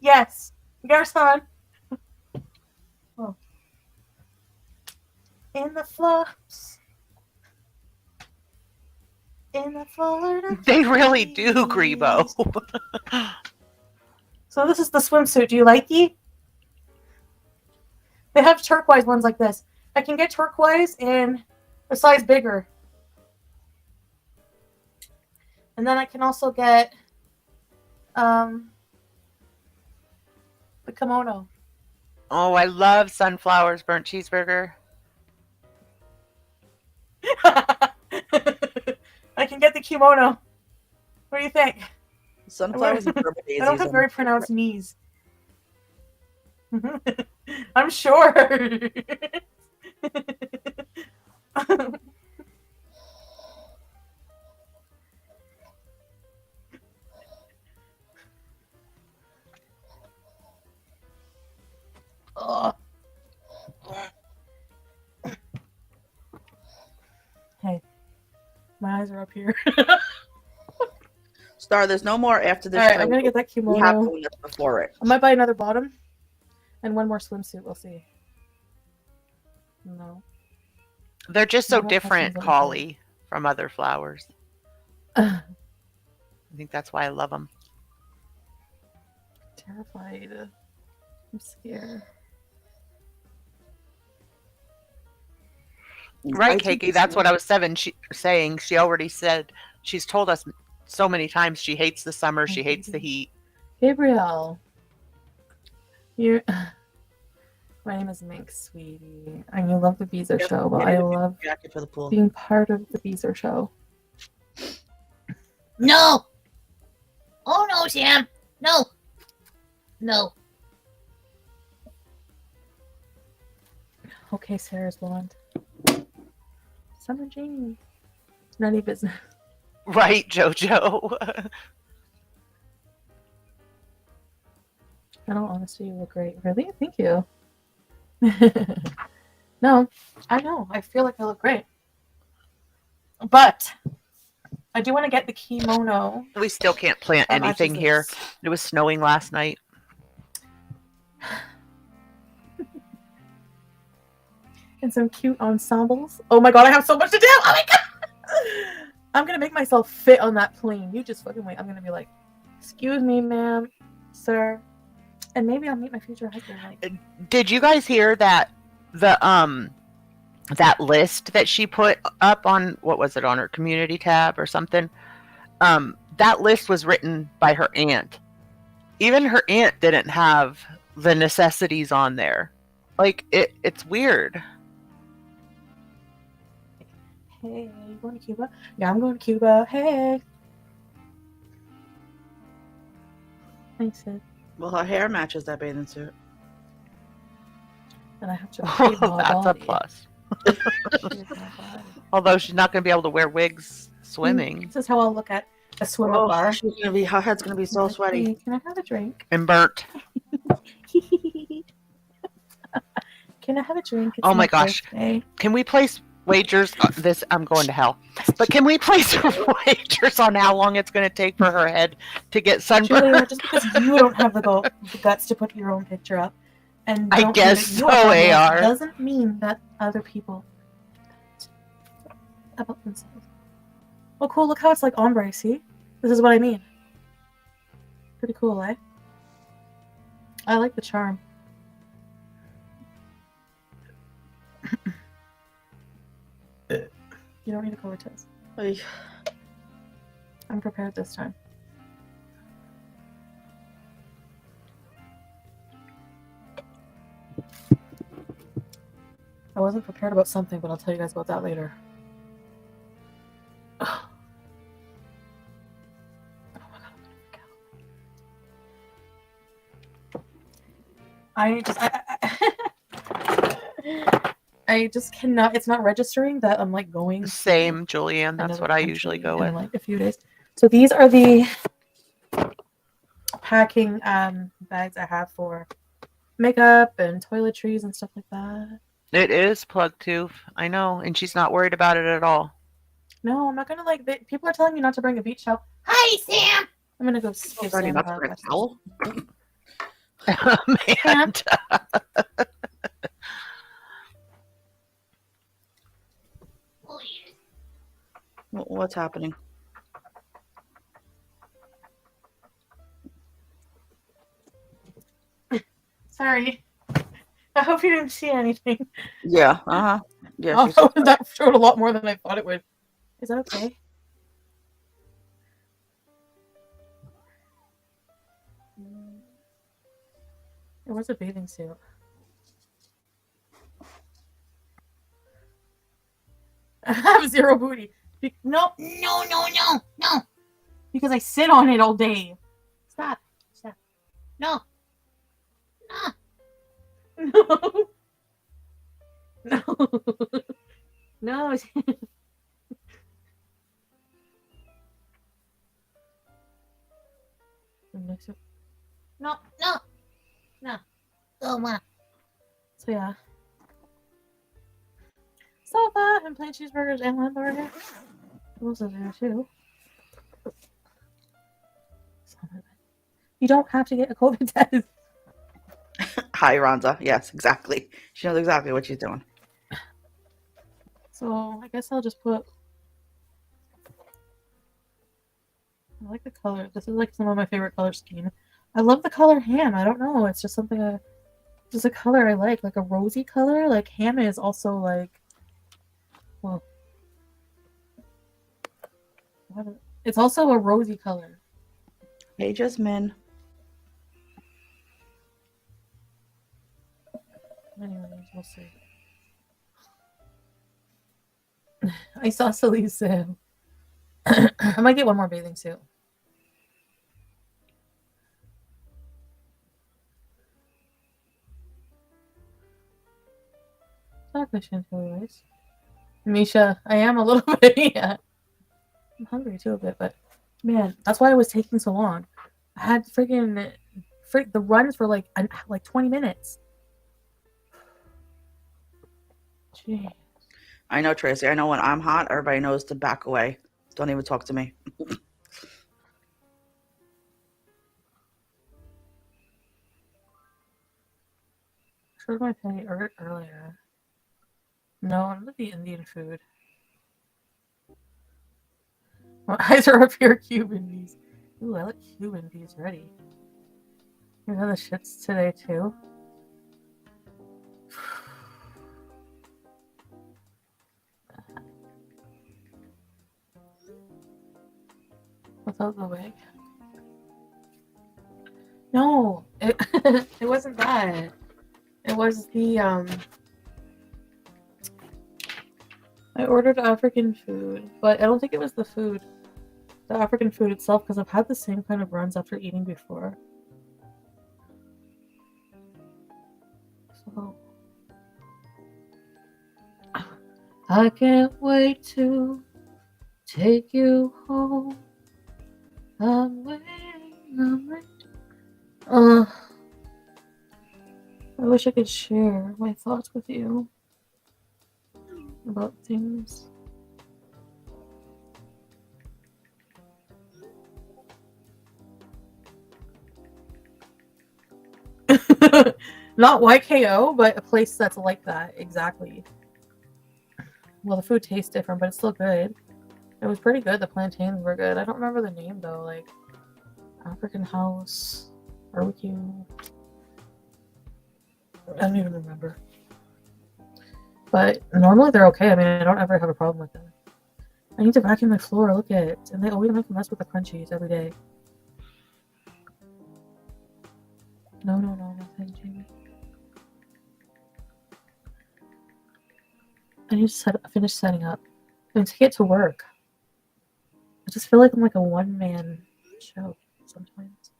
Yes, Garcon. Oh. In the flops. In the Florida. They really do, Grebo. So this is the swimsuit. Do you like it? They have turquoise ones like this. I can get turquoise in a size bigger. And then I can also get the kimono. Oh, I love Sunflower's burnt cheeseburger. I can get the kimono. What do you think? Sunflowers and purple daisies. I don't have and- very pronounced knees. I'm sure. Ugh. Hey, my eyes are up here. Star, there's no more after this. All right, show. I'm gonna get that We have kimono. one that's before it. I might buy another bottom and one more swimsuit. We'll see. No. They're just so No more different, questions on Collie, from other flowers. Terrified. I think that's why I love them. I'm scared. Right, I think Keiki, it's that's what I was saying. She already said, she's told us so many times. She hates the summer. She hates the heat. Gabriel, you. My name is Mink, sweetie, and you love the Beezer show, but I love jacket for the pool. being part of the Beezer show. No! Oh no, Sam! No! No. Okay, Sarah's blonde. Summer Jamie. None of your business. Right, JoJo. In all honesty, you look great. Really? Thank you. No, I know. I feel like I look great. But I do want to get the kimono. We still can't plant That anything matches here. this. It was snowing last night. And some cute ensembles. Oh my god, I have so much to do! Oh my god! I'm gonna make myself fit on that plane. You just fucking wait. I'm gonna be like, excuse me, ma'am, sir. And maybe I'll meet my future husband. Like, Did you guys hear that that list that she put up on, what was it, on her community tab or something? That list was written by her aunt. Even her aunt didn't have the necessities on there. Like, it's weird. hey, you going to Cuba? Yeah, I'm going to Cuba. Hey. Thanks, Sid. Well, her hair matches that bathing suit. And I have to shave my That's a body. plus. Shave my body. Although she's not going to be able to wear wigs swimming This is how I'll look at a swim up bar. she's gonna be. Her head's gonna be so sweaty. Hey, can I have a drink? and burnt. Can I have a drink? It's Oh my gosh. birthday. Can we place wagers? I'm going to hell. But can we place wagers on how long it's going to take for her head to get sunburned? Julia, just because you don't have the guts to put your own picture up, and I don't guess think that so, you have one, AR. doesn't mean that other people about themselves. Well, cool. Look how it's like ombre. See, this is what I mean. Pretty cool, eh? I like the charm. You don't need a Cortez. Ay. I'm prepared this time. I wasn't prepared about something, but I'll tell you guys about that later. Oh my god, I'm gonna freak out. I just cannot. It's not registering that I'm like going. Same, Julianne. That's another what I country usually go in with. like a few days. So these are the packing bags I have for makeup and toiletries and stuff like that. It is plug tooth. I know. And she's not worried about it at all. No, I'm not gonna like. People are telling me not to bring a beach towel. Hi, Sam. I'm gonna go She's give already Sam a about to bring a hug. towel. Amanda. Oh, yes. What's happening? Sorry. I hope you didn't see anything. Yeah. Uh huh. Yeah. Oh, She's that showed a lot more than I thought it would. Is that okay? It was a bathing suit. I have zero booty. No, No, no, no, no, because I sit on it all day. Stop. Stop. no. No. No. No. No. No, no, no. Go, Ma. So yeah. So far, and plain cheeseburgers and hamburger. Those are there too. You don't have to get a COVID test. Hi, Ronza. Yes, exactly. She knows exactly what she's doing. So I guess I'll just put. I like the color. This is like some of my favorite color scheme. I love the color ham. I don't know. It's just something. Just a color I like a rosy color. Like ham is also like. Well. It's also a rosy color. Hey, Jasmine. Anyways, we'll see. I saw Sally's sale. I might get one more bathing suit. Exactly, Chantal, guys. Misha, I am a little bit, yeah. I'm hungry too a bit, but man, that's why it was taking so long. I had the runs were like 20 minutes. Jeez. I know, Tracy. I know when I'm hot, everybody knows to back away. Don't even talk to me. Showed my penny earlier. No, I'm with the Indian food. My eyes are up here, Cuban bees. Ooh, I like Cuban bees ready. You know the shits today too. Without the wig. No, it it wasn't that. It was the I ordered African food, but I don't think it was the food, the African food itself, because I've had the same kind of runs after eating before. So I can't wait to take you home. I'm waiting. I wish I could share my thoughts with you about things. Not YKO, but a place that's like that, exactly. Well, the food tastes different, but it's still good. It was pretty good. The plantains were good. I don't remember the name though, like African House, Barbecue. I don't even remember. But normally they're okay. I mean, I don't ever have a problem with them. I need to vacuum my floor. Look at it. And they always make a mess with the crunchies every day. No, nothing, Jamie. I need to finish setting up and to get to work. I just feel like I'm like a one-man show sometimes.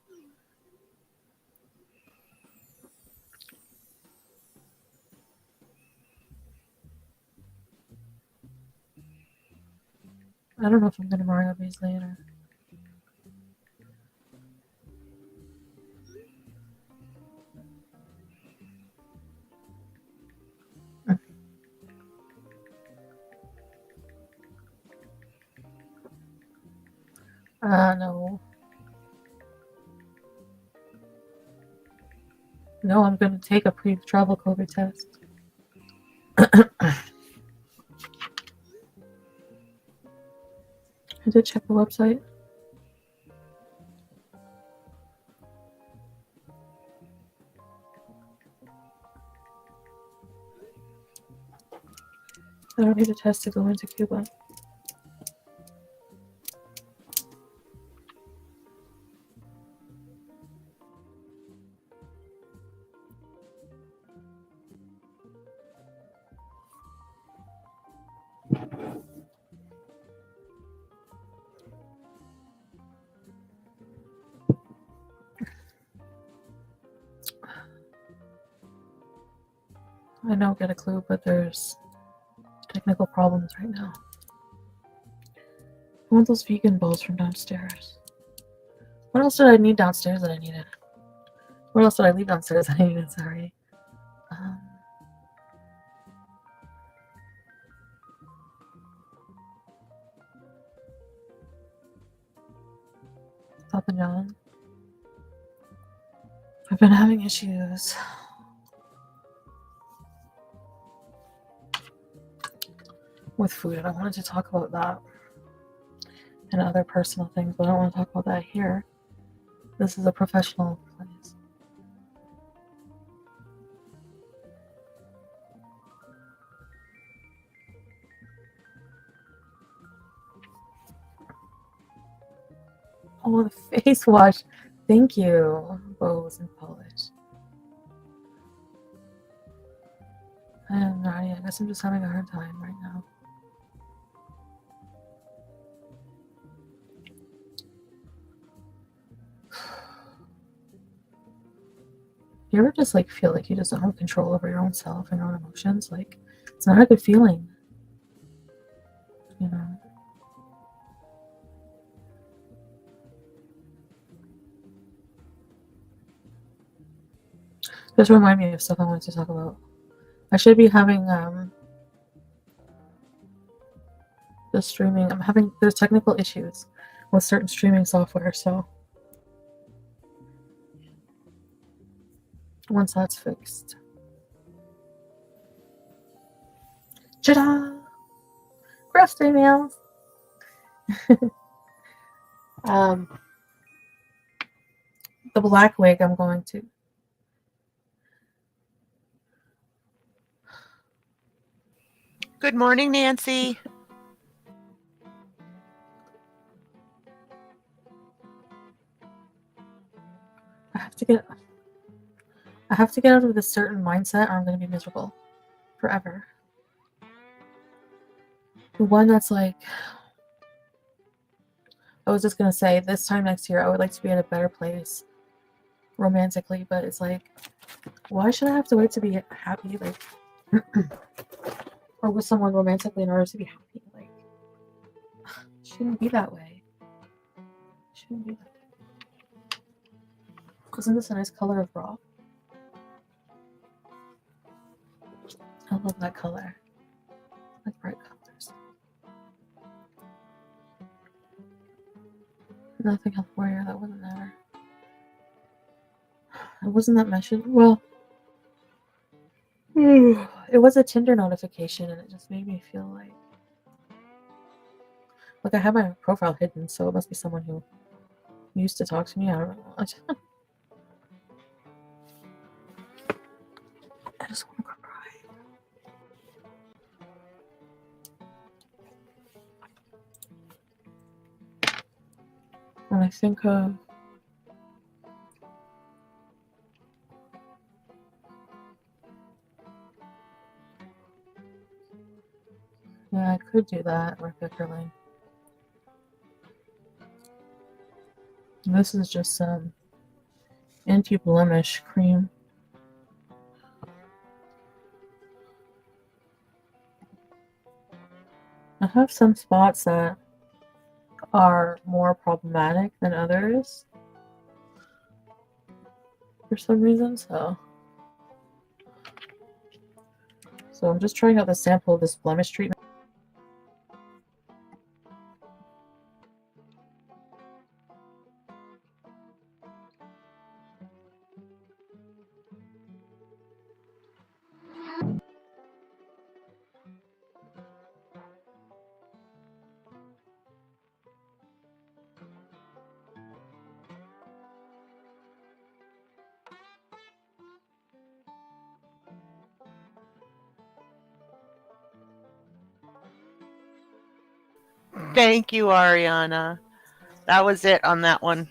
I don't know if I'm gonna Mario Beeze later. No. No, I'm gonna take a pre-travel COVID test. I did check the website. I don't need a test to go into Cuba. I don't get a clue, but there's technical problems right now. I want those vegan bowls from downstairs. What else did I need downstairs that I needed? What else did I leave downstairs that I needed? Sorry. Papa John. I've been having issues with food, and I wanted to talk about that and other personal things, but I don't want to talk about that here. This is a professional place. Oh, the face wash. Thank you, Bose and Polish. I am not. I guess I'm just having a hard time right now. You ever just like feel like you just don't have control over your own self and your own emotions? Like, it's not a good feeling, you know. Just remind me of stuff I wanted to talk about. I should be having the streaming. There's technical issues with certain streaming software, so once that's fixed. Ta-da! Gross emails. The black wig I'm going to. Good morning, Nancy. I have to get out of this certain mindset or I'm going to be miserable forever. The one that's like, I was just going to say this time next year I would like to be at a better place romantically, but it's like, why should I have to wait to be happy, like, or with someone romantically in order to be happy? Like, it shouldn't be that way. It shouldn't be that way. Isn't this a nice color of bra? I love that color. I like bright colors. Nothing else warrior that wasn't there. It wasn't that mentioned. Well, it was a Tinder notification and it just made me feel like I have my profile hidden, so it must be someone who used to talk to me. I don't know. I just want to cry. When I think of yeah, I could do that or Pickerling. This is just some anti-blemish cream. I have some spots that are more problematic than others for some reason, so I'm just trying out the sample of this blemish treatment. Thank you, Ariana. That was it on that one.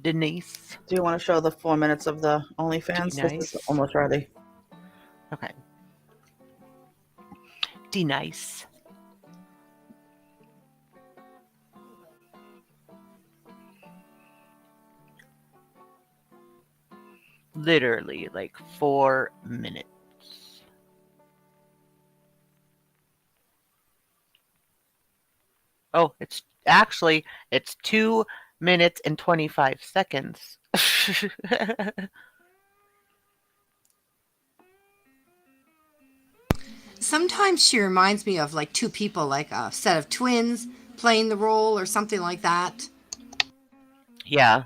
Denise. Do you want to show the 4 minutes of the OnlyFans? Nice. This is almost ready. Okay. Denise. Literally like 4 minutes. Oh, it's 2 minutes and 25 seconds. Sometimes she reminds me of like two people, like a set of twins playing the role or something like that. Yeah.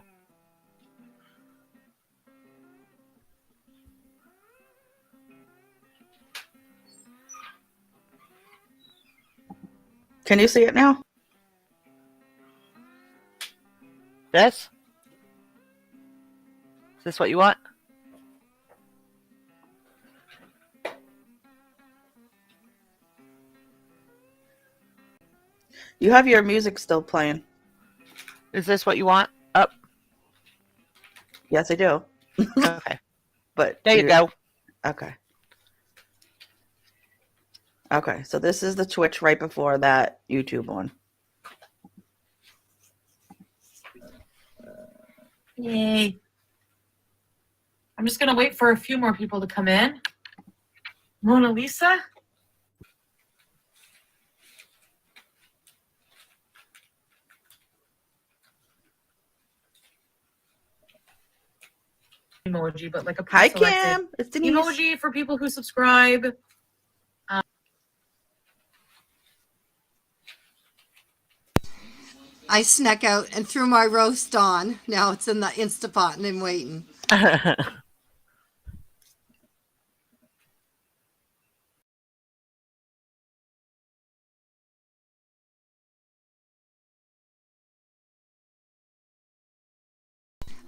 Can you see it now? This? Is this what you want? You have your music still playing. Is this what you want? Up. Yes, I do. Okay. But There you go. Okay. Okay, so this is the Twitch right before that YouTube one. Yay. I'm just going to wait for a few more people to come in. Mona Lisa? Emoji, but like a Hi, pre-selected Kim. It's Denise. emoji for people who subscribe. I snuck out and threw my roast on. Now it's in the Instapot and I'm waiting.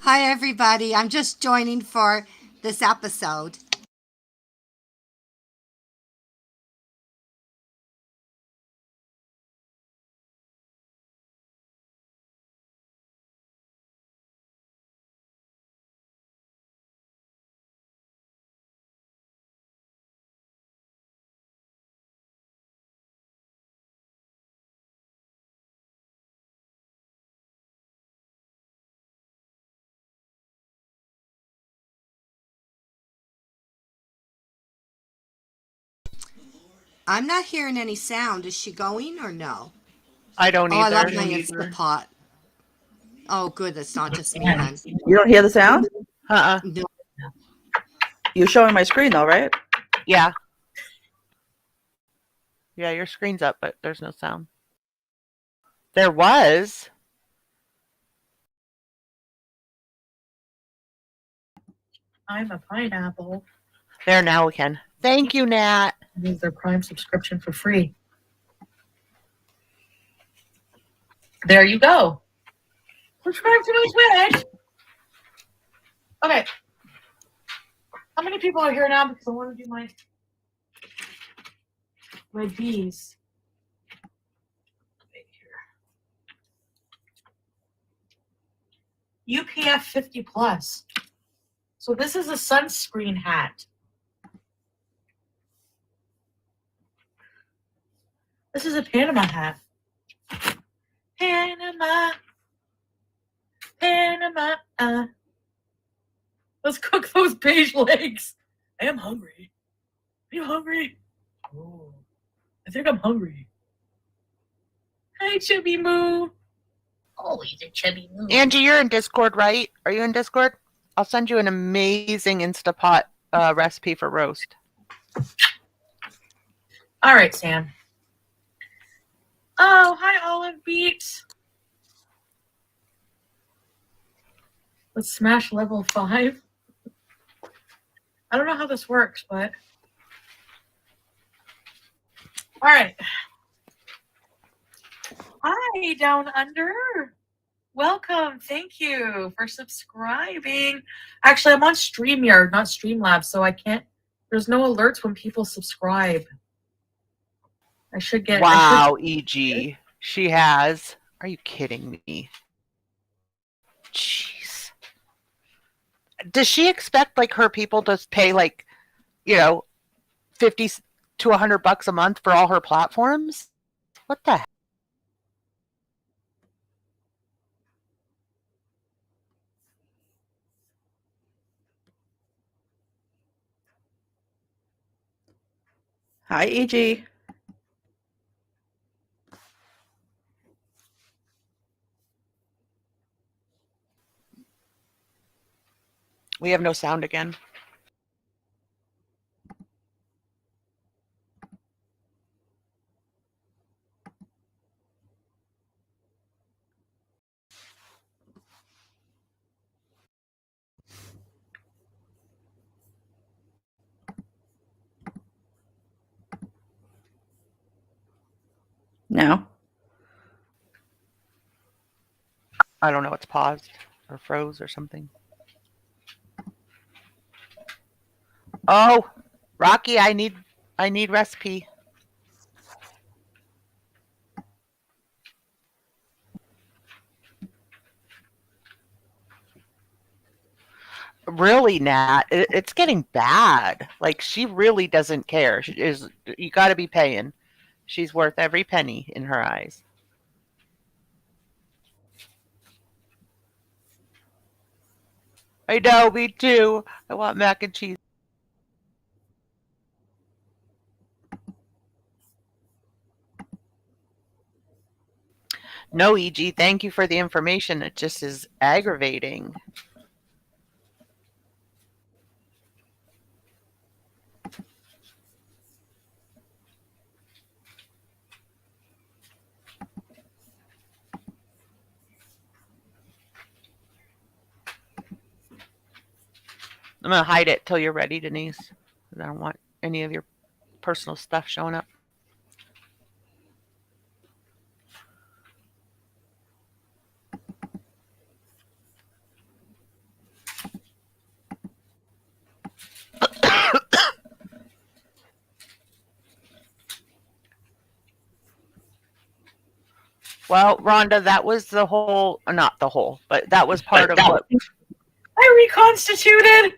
Hi, everybody. I'm just joining for this episode. I'm not hearing any sound. Is she going or no? I don't Oh, I either. love my Instapot. Oh, good. That's not just me then. You don't hear the sound? No. You're showing my screen though, right? Yeah. Yeah, your screen's up, but there's no sound. There was. I'm a pineapple. There, now we can. Thank you, Nat. Use their Prime subscription for free. There you go. Subscribe to my Twitch. Okay. How many people are here now? Because I want to do my Beeze. UPF 50 plus. So this is a sunscreen hat. This is a Panama hat. Panama. Panama. Let's cook those beige legs. I am hungry. Are you hungry? Oh, I think I'm hungry. Hi, Chubby Moo. Always a chubby move. Angie, you're in Discord, right? Are you in Discord? I'll send you an amazing Instapot recipe for roast. All right, Sam. Oh, hi, Olive Beat. Let's smash level 5. I don't know how this works, but all right. Hi, Down Under. Welcome. Thank you for subscribing. Actually, I'm on StreamYard, not Streamlabs, so I can't. There's no alerts when people subscribe. I should get. Wow, EG. She has. Are you kidding me? Jeez. Does she expect like her people to pay like, 50 to $100 a month for all her platforms? What the heck? Hi, EG. We have no sound again. No. I don't know. It's paused or froze or something. Oh, Rocky, I need recipe. really, Nat, it's getting bad. Like, she really doesn't care. You got to be paying. She's worth every penny in her eyes. I know, me too. I want mac and cheese. No, EG, thank you for the information. It just is aggravating. I'm going to hide it till you're ready, Denise. I don't want any of your personal stuff showing up. Well, Rhonda, that was the whole, not the whole, but that was part of what I reconstituted.